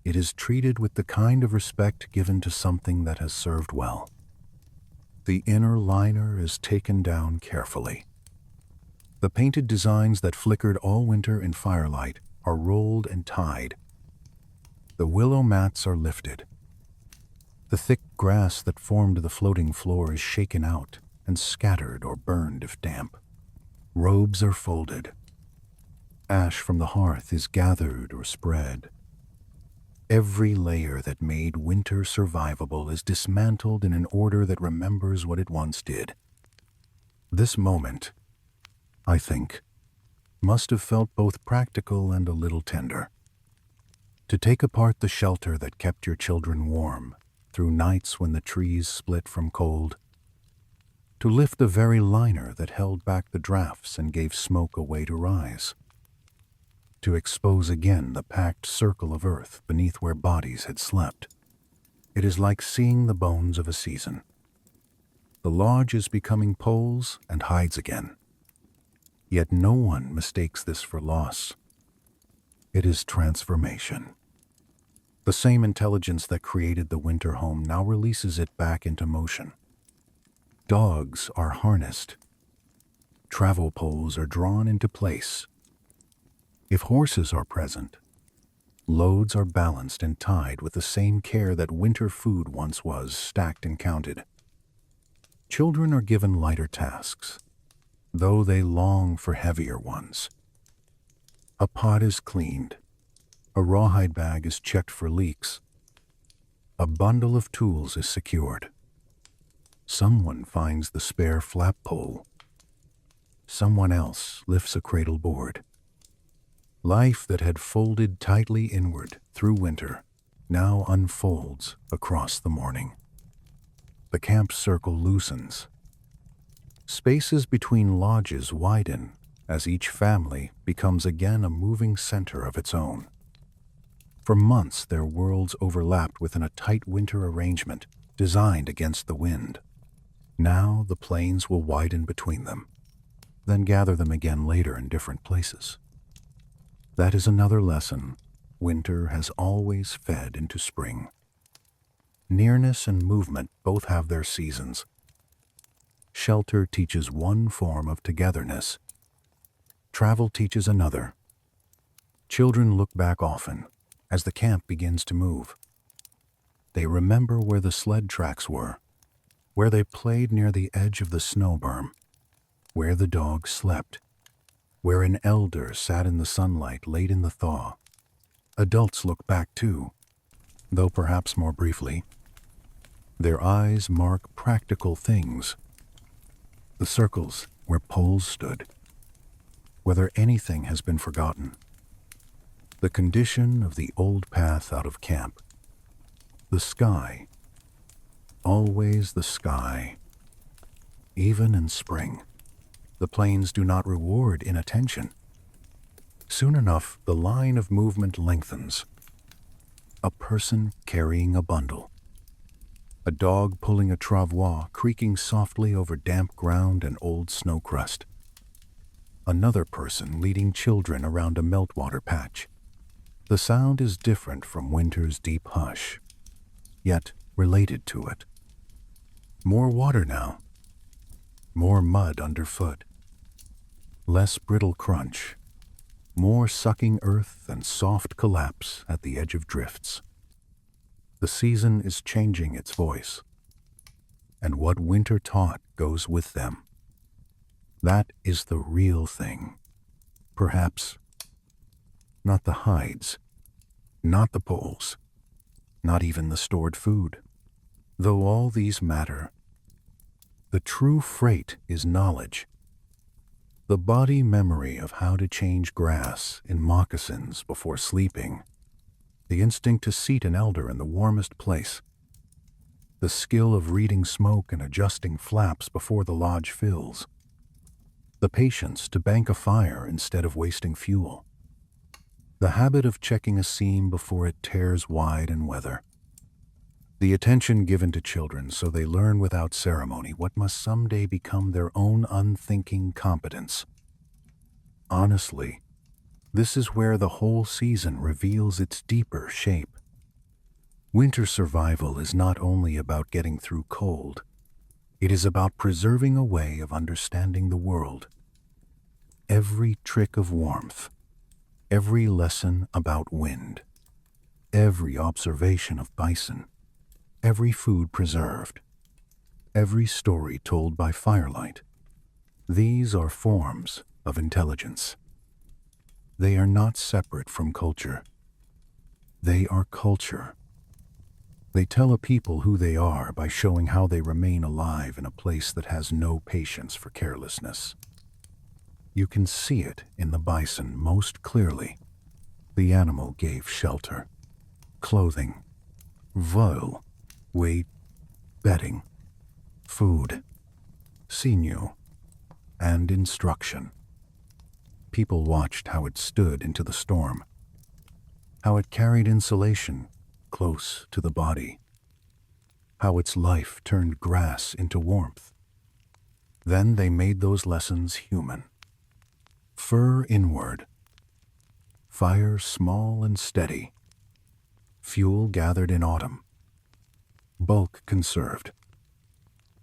It is treated with the kind of respect given to something that has served well. The inner liner is taken down carefully. The painted designs that flickered all winter in firelight are rolled and tied. The willow mats are lifted. The thick grass that formed the floating floor is shaken out and scattered or burned if damp. Robes are folded. Ash from the hearth is gathered or spread. Every layer that made winter survivable is dismantled in an order that remembers what it once did. This moment, I think, must have felt both practical and a little tender. To take apart the shelter that kept your children warm through nights when the trees split from cold. To lift the very liner that held back the drafts and gave smoke a way to rise. To expose again the packed circle of earth beneath where bodies had slept. It is like seeing the bones of a season. The lodge is becoming poles and hides again. Yet no one mistakes this for loss. It is transformation. The same intelligence that created the winter home now releases it back into motion. Dogs are harnessed. Travel poles are drawn into place. If horses are present, loads are balanced and tied with the same care that winter food once was, stacked and counted. Children are given lighter tasks, though they long for heavier ones. A pot is cleaned. A rawhide bag is checked for leaks. A bundle of tools is secured. Someone finds the spare flap pole. Someone else lifts a cradle board. Life that had folded tightly inward through winter now unfolds across the morning. The camp circle loosens. Spaces between lodges widen as each family becomes again a moving center of its own. For months their worlds overlapped within a tight winter arrangement designed against the wind. Now the plains will widen between them, then gather them again later in different places. That is another lesson. Winter has always fed into spring. Nearness and movement both have their seasons. Shelter teaches one form of togetherness. Travel teaches another. Children look back often as the camp begins to move. They remember where the sled tracks were, where they played near the edge of the snow berm, where the dog slept, where an elder sat in the sunlight late in the thaw. Adults look back too, though perhaps more briefly. Their eyes mark practical things. The circles where poles stood, whether anything has been forgotten. The condition of the old path out of camp. The sky, always the sky. Even in spring, the plains do not reward inattention. Soon enough, the line of movement lengthens. A person carrying a bundle. A dog pulling a travois, creaking softly over damp ground and old snow crust. Another person leading children around a meltwater patch. The sound is different from winter's deep hush, yet related to it. More water now. More mud underfoot. Less brittle crunch. More sucking earth and soft collapse at the edge of drifts. The season is changing its voice, and what winter taught goes with them. That is the real thing. Perhaps not the hides, not the poles, not even the stored food. Though all these matter, the true freight is knowledge. The body memory of how to change grass in moccasins before sleeping. The instinct to seat an elder in the warmest place. The skill of reading smoke and adjusting flaps before the lodge fills. The patience to bank a fire instead of wasting fuel. The habit of checking a seam before it tears wide in weather. The attention given to children so they learn without ceremony what must someday become their own unthinking competence. Honestly, this is where the whole season reveals its deeper shape. Winter survival is not only about getting through cold. It is about preserving a way of understanding the world. Every trick of warmth, every lesson about wind, every observation of bison, every food preserved, every story told by firelight. These are forms of intelligence. They are not separate from culture. They are culture. They tell a people who they are by showing how they remain alive in a place that has no patience for carelessness. You can see it in the bison most clearly. The animal gave shelter, clothing, voile, weight, bedding, food, sinew, and instruction. People watched how it stood into the storm, how it carried insulation close to the body, how its life turned grass into warmth. Then they made those lessons human. Fur inward, fire small and steady, fuel gathered in autumn, bulk conserved.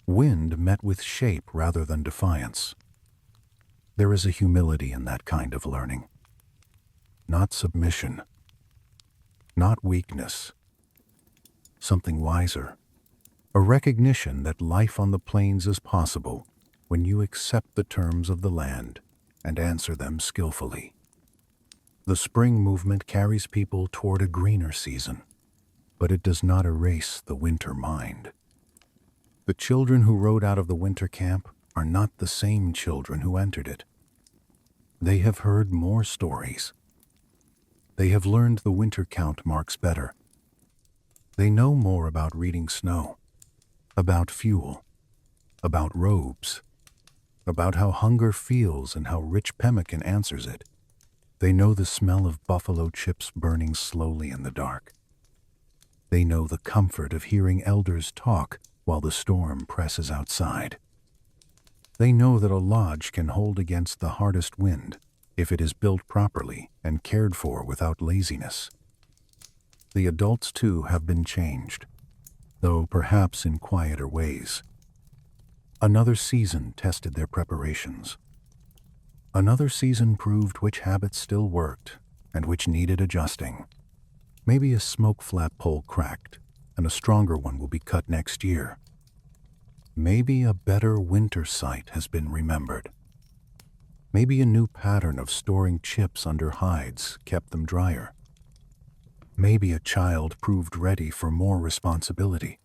Wind met with shape rather than defiance. There is a humility in that kind of learning. Not submission, not weakness. Something wiser. A recognition that life on the plains is possible when you accept the terms of the land and answer them skillfully. The spring movement carries people toward a greener season, but it does not erase the winter mind. The children who rode out of the winter camp are not the same children who entered it. They have heard more stories. They have learned the winter count marks better. They know more about reading snow, about fuel, about robes, about how hunger feels and how rich pemmican answers it. They know the smell of buffalo chips burning slowly in the dark. They know the comfort of hearing elders talk while the storm presses outside. They know that a lodge can hold against the hardest wind if it is built properly and cared for without laziness. The adults, too, have been changed, though perhaps in quieter ways. Another season tested their preparations. Another season proved which habits still worked and which needed adjusting. Maybe a smoke flap pole cracked, and a stronger one will be cut next year. Maybe a better winter sight has been remembered. Maybe a new pattern of storing chips under hides kept them drier. Maybe a child proved ready for more responsibility.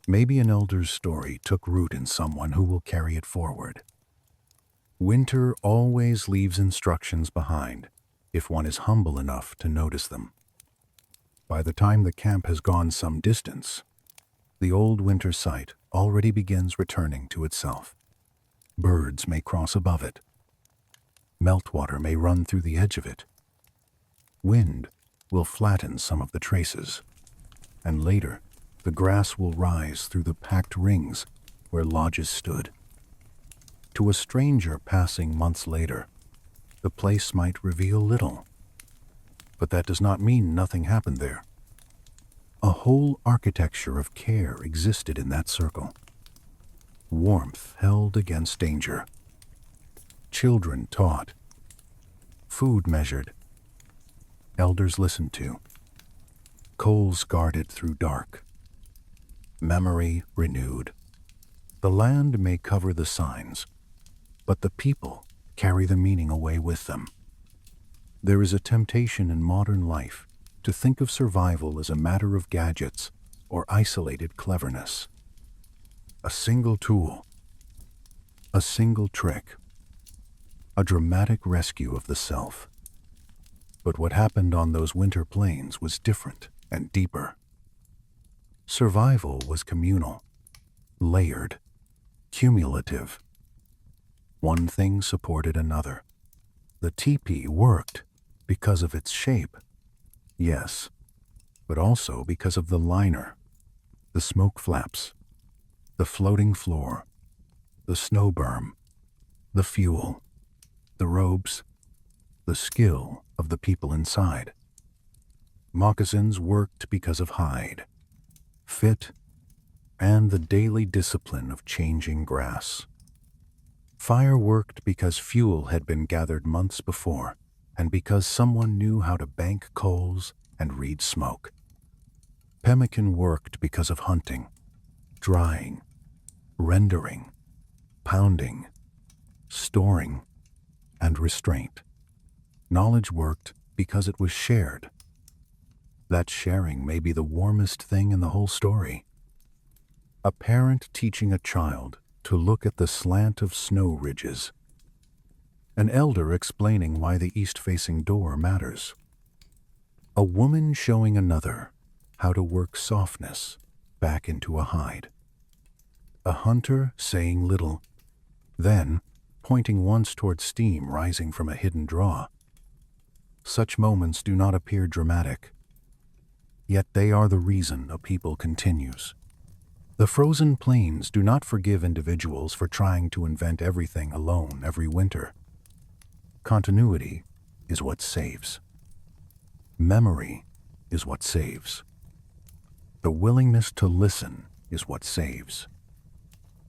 Maybe an elder's story took root in someone who will carry it forward. Winter always leaves instructions behind if one is humble enough to notice them. By the time the camp has gone some distance, the old winter site already begins returning to itself. Birds may cross above it. Meltwater may run through the edge of it. Wind will flatten some of the traces, and later the grass will rise through the packed rings where lodges stood. To a stranger passing months later, the place might reveal little, but that does not mean nothing happened there. A whole architecture of care existed in that circle. Warmth held against danger. Children taught. Food measured. Elders listened to. Coals guarded through dark. Memory renewed. The land may cover the signs, but the people carry the meaning away with them. There is a temptation in modern life to think of survival as a matter of gadgets or isolated cleverness. A single tool, a single trick, a dramatic rescue of the self. But what happened on those winter plains was different and deeper. Survival was communal, layered, cumulative. One thing supported another. The teepee worked because of its shape, yes, but also because of the liner, the smoke flaps, the floating floor, the snow berm, the fuel, the robes, the skill of the people inside. Moccasins worked because of hide, fit, and the daily discipline of changing grass. Fire worked because fuel had been gathered months before, and because someone knew how to bank coals and read smoke. Pemmican worked because of hunting, drying, rendering, pounding, storing, and restraint. Knowledge worked because it was shared. That sharing may be the warmest thing in the whole story. A parent teaching a child to look at the slant of snow ridges. An elder explaining why the east-facing door matters. A woman showing another how to work softness back into a hide. A hunter saying little, then pointing once toward steam rising from a hidden draw. Such moments do not appear dramatic, yet they are the reason a people continues. The frozen plains do not forgive individuals for trying to invent everything alone every winter. Continuity is what saves. Memory is what saves. The willingness to listen is what saves.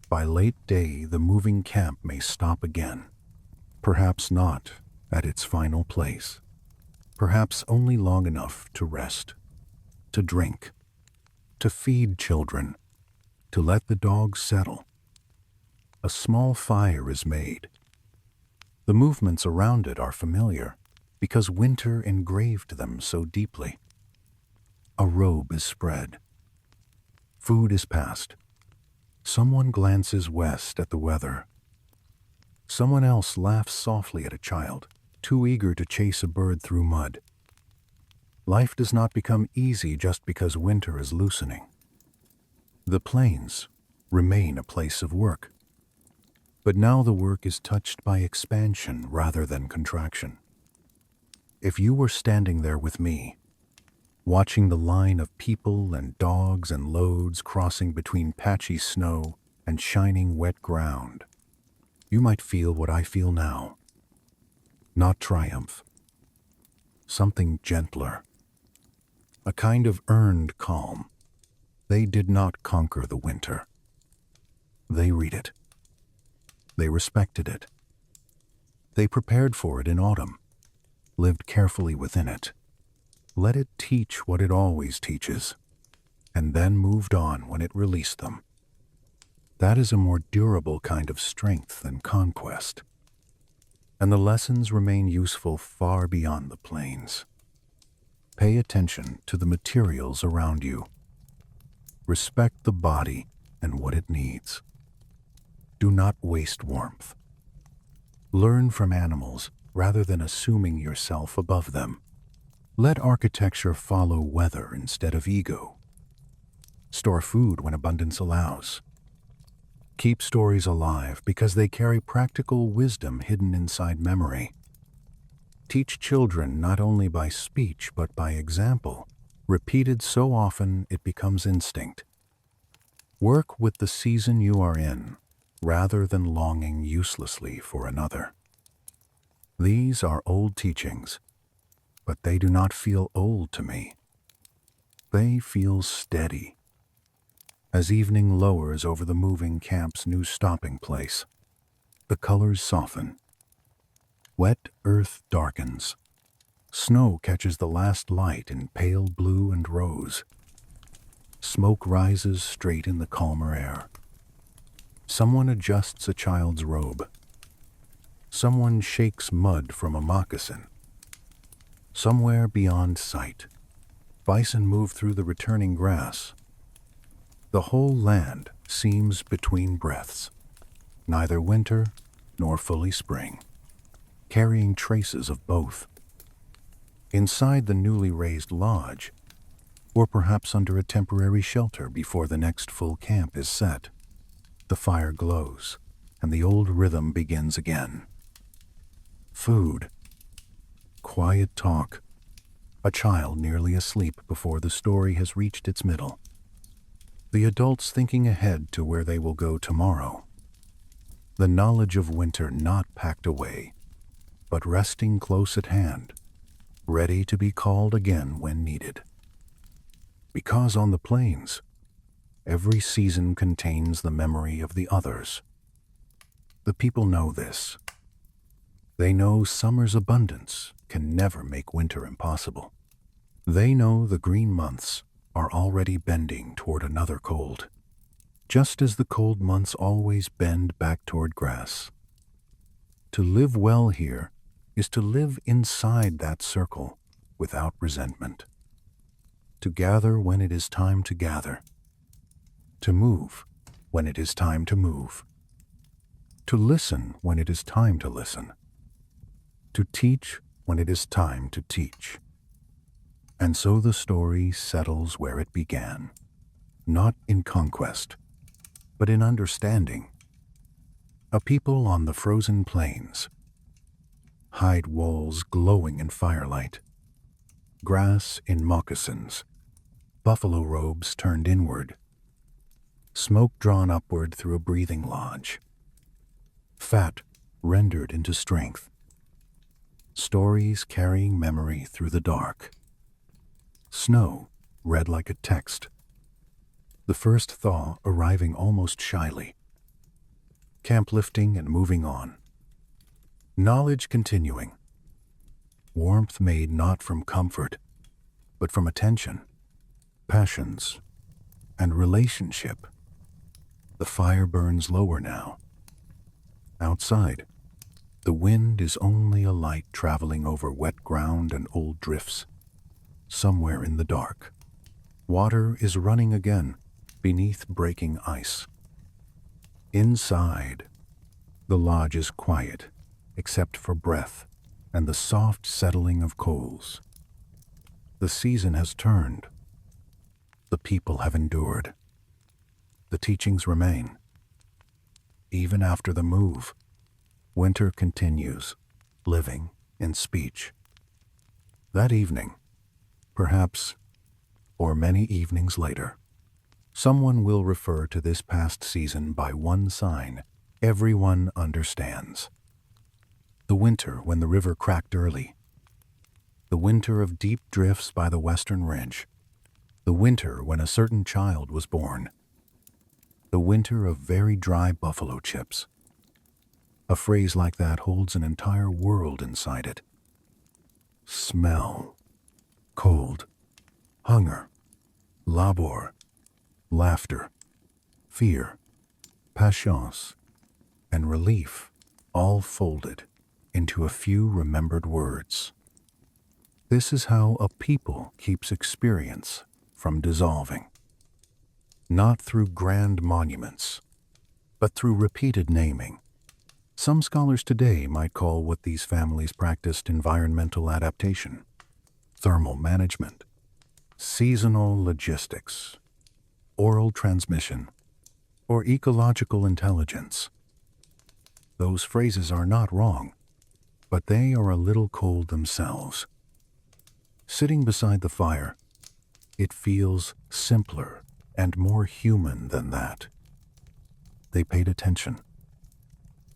By late day, the moving camp may stop again. Perhaps not at its final place. Perhaps only long enough to rest, to drink, to feed children, to let the dogs settle. A small fire is made. The movements around it are familiar because winter engraved them so deeply. A robe is spread. Food is passed. Someone glances west at the weather. Someone else laughs softly at a child, too eager to chase a bird through mud. Life does not become easy just because winter is loosening. The plains remain a place of work. But now the work is touched by expansion rather than contraction. If you were standing there with me, watching the line of people and dogs and loads crossing between patchy snow and shining wet ground, you might feel what I feel now. Not triumph. Something gentler. A kind of earned calm. They did not conquer the winter. They read it. They respected it. They prepared for it in autumn, lived carefully within it, let it teach what it always teaches, and then moved on when it released them. That is a more durable kind of strength than conquest. And the lessons remain useful far beyond the plains. Pay attention to the materials around you. Respect the body and what it needs. Do not waste warmth. Learn from animals rather than assuming yourself above them. Let architecture follow weather instead of ego. Store food when abundance allows. Keep stories alive because they carry practical wisdom hidden inside memory. Teach children not only by speech but by example, repeated so often it becomes instinct. Work with the season you are in, rather than longing uselessly for another. These are old teachings, but they do not feel old to me. They feel steady. As evening lowers over the moving camp's new stopping place, the colors soften. Wet earth darkens. Snow catches the last light in pale blue and rose. Smoke rises straight in the calmer air. Someone adjusts a child's robe. Someone shakes mud from a moccasin. Somewhere beyond sight, bison move through the returning grass. The whole land seems between breaths, neither winter nor fully spring, carrying traces of both. Inside the newly raised lodge, or perhaps under a temporary shelter before the next full camp is set, the fire glows, and the old rhythm begins again. Food. Quiet talk. A child nearly asleep before the story has reached its middle. The adults thinking ahead to where they will go tomorrow. The knowledge of winter not packed away, but resting close at hand, ready to be called again when needed. Because on the plains, every season contains the memory of the others. The people know this. They know summer's abundance can never make winter impossible. They know the green months are already bending toward another cold, just as the cold months always bend back toward grass. To live well here is to live inside that circle without resentment. To gather when it is time to gather. To move when it is time to move. To listen when it is time to listen. To teach when it is time to teach. And so the story settles where it began, not in conquest, but in understanding. A people on the frozen plains. Hide walls glowing in firelight. Grass in moccasins. Buffalo robes turned inward. Smoke drawn upward through a breathing lodge. Fat rendered into strength. Stories carrying memory through the dark. Snow read like a text. The first thaw arriving almost shyly. Camp lifting and moving on. Knowledge continuing. Warmth made not from comfort, but from attention, passions, and relationship. The fire burns lower now. Outside, the wind is only a light traveling over wet ground and old drifts. Somewhere in the dark, water is running again beneath breaking ice. Inside, the lodge is quiet, except for breath and the soft settling of coals. The season has turned. The people have endured. The teachings remain. Even after the move, winter continues, living in speech. That evening, perhaps, or many evenings later, someone will refer to this past season by one sign everyone understands. The winter when the river cracked early. The winter of deep drifts by the western ridge. The winter when a certain child was born. The winter of very dry buffalo chips. A phrase like that holds an entire world inside it. Smell. Cold. Hunger. Labor. Laughter. Fear. patience, and relief, all folded into a few remembered words. This is how a people keeps experience from dissolving. Not through grand monuments, but through repeated naming. Some scholars today might call what these families practiced environmental adaptation, thermal management, seasonal logistics, oral transmission, or ecological intelligence. Those phrases are not wrong, but they are a little cold themselves. Sitting beside the fire, it feels simpler and more human than that. They paid attention.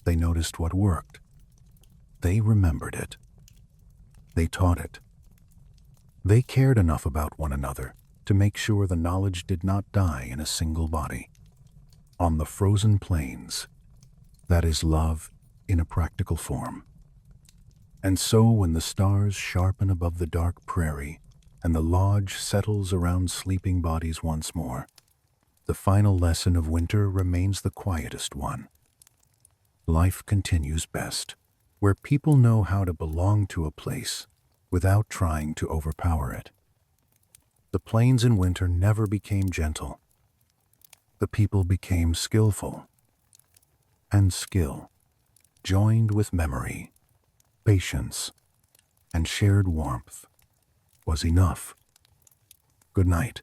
They noticed what worked. They remembered it. They taught it. They cared enough about one another to make sure the knowledge did not die in a single body. On the frozen plains, that is love in a practical form. And so when the stars sharpen above the dark prairie and the lodge settles around sleeping bodies once more, the final lesson of winter remains the quietest one. Life continues best where people know how to belong to a place without trying to overpower it. The plains in winter never became gentle. The people became skillful. And skill, joined with memory, patience, and shared warmth, was enough. Good night.